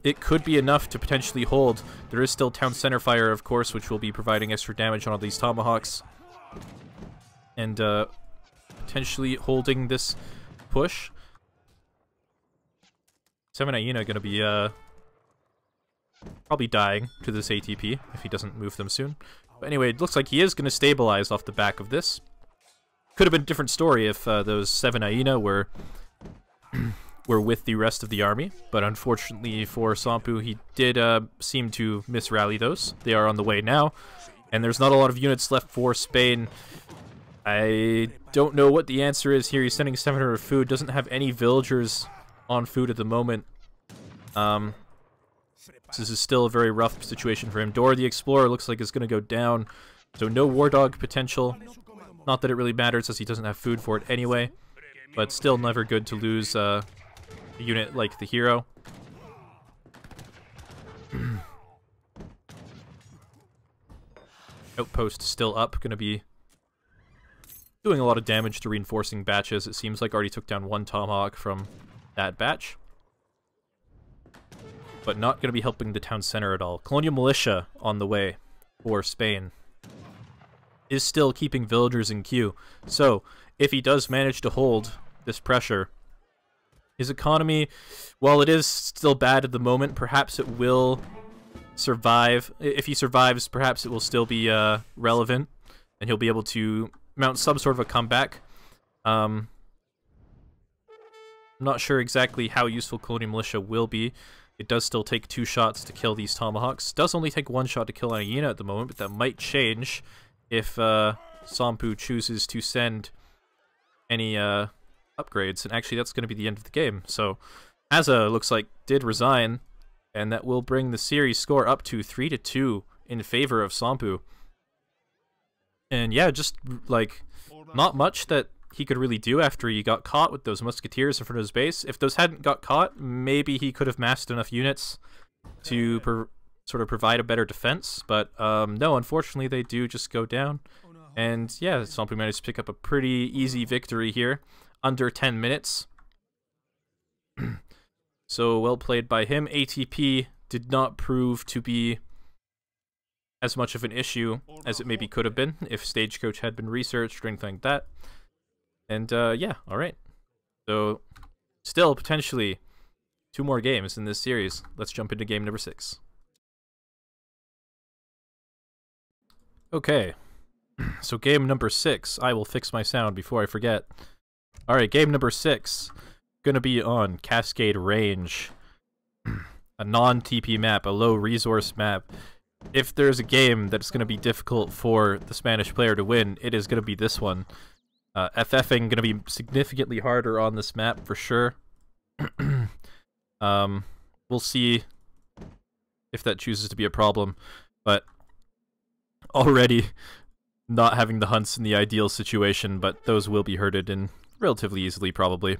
it could be enough to potentially hold. There is still town center fire, of course, which will be providing extra damage on all these tomahawks. And potentially holding this push. 7 Hyena going to be probably dying to this ATP if he doesn't move them soon. But anyway, it looks like he is going to stabilize off the back of this. Could have been a different story if those 7 Hyena were with the rest of the army, but unfortunately for Somppu, he did seem to misrally those. They are on the way now, and there's not a lot of units left for Spain. I don't know what the answer is here. He's sending 700 food, doesn't have any villagers on food at the moment. This is still a very rough situation for him. Dora the Explorer looks like it's going to go down, so no War Dog potential. Not that it really matters, as he doesn't have food for it anyway, but still never good to lose a unit like the hero. Outpost still up, going to be doing a lot of damage to reinforcing batches. It seems like already took down 1 tomahawk from that batch, but not going to be helping the town center at all. Colonial militia on the way for Spain is still keeping villagers in queue. So, if he does manage to hold this pressure, his economy, while it is still bad at the moment, perhaps it will survive. If he survives, perhaps it will still be relevant, and he'll be able to mount some sort of a comeback. I'm not sure exactly how useful Colonial Militia will be. It does still take 2 shots to kill these tomahawks. Does only take 1 shot to kill a hyena at the moment, but that might change if Somppu chooses to send any upgrades, and actually that's going to be the end of the game. So Hazza looks like did resign, and that will bring the series score up to 3-2 in favor of Somppu. And yeah, just like not much that he could really do after he got caught with those musketeers in front of his base. If those hadn't got caught, maybe he could have massed enough units to sort of provide a better defense, but no, unfortunately they do just go down. And yeah, Somppu managed to pick up a pretty easy victory here, under 10 minutes. So well played by him. ATP did not prove to be as much of an issue as it maybe could have been if Stagecoach had been researched or anything like that. And yeah, alright. So still potentially 2 more games in this series. Let's jump into game number 6. Okay, so game number 6. I will fix my sound before I forget. Alright, game number 6. Gonna be on Cascade Range. A non-TP map, a low resource map. If there's a game that's gonna be difficult for the Spanish player to win, it is gonna be this one. FFing gonna be significantly harder on this map for sure. We'll see if that chooses to be a problem, but already not having the hunts in the ideal situation, but those will be herded in relatively easily, probably.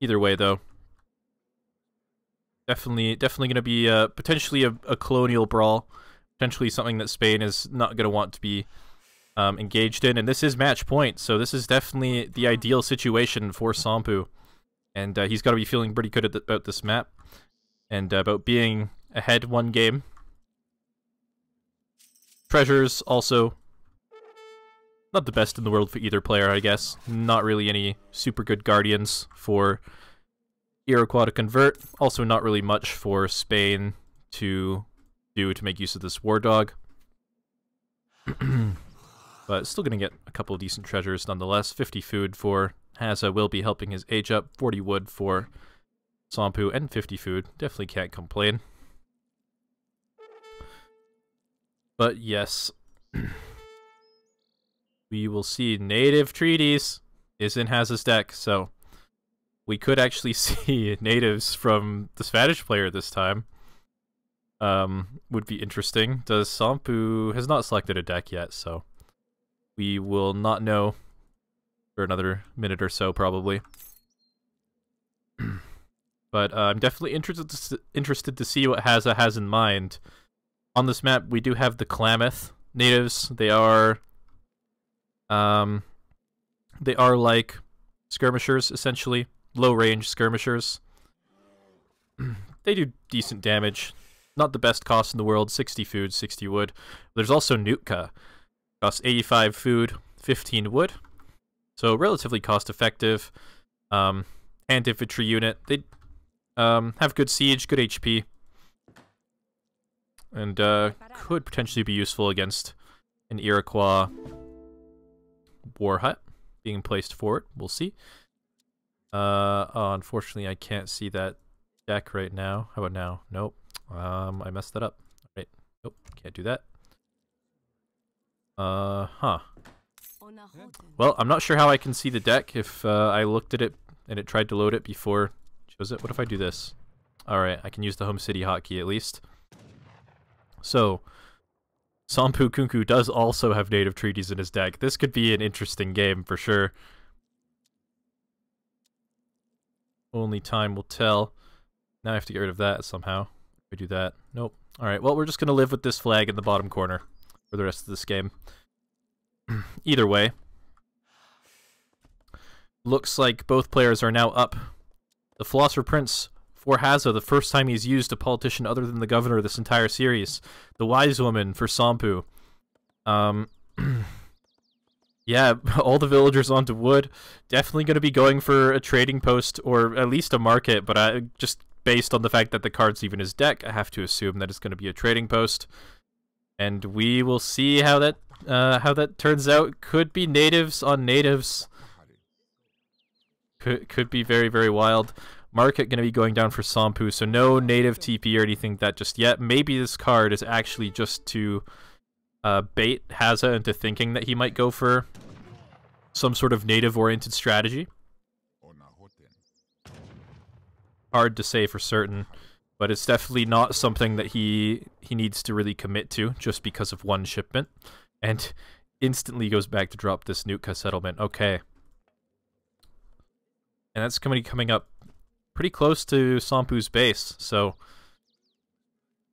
Either way, though, definitely going to be potentially a colonial brawl, potentially something that Spain is not going to want to be engaged in, and this is match point, so this is definitely the ideal situation for Somppu, and he's got to be feeling pretty good about this map, and about being ahead 1 game. Treasures also not the best in the world for either player, I guess. Not really any super good guardians for Iroquois to convert. Also not really much for Spain to do to make use of this war dog. But but still going to get a couple of decent treasures nonetheless. 50 food for Hazza will be helping his age up. 40 wood for Somppu, and 50 food. Definitely can't complain. But yes, we will see native treaties is in Hazza's deck, so we could actually see natives from the Spanish player this time. Would be interesting. Does Somppu has not selected a deck yet, so we will not know for another minute or so probably. But I'm definitely interested to see what Hazza has in mind. On this map, we do have the Klamath natives. They are like skirmishers, essentially. Low-range skirmishers. They do decent damage. Not the best cost in the world. 60 food, 60 wood. There's also Nootka. Costs 85 food, 15 wood. So relatively cost-effective. Hand infantry unit. They have good siege, good HP. And could potentially be useful against an Iroquois war hut being placed forward. We'll see. Oh, unfortunately, I can't see that deck right now. How about now? Nope. I messed that up. All right. Nope. Can't do that. Huh. Well, I'm not sure how I can see the deck if I looked at it and it tried to load it before it shows it. What if I do this? Alright, I can use the home city hotkey at least. So, SomppuKunkku does also have native treaties in his deck. This could be an interesting game for sure. Only time will tell. Now I have to get rid of that somehow. We do that. Nope. Alright, well, we're just going to live with this flag in the bottom corner for the rest of this game. Either way, looks like both players are now up. The Philosopher Prince for Hazza, the first time he's used a politician other than the governor this entire series. The Wise Woman for Somppu. Yeah, all the villagers onto wood. Definitely going to be going for a trading post or at least a market, but just based on the fact that the card's even his deck, I have to assume that it's going to be a trading post. And we will see how that turns out. Could be natives on natives. Could be very, very wild. Market going to be going down for Somppu, so no native TP or anything like that just yet. Maybe this card is actually just to bait Hazza into thinking that he might go for some sort of native-oriented strategy. Hard to say for certain, but it's definitely not something that he needs to really commit to just because of one shipment. And instantly goes back to drop this Nootka settlement. Okay. And that's coming up pretty close to Somppu's base, so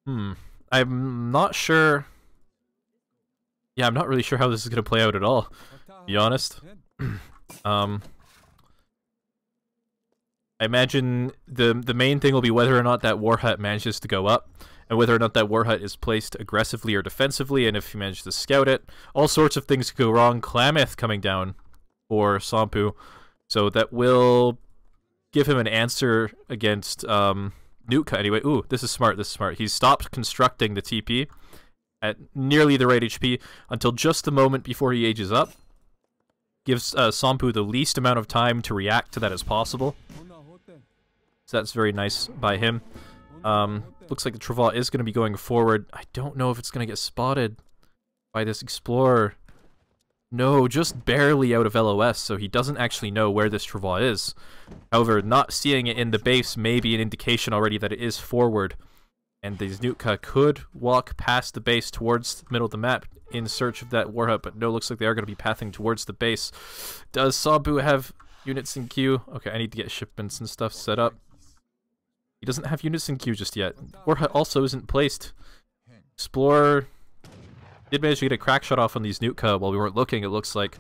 I'm not sure. Yeah, I'm not really sure how this is going to play out at all, to be honest. I imagine the main thing will be whether or not that war hut manages to go up, and whether or not that war hut is placed aggressively or defensively, and if he manages to scout it. All sorts of things could go wrong. Klamath coming down for Somppu, so that will give him an answer against Nootka anyway. Ooh, this is smart, this is smart. He's stopped constructing the TP at nearly the right HP until just the moment before he ages up. Gives Somppu the least amount of time to react to that as possible. So that's very nice by him. Looks like the Travail is going to be going forward. I don't know if it's going to get spotted by this Explorer. No, just barely out of LOS, so he doesn't actually know where this Travail is. However, not seeing it in the base may be an indication already that it is forward. And these Nootka could walk past the base towards the middle of the map in search of that war hut, but no, looks like they are going to be pathing towards the base. Does Somppu have units in queue? Okay, I need to get shipments and stuff set up. He doesn't have units in queue just yet. War hut also isn't placed. Explorer did manage to get a crack shot off on these Nootka while we weren't looking, it looks like,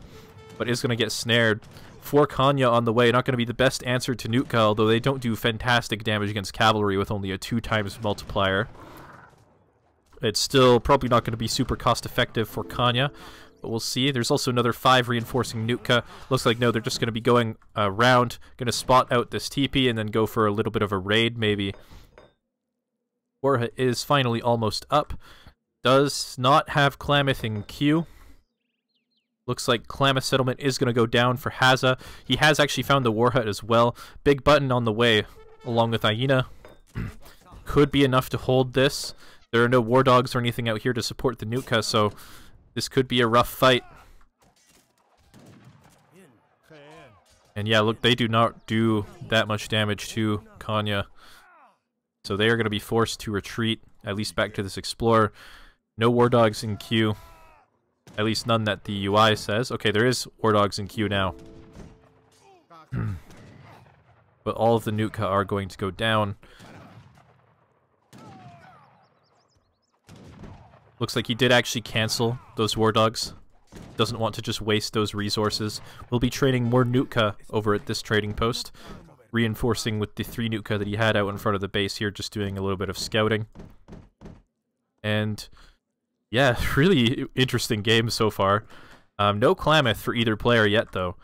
but is going to get snared. 4 Kanya on the way, not going to be the best answer to Nootka, although they don't do fantastic damage against cavalry with only a 2x multiplier. It's still probably not going to be super cost effective for Kanya, but we'll see. There's also another 5 reinforcing Nootka. Looks like no, they're just going to be going around, going to spot out this TP and then go for a little bit of a raid maybe. Warha is finally almost up. Does not have Klamath in queue. Looks like Klamath settlement is going to go down for Hazza. He has actually found the war hut as well. Big button on the way, along with Hyena. Could be enough to hold this. There are no war dogs or anything out here to support the Nuka, so this could be a rough fight. And yeah, look, they do not do that much damage to Kanya. So they are going to be forced to retreat, at least back to this Explorer. No war dogs in queue. At least none that the UI says. Okay, there is war dogs in queue now. But all of the Nuka are going to go down. Looks like he did actually cancel those war dogs. Doesn't want to just waste those resources. We'll be training more Nuka over at this trading post. Reinforcing with the 3 Nuka that he had out in front of the base here, just doing a little bit of scouting. And yeah, really interesting game so far. No Klamath for either player yet, though,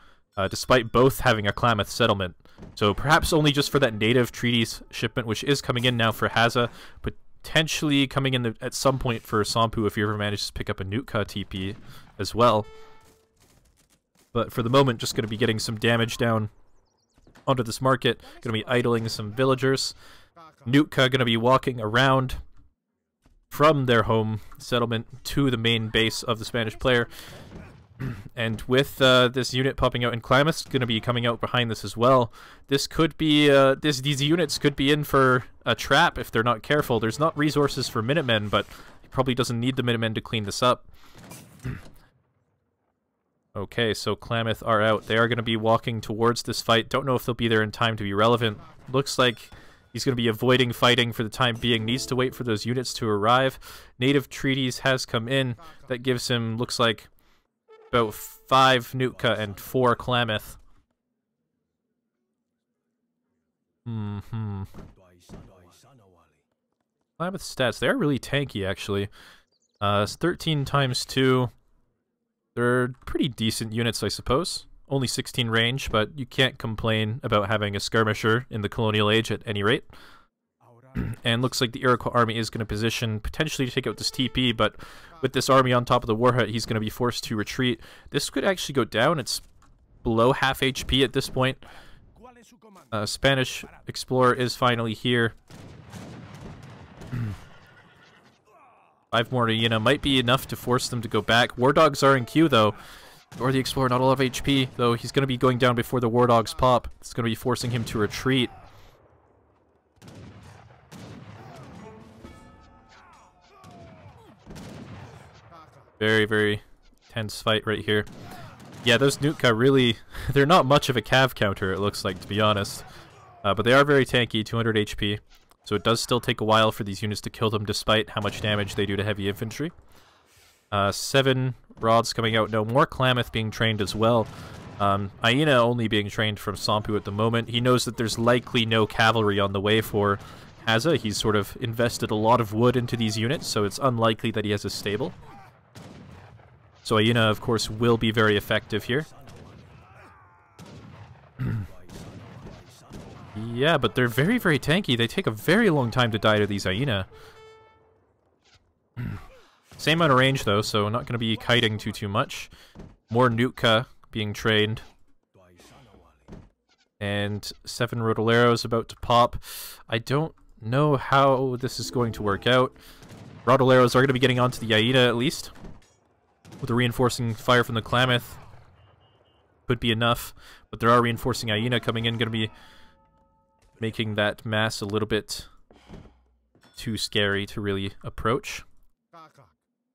despite both having a Klamath settlement. So perhaps only just for that native treaties shipment, which is coming in now for Hazza, potentially coming in at some point for Somppu if he ever manages to pick up a Nuka TP as well. But for the moment, just going to be getting some damage down onto this market. Going to be idling some villagers. Nuka going to be walking around from their home settlement to the main base of the Spanish player. And with this unit popping out in Klamath, going to be coming out behind this as well. This could be these units could be in for a trap if they're not careful. There's not resources for Minutemen, but he probably doesn't need the Minutemen to clean this up. Okay, so Klamath are out. They are going to be walking towards this fight. Don't know if they'll be there in time to be relevant. Looks like he's going to be avoiding fighting for the time being. Needs to wait for those units to arrive. Native treaties has come in. That gives him, looks like, about 5 Nuka and 4 Klamath. Klamath stats. They are really tanky, actually. It's 13 times 2. They're pretty decent units, I suppose. Only 16 range, but you can't complain about having a skirmisher in the colonial age at any rate. And looks like the Iroquois army is going to position potentially to take out this TP, but with this army on top of the war hut, he's going to be forced to retreat. This could actually go down. It's below half HP at this point. Spanish Explorer is finally here. 5 more Hyena might be enough to force them to go back. War Dogs are in queue, though. Or the Explorer, not a lot of HP, though he's going to be going down before the War Dogs pop. It's going to be forcing him to retreat. Very, very tense fight right here. Yeah, those Nuka really... they're not much of a cav counter, it looks like, to be honest. But they are very tanky, 200 HP. So it does still take a while for these units to kill them, despite how much damage they do to heavy infantry. 7 rods coming out. No more Klamath being trained as well. Hyena only being trained from Somppu at the moment. He knows that there's likely no cavalry on the way for Hazza. He's sort of invested a lot of wood into these units, so it's unlikely that he has a stable. So Hyena, of course, will be very effective here. Yeah, but they're very, very tanky. They take a very long time to die to these Hyena. Same amount of range, though, so not going to be kiting too much. More Nuka being trained. And 7 Rodoleros about to pop. I don't know how this is going to work out. Rodoleros are going to be getting onto the Hyena, at least. With the reinforcing fire from the Klamath. Could be enough. But there are reinforcing Hyena coming in, going to be making that mass a little bit too scary to really approach.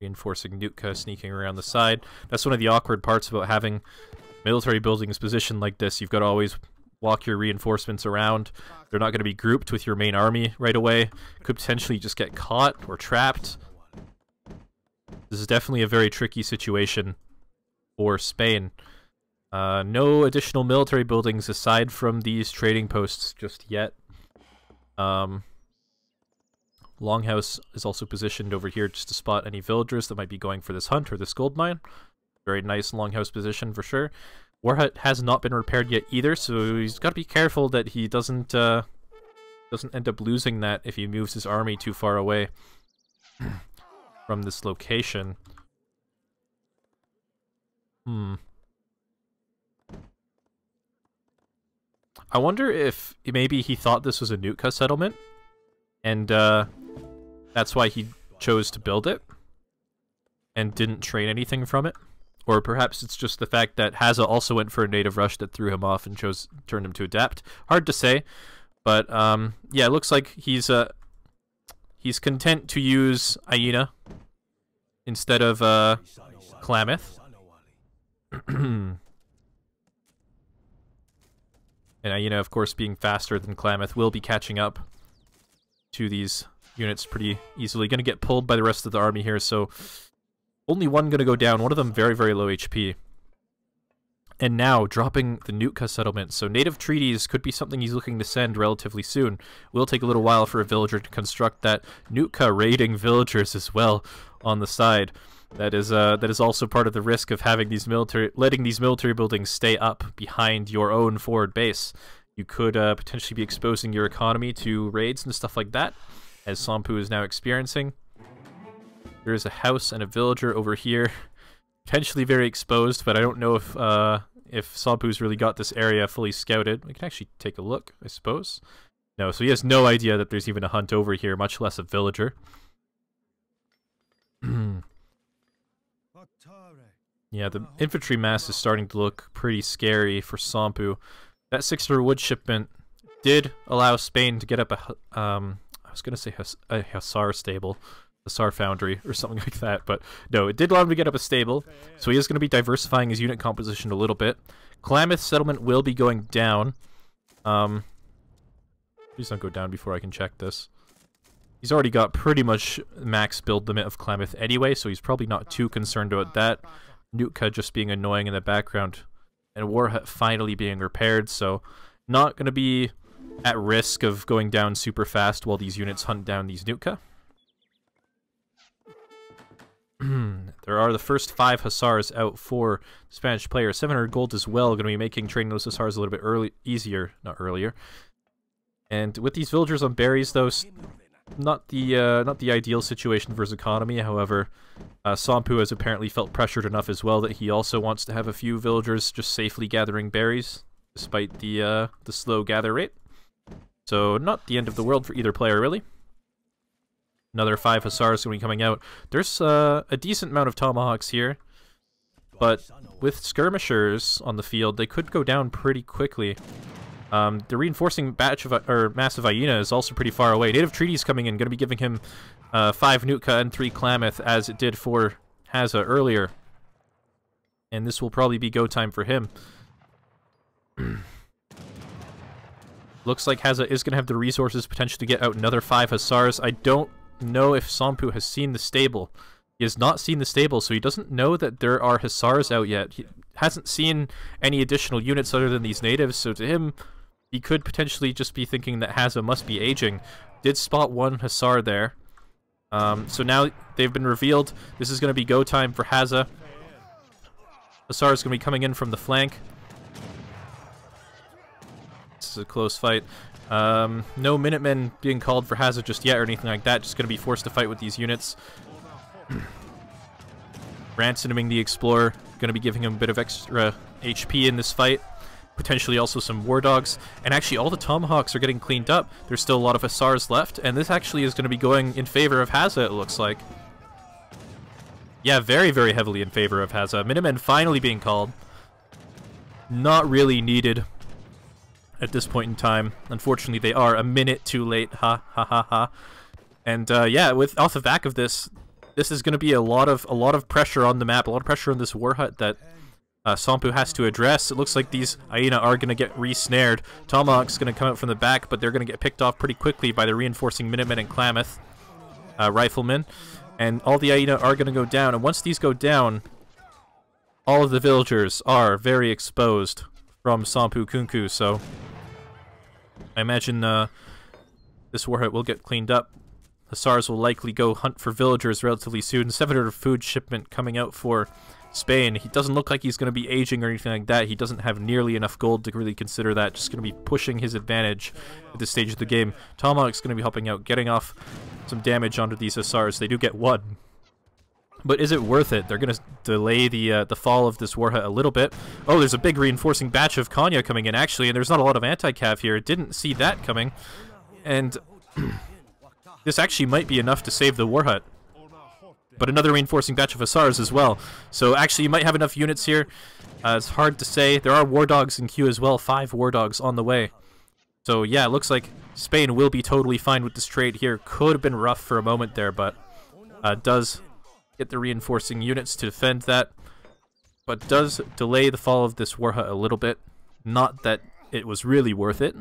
Reinforcing Nuka sneaking around the side. That's one of the awkward parts about having military buildings positioned like this. You've got to always walk your reinforcements around. They're not going to be grouped with your main army right away. Could potentially just get caught or trapped. This is definitely a very tricky situation for Spain. No additional military buildings aside from these trading posts just yet. Longhouse is also positioned over here just to spot any villagers that might be going for this hunt or this gold mine. Very nice Longhouse position for sure. War hut has not been repaired yet either, so he's got to be careful that he doesn't end up losing that if he moves his army too far away from this location. I wonder if maybe he thought this was a Nootka settlement, and that's why he chose to build it, and didn't train anything from it. Or perhaps it's just the fact that Hazza also went for a native rush that threw him off and turned him to adapt. Hard to say, but yeah, it looks like he's content to use Hyena instead of Klamath. And Hyena, of course, being faster than Klamath, will be catching up to these units pretty easily. Going to get pulled by the rest of the army here, so only one going to go down. One of them very, very low HP. And now, dropping the Nootka settlement. So native treaties could be something he's looking to send relatively soon. Will take a little while for a villager to construct that. Nootka raiding villagers as well on the side. That is also part of the risk of having these letting these military buildings stay up behind your own forward base. You could potentially be exposing your economy to raids and stuff like that, as Sompu is now experiencing. There is a house and a villager over here, potentially very exposed, but I don't know if Sompu's really got this area fully scouted. We can actually take a look, I suppose. No, so he has no idea that there's even a hunt over here, much less a villager. Yeah, the infantry mass is starting to look pretty scary for Sompu. That 6-star wood shipment did allow Spain to get up a, I was going to say a Hussar stable, Hussar foundry, or something like that, but no, it did allow him to get up a stable, so he is going to be diversifying his unit composition a little bit. Klamath settlement will be going down. Please don't go down before I can check this. He's already got pretty much max build limit of Klamath anyway, so he's probably not too concerned about that. Nootka just being annoying in the background, and War Hut finally being repaired, so not going to be at risk of going down super fast while these units hunt down these Nootka. There are the first 5 Hussars out for Spanish player. 700 gold as well, going to be making training those Hussars a little bit easier, not earlier. And with these villagers on berries, though, not the ideal situation for his economy. However, Sompu has apparently felt pressured enough as well that he also wants to have a few villagers just safely gathering berries, despite the slow gather rate. So not the end of the world for either player, really. Another 5 Hussars going to be coming out. There's a decent amount of tomahawks here, but with skirmishers on the field, they could go down pretty quickly. The reinforcing batch of massive Hyena is also pretty far away. Native treaties coming in, going to be giving him 5 Nootka and 3 Klamath, as it did for Hazza earlier. And this will probably be go time for him. Looks like Hazza is going to have the resources potentially to get out another 5 Hussars. I don't know if Sompu has seen the stable. He has not seen the stable, so he doesn't know that there are Hussars out yet. He hasn't seen any additional units other than these natives, so to him, he could potentially just be thinking that Hazza must be aging. Did spot 1 Hussar there. So now they've been revealed. This is going to be go time for Hazza. Hussar is going to be coming in from the flank. This is a close fight. No Minutemen being called for Hazza just yet or anything like that. Just going to be forced to fight with these units. Ransoming the Explorer. Going to be giving him a bit of extra HP in this fight. Potentially also some War Dogs. And actually all the Tomahawks are getting cleaned up. There's still a lot of Hussars left. And this actually is going to be going in favor of Hazza, it looks like. Yeah, very, very heavily in favor of Hazza. Minutemen finally being called. Not really needed at this point in time. Unfortunately, they are a minute too late. Ha, ha, ha, ha. And yeah, off the back of this, this is going to be a lot of pressure on the map, a lot of pressure on this War Hut that Sompu has to address. It looks like these Hyena are going to get re-snared. Tomahawk's going to come out from the back, but they're going to get picked off pretty quickly by the reinforcing Minutemen and Klamath riflemen. And all the Hyena are going to go down. And once these go down, all of the villagers are very exposed from SomppuKunkku. So I imagine this War Hut will get cleaned up. Hussars will likely go hunt for villagers relatively soon. 700 food shipment coming out for Spain. He doesn't look like he's going to be aging or anything like that. He doesn't have nearly enough gold to really consider that. Just going to be pushing his advantage at this stage of the game. Tomahawk's going to be helping out, getting off some damage onto these Hussars. They do get 1. But is it worth it? They're going to delay the fall of this war hut a little bit. Oh, there's a big reinforcing batch of Kanya coming in, actually, and there's not a lot of anti-cav here. Didn't see that coming. And this actually might be enough to save the war hut. But another reinforcing batch of Hussars as well. So actually you might have enough units here. It's hard to say. There are war dogs in queue as well. 5 war dogs on the way. So yeah, it looks like Spain will be totally fine with this trade here. Could have been rough for a moment there, but does get the reinforcing units to defend that. But does delay the fall of this war hut a little bit. Not that it was really worth it.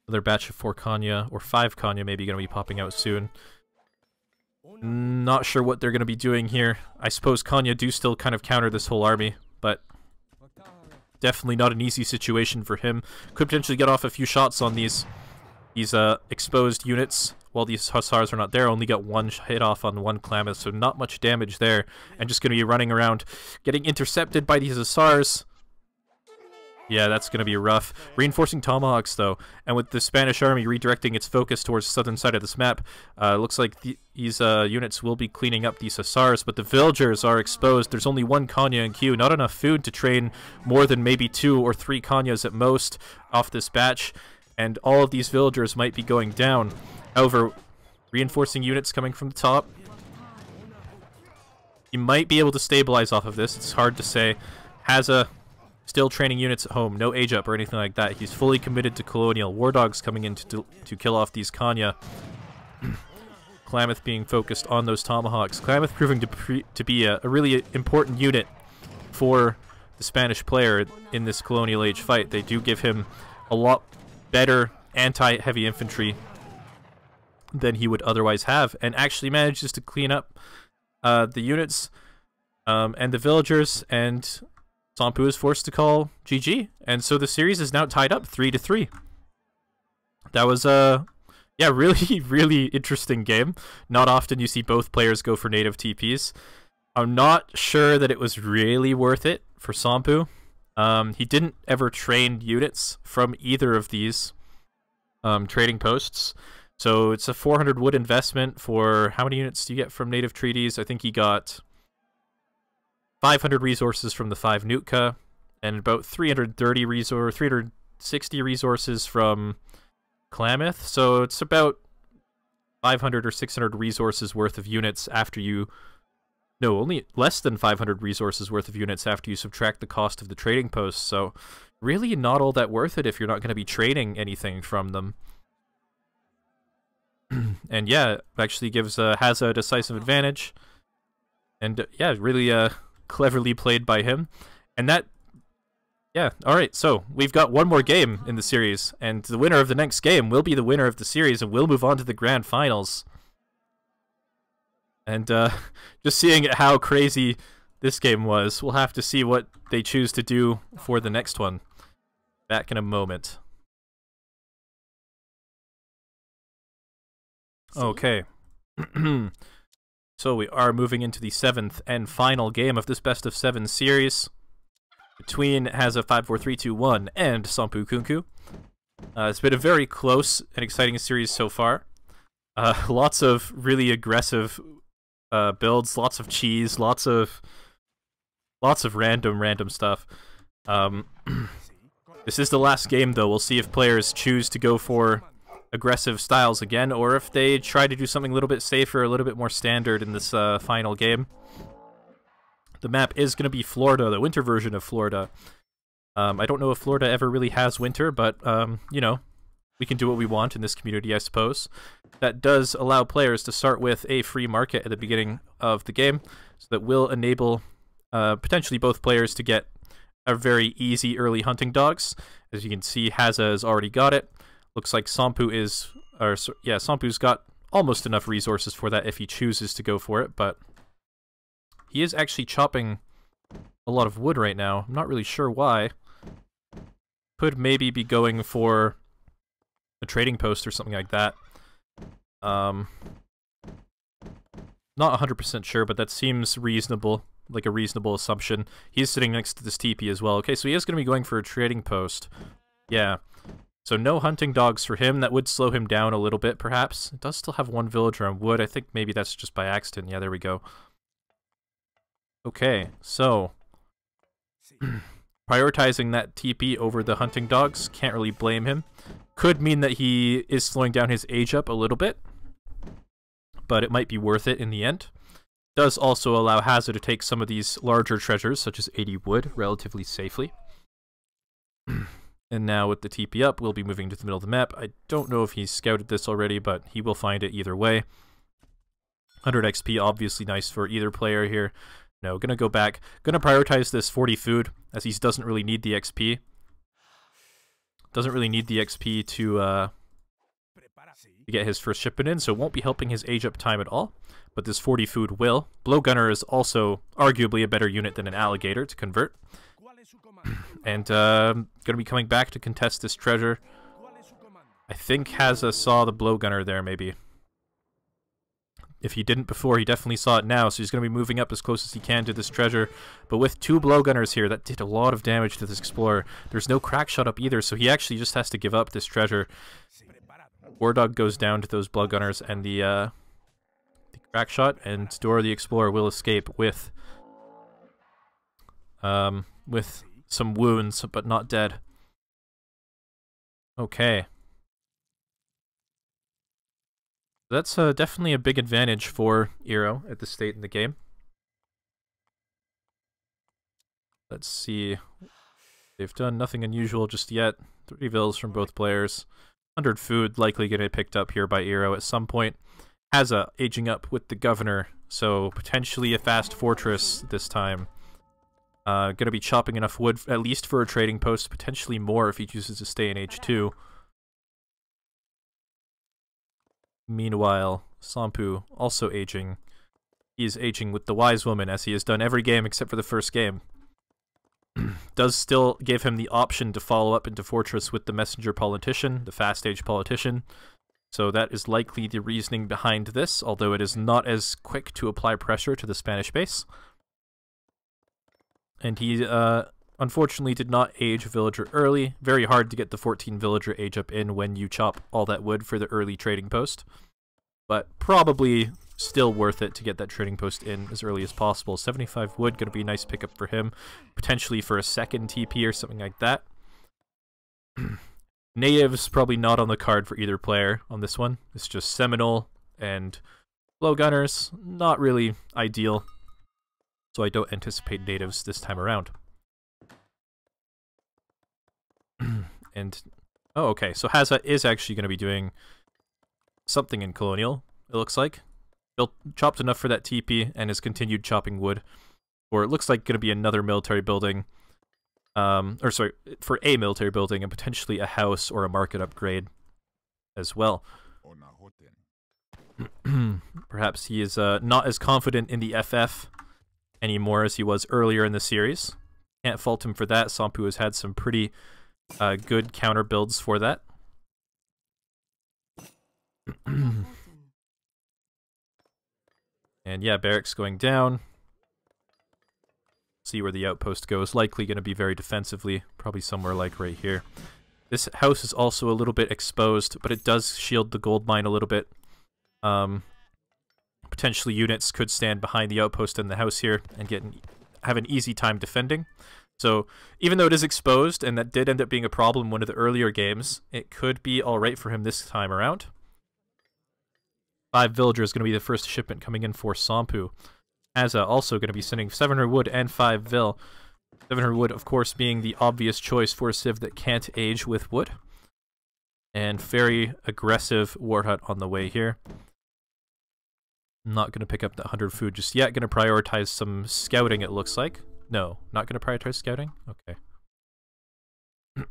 Another batch of 4 Kanya, or 5 Kanya maybe going to be popping out soon. Not sure what they're going to be doing here. I suppose Kanya do still kind of counter this whole army, but definitely not an easy situation for him. Could potentially get off a few shots on these exposed units while these Hussars are not there. Only got 1 hit off on 1 Klamath, so not much damage there. And just going to be running around, getting intercepted by these Hussars. Yeah, that's going to be rough. Reinforcing Tomahawks, though, and with the Spanish army redirecting its focus towards the southern side of this map, looks like these units will be cleaning up these Hussars, but the villagers are exposed. There's only 1 Kanya in queue, not enough food to train more than maybe 2 or 3 Kanyas at most off this batch, and all of these villagers might be going down. However, reinforcing units coming from the top. You might be able to stabilize off of this, it's hard to say. Hazza still training units at home, no age up or anything like that. He's fully committed to colonial. War dogs coming in to kill off these Kanya. Klamath being focused on those Tomahawks. Klamath proving to be a really important unit for the Spanish player in this colonial age fight. They do give him a lot better anti-heavy infantry than he would otherwise have, and actually manages to clean up the units and the villagers, and Somppu is forced to call GG, and so the series is now tied up 3-3. That was yeah, really interesting game. Not often you see both players go for native TPs. I'm not sure that it was really worth it for Somppu. He didn't ever train units from either of these trading posts, so it's a 400 wood investment for how many units do you get from native treaties? I think he got 500 resources from the 5 Nootka, and about 360 resources from Klamath. So it's about 500 or 600 resources worth of units after you... No, only less than 500 resources worth of units after you subtract the cost of the trading posts. So really not all that worth it if you're not going to be trading anything from them. And yeah, it actually gives Hazza a decisive advantage. And yeah, really... cleverly played by him. And that, yeah, alright, so we've got one more game in the series, and the winner of the next game will be the winner of the series, and we'll move on to the grand finals. And just seeing how crazy this game was, we'll have to see what they choose to do for the next one. Back in a moment. Okay. So we are moving into the 7th and final game of this best of 7 series between Hazza54321 and SomppuKunkku. It's been a very close and exciting series so far. Lots of really aggressive builds, lots of cheese, lots of random stuff. This is the last game though. We'll see if players choose to go for aggressive styles again, or if they try to do something a little bit safer, a little bit more standard in this final game. The map is going to be Florida, the winter version of Florida. I don't know if Florida ever really has winter, but, you know, we can do what we want in this community, I suppose. That does allow players to start with a free market at the beginning of the game, so that will enable potentially both players to get a very easy early hunting dogs. As you can see, Hazza has already got it. Looks like Somppu is, or yeah, Somppu's got almost enough resources for that if he chooses to go for it, but he is actually chopping a lot of wood right now. I'm not really sure why. Could maybe be going for a trading post or something like that. Not 100% sure, but that seems reasonable, like a reasonable assumption. He's sitting next to this teepee as well. Okay, so he is going to be going for a trading post. Yeah. So no hunting dogs for him. That would slow him down a little bit, perhaps. It does still have one villager on wood. I think maybe that's just by accident. Yeah, there we go. Okay, so prioritizing that TP over the hunting dogs, can't really blame him. Could mean that he is slowing down his age up a little bit, but it might be worth it in the end. Does also allow Hazza to take some of these larger treasures, such as 80 wood, relatively safely. And now with the TP up, we'll be moving to the middle of the map. I don't know if he's scouted this already, but he will find it either way. 100 XP, obviously nice for either player here. No, gonna go back. Gonna prioritize this 40 food, as he doesn't really need the XP. Doesn't really need the XP to get his first shipment in, so it won't be helping his age up time at all. But this 40 food will. Blowgunner is also arguably a better unit than an alligator to convert. And gonna be coming back to contest this treasure. I think Hazza saw the blowgunner there, maybe. If he didn't before, he definitely saw it now, so he's going to be moving up as close as he can to this treasure. But with 2 blowgunners here, that did a lot of damage to this explorer. There's no crack shot up either, so he actually just has to give up this treasure. War Dog goes down to those blowgunners, and the crack shot, and Dora the Explorer will escape with some wounds, but not dead. Okay. That's definitely a big advantage for Eero at this state in the game. Let's see. They've done nothing unusual just yet. 3 vills from both players. 100 food likely going to be picked up here by Eero at some point. Hazza aging up with the governor, so potentially a fast fortress this time. Going to be chopping enough wood at least for a trading post, potentially more if he chooses to stay in H2. Meanwhile, Somppu also aging. He is aging with the Wise Woman, as he has done every game except for the first game. Does still give him the option to follow up into Fortress with the Messenger Politician, the Fast Age Politician. So that is likely the reasoning behind this, although it is not as quick to apply pressure to the Spanish base. And he, unfortunately, did not age a villager early. Very hard to get the 14 villager age up in when you chop all that wood for the early trading post. But probably still worth it to get that trading post in as early as possible. 75 wood, going to be a nice pickup for him. Potentially for a second TP or something like that. Natives probably not on the card for either player on this one. It's just Seminole and Blowgunners. Not really ideal. So I don't anticipate natives this time around. And oh, okay. So Hazza is actually going to be doing something in Colonial, it looks like. He'll chopped enough for that TP and has continued chopping wood. Or it looks like going to be another military building. Or sorry, for a military building and potentially a house or a market upgrade as well. Perhaps he is not as confident in the FF anymore as he was earlier in the series. Can't fault him for that. Somppu has had some pretty good counter builds for that. And yeah, barracks going down. See where the outpost goes. Likely going to be very defensively. Probably somewhere like right here. This house is also a little bit exposed, but it does shield the gold mine a little bit. Potentially units could stand behind the outpost in the house here and have an easy time defending. So even though it is exposed, and that did end up being a problem in one of the earlier games, it could be alright for him this time around. 5 villagers going to be the first shipment coming in for Somppu. Hazza also going to be sending 700 wood and 5 vil. 700 wood, of course, being the obvious choice for a civ that can't age with wood. And very aggressive war hut on the way here. Not going to pick up that 100 food just yet. Going to prioritize some scouting, it looks like. No, not going to prioritize scouting? Okay.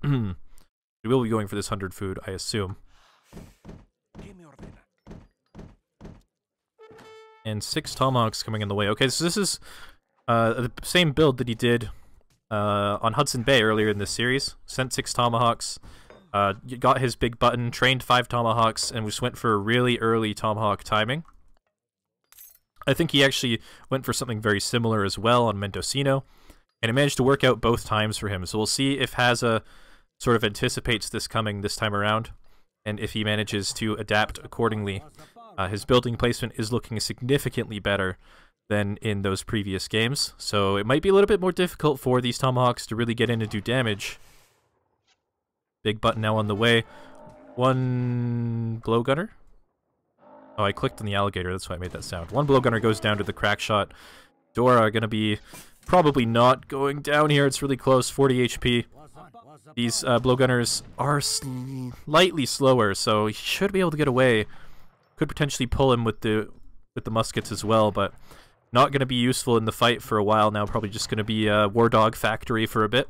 We will be going for this 100 food, I assume. And 6 tomahawks coming in the way. Okay, so this is the same build that he did on Hudson Bay earlier in this series. Sent 6 tomahawks, got his big button, trained 5 tomahawks, and just went for a really early tomahawk timing. I think he actually went for something very similar as well on Mendocino, and it managed to work out both times for him. So we'll see if Hazza sort of anticipates this coming this time around, and if he manages to adapt accordingly, his building placement is looking significantly better than in those previous games. So it might be a little bit more difficult for these Tomahawks to really get in and do damage. Big button now on the way. One blowgunner. Oh, I clicked on the alligator, that's why I made that sound. One blowgunner goes down to the crack shot. Dora are going to be probably not going down here. It's really close, 40 HP. These blowgunners are slightly slower, so he should be able to get away. Could potentially pull him with the muskets as well, but not going to be useful in the fight for a while now. Probably just going to be a war dog factory for a bit.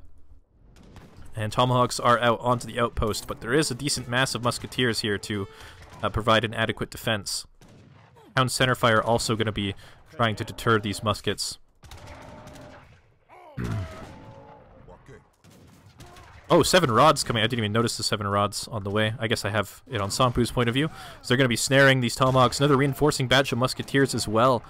And Tomahawks are out onto the outpost, but there is a decent mass of musketeers here to provide an adequate defense. Town centerfire also going to be trying to deter these muskets. Oh, 7 rods coming. I didn't even notice the 7 rods on the way. I guess I have it on Somppu's point of view. So they're going to be snaring these Tomahawks. Another reinforcing batch of musketeers as well.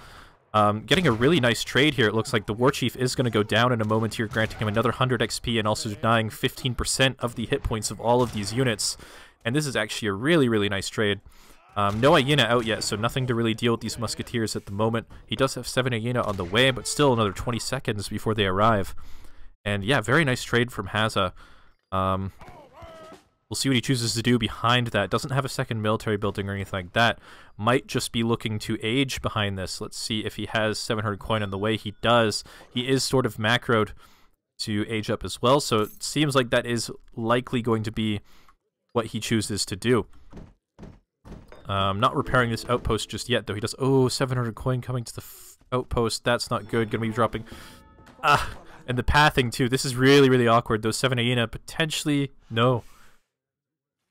Getting a really nice trade here. It looks like the War Chief is going to go down in a moment here, granting him another 100 XP and also denying 15% of the hit points of all of these units. And this is actually a really, really nice trade. No hyena out yet, so nothing to really deal with these musketeers at the moment. He does have 7 hyena on the way, but still another 20 seconds before they arrive. And yeah, very nice trade from Hazza. We'll see what he chooses to do behind that. Doesn't have a second military building or anything like that. Might just be looking to age behind this. Let's see if he has 700 coin on the way. He does. He is sort of macroed to age up as well, so it seems like that is likely going to be what he chooses to do. Not repairing this outpost just yet, though. He does... Oh, 700 coin coming to the outpost. That's not good. Gonna be dropping... And the pathing, too. This is really, really awkward. Those 7 hyena potentially... No.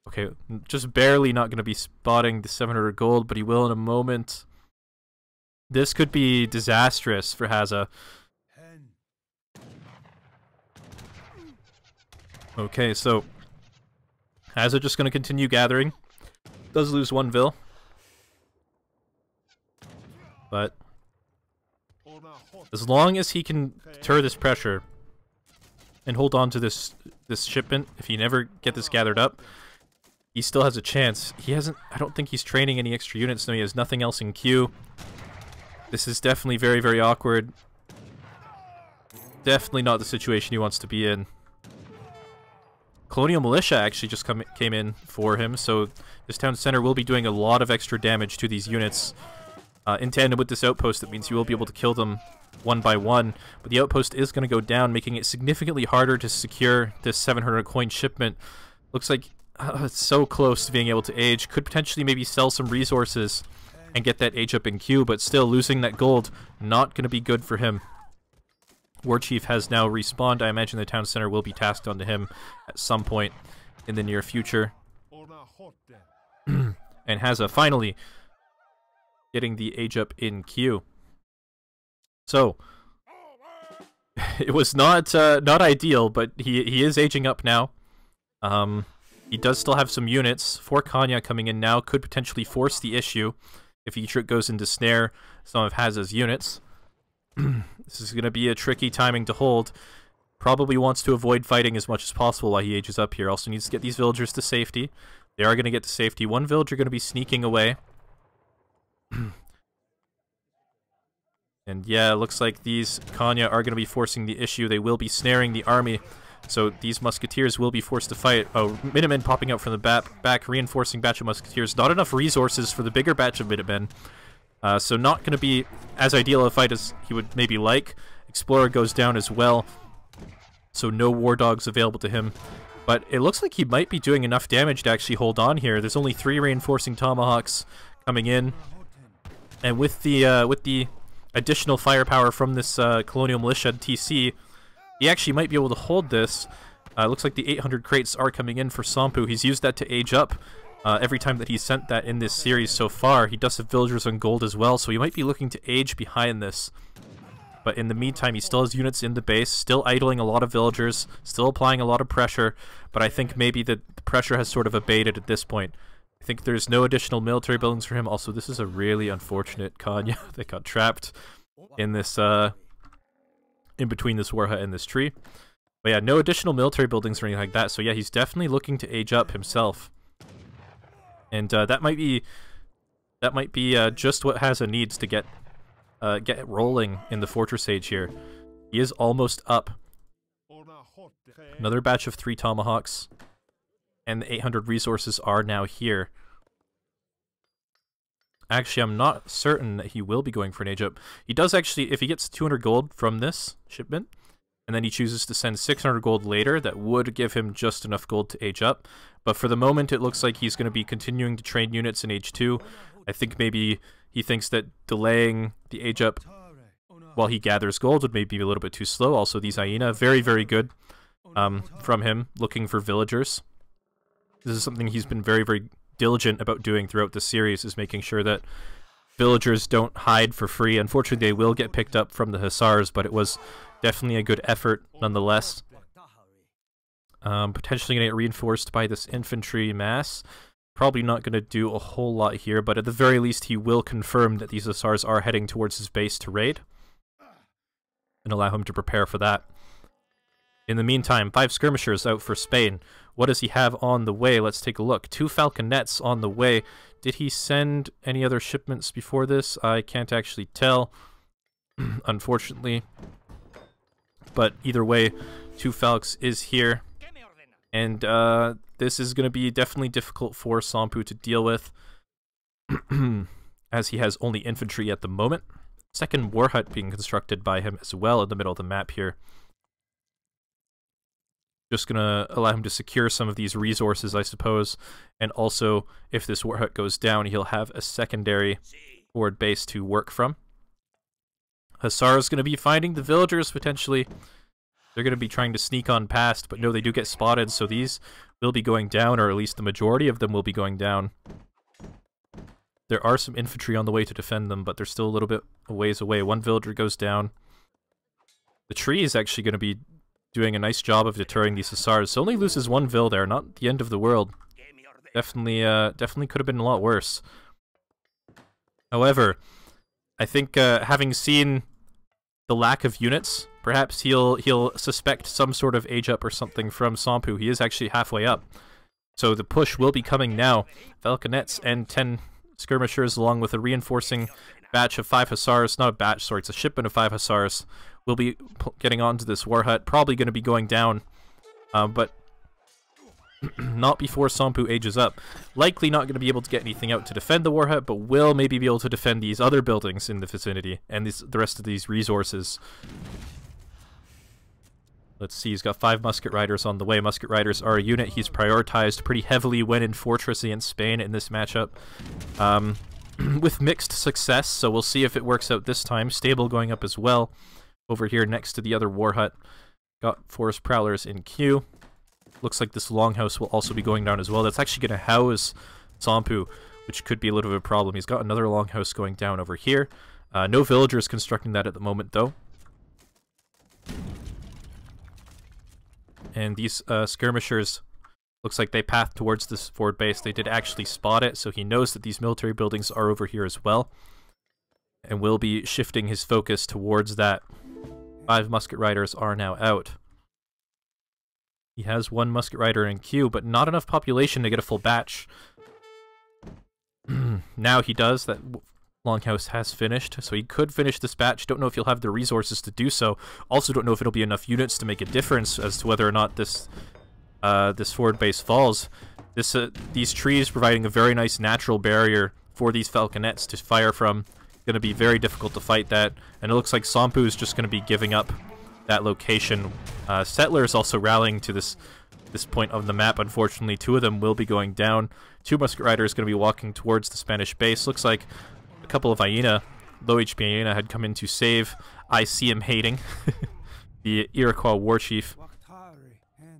Okay, just barely not going to be spotting the 700 gold, but he will in a moment. This could be disastrous for Hazza. Okay, so... Hazza just going to continue gathering. Does lose 1 vil. But... as long as he can deter this pressure and hold on to this shipment, if he never get this gathered up, he still has a chance. He hasn't... I don't think he's training any extra units. No, he has nothing else in queue. This is definitely very, very awkward. Definitely not the situation he wants to be in. Colonial Militia actually just came in for him, so this town center will be doing a lot of extra damage to these units. In tandem with this outpost, that means you will be able to kill them one by one, but the outpost is going to go down, making it significantly harder to secure this 700 coin shipment. Looks like it's so close to being able to age. Could potentially maybe sell some resources and get that age up in queue, but still losing that gold, not going to be good for him. War Chief has now respawned. I imagine the town center will be tasked onto him at some point in the near future. And Hazza finally getting the age up in queue. So it was not ideal, but he is aging up now. He does still have some units. 4 Kanya coming in now could potentially force the issue if he goes into snare some of Hazza's units. This is going to be a tricky timing to hold. Probably wants to avoid fighting as much as possible while he ages up here. Also needs to get these villagers to safety. They are going to get to safety. 1 villager going to be sneaking away. And yeah, it looks like these Kanya are going to be forcing the issue. They will be snaring the army. So these musketeers will be forced to fight. Oh, Minutemen popping out from the back, reinforcing batch of musketeers. Not enough resources for the bigger batch of Minutemen. So not going to be as ideal a fight as he would maybe like. Explorer goes down as well. So no war dogs available to him. But it looks like he might be doing enough damage to actually hold on here. There's only 3 reinforcing Tomahawks coming in. And with the additional firepower from this Colonial Militia TC, he actually might be able to hold this. Looks like the 800 crates are coming in for Somppu. He's used that to age up every time that he's sent that in this series so far. He does have villagers on gold as well, so he might be looking to age behind this. But in the meantime, he still has units in the base, still idling a lot of villagers, still applying a lot of pressure, but I think maybe the pressure has sort of abated at this point. I think there's no additional military buildings for him. Also, this is a really unfortunate Kanya that got trapped in this, in between this war hut and this tree. But yeah, no additional military buildings or anything like that. So yeah, he's definitely looking to age up himself. And that might be just what Hazza needs to get rolling in the Fortress Age here. He is almost up. Another batch of 3 Tomahawks. And the 800 resources are now here. Actually, I'm not certain that he will be going for an age up. He does actually, if he gets 200 gold from this shipment, and then he chooses to send 600 gold later, that would give him just enough gold to age up. But for the moment, it looks like he's going to be continuing to train units in age 2. I think maybe he thinks that delaying the age up while he gathers gold would maybe be a little bit too slow. Also, these hyena, very, very good from him, looking for villagers. This is something he's been very, very diligent about doing throughout the series, is making sure that villagers don't hide for free. Unfortunately, they will get picked up from the Hussars, but it was definitely a good effort nonetheless. Potentially going to get reinforced by this infantry mass. Probably not going to do a whole lot here, but at the very least he will confirm that these Hussars are heading towards his base to raid, and allow him to prepare for that. In the meantime, 5 skirmishers out for Spain. What does he have on the way? Let's take a look. 2 falconets on the way. Did he send any other shipments before this? I can't actually tell, unfortunately. But either way, 2 falcons is here. And this is going to be definitely difficult for Somppu to deal with, as he has only infantry at the moment. Second war hut being constructed by him as well in the middle of the map here. Just going to allow him to secure some of these resources, I suppose. And also, if this war hut goes down, he'll have a secondary forward base to work from. Hussar is going to be finding the villagers, potentially. They're going to be trying to sneak on past, but no, they do get spotted, so these will be going down, or at least the majority of them will be going down. There are some infantry on the way to defend them, but they're still a little bit a ways away. 1 villager goes down. The tree is actually going to be doing a nice job of deterring these Hussars. So only loses 1 vill there, not the end of the world. Definitely could have been a lot worse. However, I think having seen the lack of units, perhaps he'll suspect some sort of age up or something from Somppu. He is actually halfway up. So the push will be coming now. Falconets and 10 skirmishers along with a reinforcing batch of 5 Hussars. Not a batch, sorry, it's a shipment of 5 Hussars. Will be getting onto this war hut. Probably going to be going down. But not before Somppu ages up. Likely not going to be able to get anything out to defend the war hut, but will maybe be able to defend these other buildings in the vicinity and the rest of these resources. Let's see, he's got 5 musket riders on the way. Musket riders are a unit he's prioritized pretty heavily when in Fortress against Spain in this matchup. With mixed success, so we'll see if it works out this time. Stable going up as well over here next to the other war hut. Got Forest Prowlers in queue. Looks like this longhouse will also be going down as well. That's actually going to house Somppu, which could be a little bit of a problem. He's got another longhouse going down over here. No villagers constructing that at the moment, though. And these skirmishers, looks like they path towards this forward base. They did actually spot it, so he knows that these military buildings are over here as well. And will be shifting his focus towards that. 5 musket riders are now out. He has 1 musket rider in queue, but not enough population to get a full batch. Now he does. That longhouse has finished, so he could finish this batch. Don't know if he'll have the resources to do so. Also don't know if it'll be enough units to make a difference as to whether or not this this forward base falls. These trees providing a very nice natural barrier for these falconets to fire from. Going to be very difficult to fight that, and it looks like Somppu is just going to be giving up that location. Settlers also rallying to this point of the map. Unfortunately, 2 of them will be going down. 2 musket riders going to be walking towards the Spanish base. Looks like a couple of hyena, low HP hyena, had come in to save I See Him Hating, the Iroquois war chief,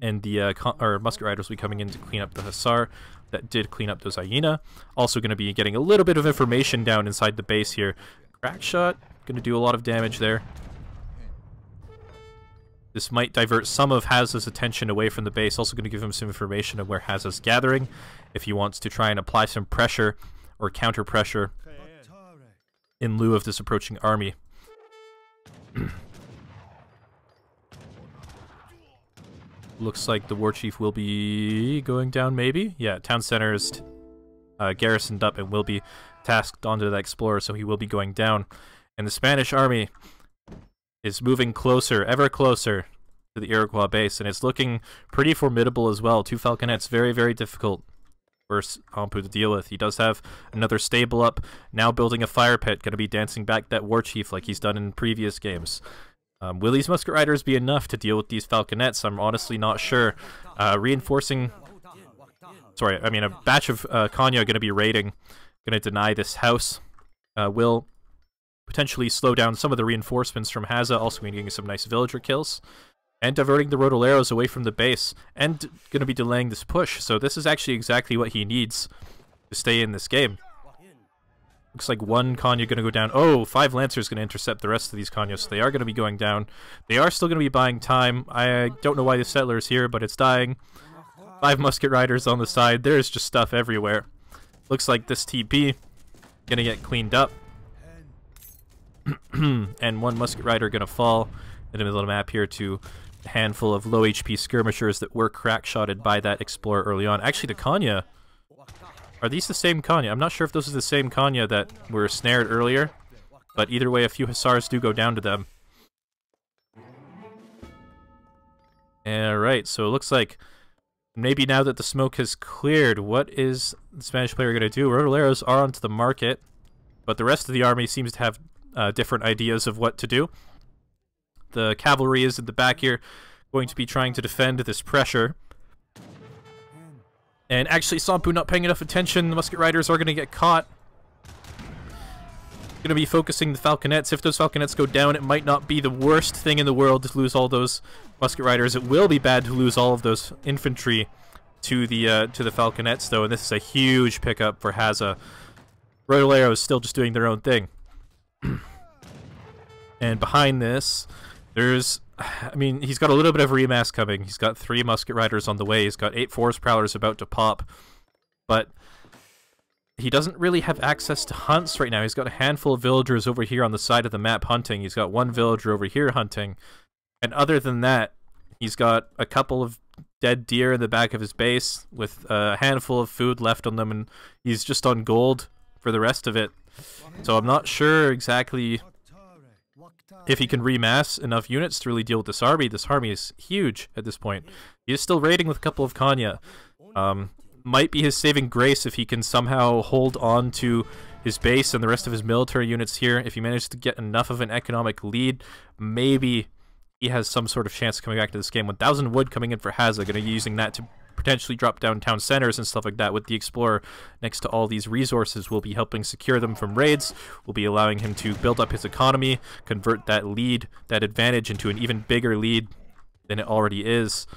and the musket riders will be coming in to clean up the Hussar. That did clean up those hyena. Also going to be getting a little bit of information down inside the base here. Crack shot, going to do a lot of damage there. This might divert some of Hazza's attention away from the base. Also going to give him some information of where Hazza's gathering, if he wants to try and apply some pressure or counter pressure in lieu of this approaching army. Looks like the war chief will be going down, maybe? Yeah, town center is garrisoned up and will be tasked onto that explorer, so he will be going down. And the Spanish army is moving closer, ever closer to the Iroquois base, and it's looking pretty formidable as well. 2 falconets, very, very difficult for Somppu to deal with. He does have another stable up, now building a fire pit, going to be dancing back that war chief like he's done in previous games. Will these musket riders be enough to deal with these falconets? I'm honestly not sure. Reinforcing... Sorry, I mean a batch of Kanya going to be raiding, going to deny this house. Will potentially slow down some of the reinforcements from Hazza, also getting some nice villager kills. And diverting the Rodoleros away from the base, and going to be delaying this push. So this is actually exactly what he needs to stay in this game. Looks like 1 Kanya going to go down. Oh, 5 Lancers going to intercept the rest of these Kanyas, so they are going to be going down. They are still going to be buying time. I don't know why the settler is here, but it's dying. 5 Musket Riders on the side. There's just stuff everywhere. Looks like this TP going to get cleaned up. And 1 Musket Rider going to fall in the middle of the map here to a handful of low HP skirmishers that were crack-shotted by that Explorer early on. Actually, the Kanya... Are these the same Kanya? I'm not sure if those are the same Kanya that were snared earlier, but either way, a few Hussars do go down to them. Alright, so it looks like maybe now that the smoke has cleared, what is the Spanish player going to do? Rodoleros are onto the market, but the rest of the army seems to have different ideas of what to do. The cavalry is at the back here, going to be trying to defend this pressure. And actually, Somppu not paying enough attention. The Musket Riders are going to get caught. Going to be focusing the Falconets. If those Falconets go down, it might not be the worst thing in the world to lose all those Musket Riders. It will be bad to lose all of those infantry to the Falconets, though, and this is a huge pickup for Hazza. Rodoleros still just doing their own thing. And behind this, there's... I mean, he's got a little bit of remass coming. He's got 3 Musket Riders on the way. He's got 8 Forest Prowlers about to pop. But he doesn't really have access to hunts right now. He's got a handful of villagers over here on the side of the map hunting. He's got 1 villager over here hunting. And other than that, he's got a couple of dead deer in the back of his base with a handful of food left on them. And he's just on gold for the rest of it. So I'm not sure exactly... if he can remass enough units to really deal with this army. This army is huge at this point. He is still raiding with a couple of Kanya. Might be his saving grace if he can somehow hold on to his base and the rest of his military units here. If he manages to get enough of an economic lead, maybe he has some sort of chance of coming back to this game. 1,000 wood coming in for Hazza, going to be using that to potentially drop down town centers and stuff like that. With the Explorer next to all these resources, will be helping secure them from raids, will be allowing him to build up his economy, convert that lead, that advantage, into an even bigger lead than it already is.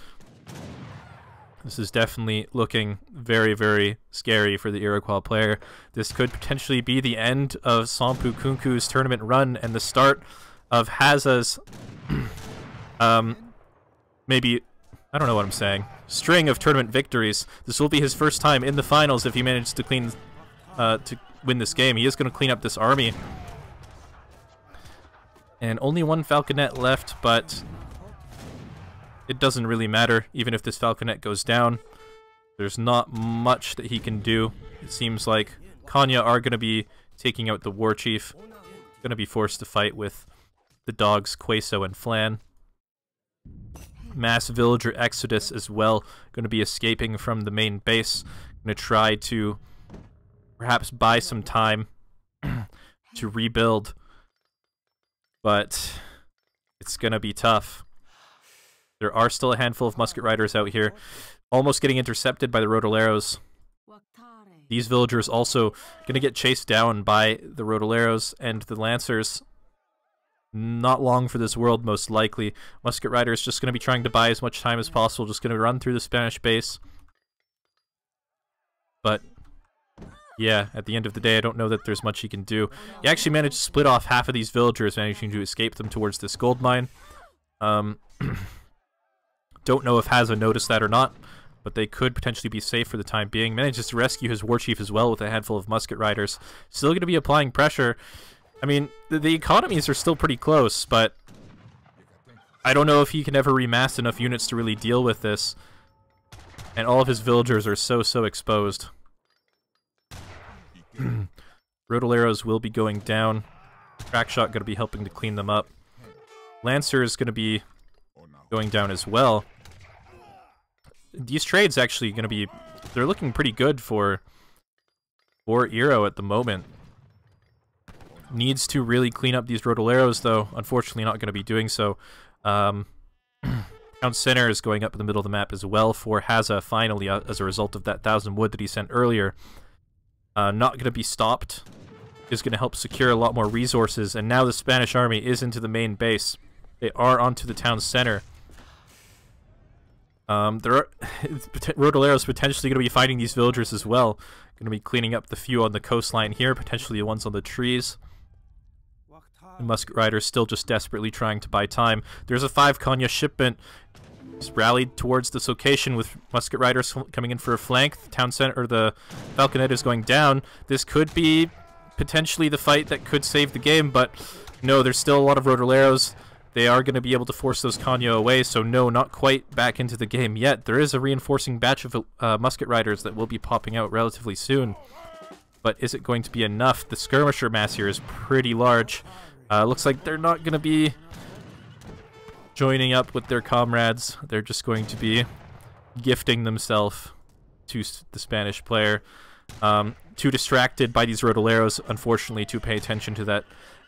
This is definitely looking very, very scary for the Iroquois player. This could potentially be the end of SomppuKunkku's tournament run and the start of Hazza's maybe, I don't know what I'm saying, string of tournament victories. This will be his first time in the finals if he manages to win this game. He is going to clean up this army. And only 1 Falconet left, but it doesn't really matter. Even if this Falconet goes down, there's not much that he can do. It seems like Kanya are going to be taking out the war chief. Going to be forced to fight with the dogs Queso and Flan. Mass villager exodus as well. Going to be escaping from the main base. Going to try to perhaps buy some time to rebuild. But it's going to be tough. There are still a handful of Musket Riders out here, almost getting intercepted by the Rodoleros. These villagers also going to get chased down by the Rodoleros and the Lancers. Not long for this world, most likely. Musket Rider is just going to be trying to buy as much time as possible, just going to run through the Spanish base. But, yeah, at the end of the day, I don't know that there's much he can do. He actually managed to split off half of these villagers, managing to escape them towards this gold mine. Don't know if Hazza noticed that or not, but they could potentially be safe for the time being. Manages to rescue his war chief as well with a handful of Musket Riders. Still going to be applying pressure. I mean, the economies are still pretty close, but I don't know if he can ever remass enough units to really deal with this. And all of his villagers are so exposed. Rotoleros will be going down. Crackshot going to be helping to clean them up. Lancer is going to be going down as well. These trades actually going to be... They're looking pretty good for Iro at the moment. Needs to really clean up these Rotoleros, though. Unfortunately, not going to be doing so. Town Center is going up in the middle of the map as well for Hazza, finally, as a result of that 1,000 wood that he sent earlier. Not going to be stopped. Is going to help secure a lot more resources, and now the Spanish army is into the main base. They are onto the town center. There are Rotoleros potentially going to be fighting these villagers as well. Going to be cleaning up the few on the coastline here, potentially the ones on the trees. The Musket Riders still just desperately trying to buy time. There's a 5 Konya shipment. He's rallied towards this location with Musket Riders coming in for a flank. The town center, or the Falconet is going down. This could be potentially the fight that could save the game, but no, there's still a lot of Rotoleros. They are going to be able to force those Konya away, so no, not quite back into the game yet. There is a reinforcing batch of Musket Riders that will be popping out relatively soon. But is it going to be enough? The skirmisher mass here is pretty large. Looks like they're not going to be joining up with their comrades. They're just going to be gifting themselves to the Spanish player. Too distracted by these Rotoleros, unfortunately, to pay attention to that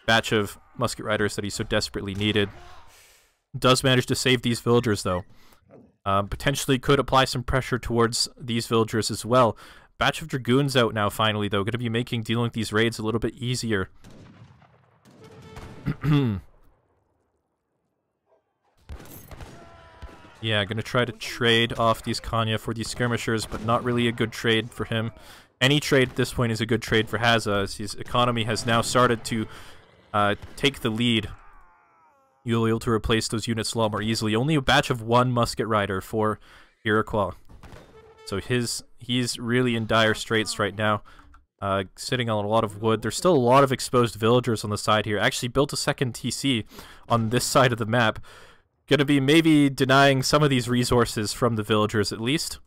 batch of Musket Riders that he so desperately needed. Does manage to save these villagers, though. Potentially could apply some pressure towards these villagers as well. Batch of Dragoons out now, finally, though. Going to be making dealing with these raids a little bit easier. Yeah, going to try to trade off these Konya for these skirmishers, but not really a good trade for him. Any trade at this point is a good trade for Hazza, as his economy has now started to take the lead. You'll be able to replace those units a lot more easily. Only a batch of 1 Musket Rider for Iroquois. So he's really in dire straits right now. Sitting on a lot of wood. There's still a lot of exposed villagers on the side here. Actually built a second TC on this side of the map. Gonna be maybe denying some of these resources from the villagers at least.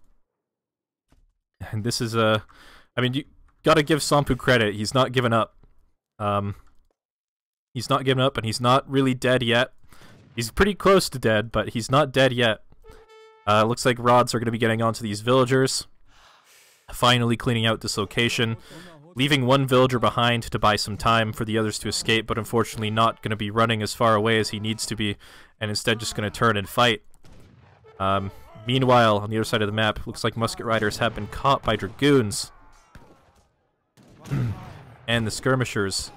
And this is a... I mean, you gotta give Sompu credit. He's not given up. He's not given up, and he's not really dead yet. He's pretty close to dead, but he's not dead yet. Looks like rods are going to be getting onto these villagers. Finally cleaning out this location. Leaving 1 villager behind to buy some time for the others to escape, but unfortunately not going to be running as far away as he needs to be, and instead just going to turn and fight. Meanwhile, on the other side of the map, looks like Musket Riders have been caught by Dragoons. And the skirmishers.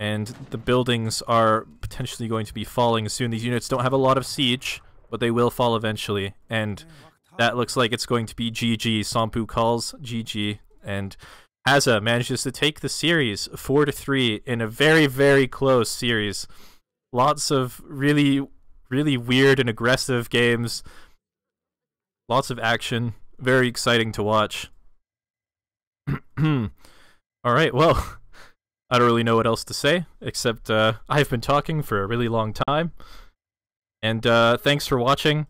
And the buildings are potentially going to be falling soon. These units don't have a lot of siege, but they will fall eventually. And that looks like it's going to be GG. Sompu calls GG. And Hazza manages to take the series 4-3 in a very close series. Lots of really weird and aggressive games. Lots of action. Very exciting to watch. Alright, well, I don't really know what else to say, except I've been talking for a really long time. And thanks for watching.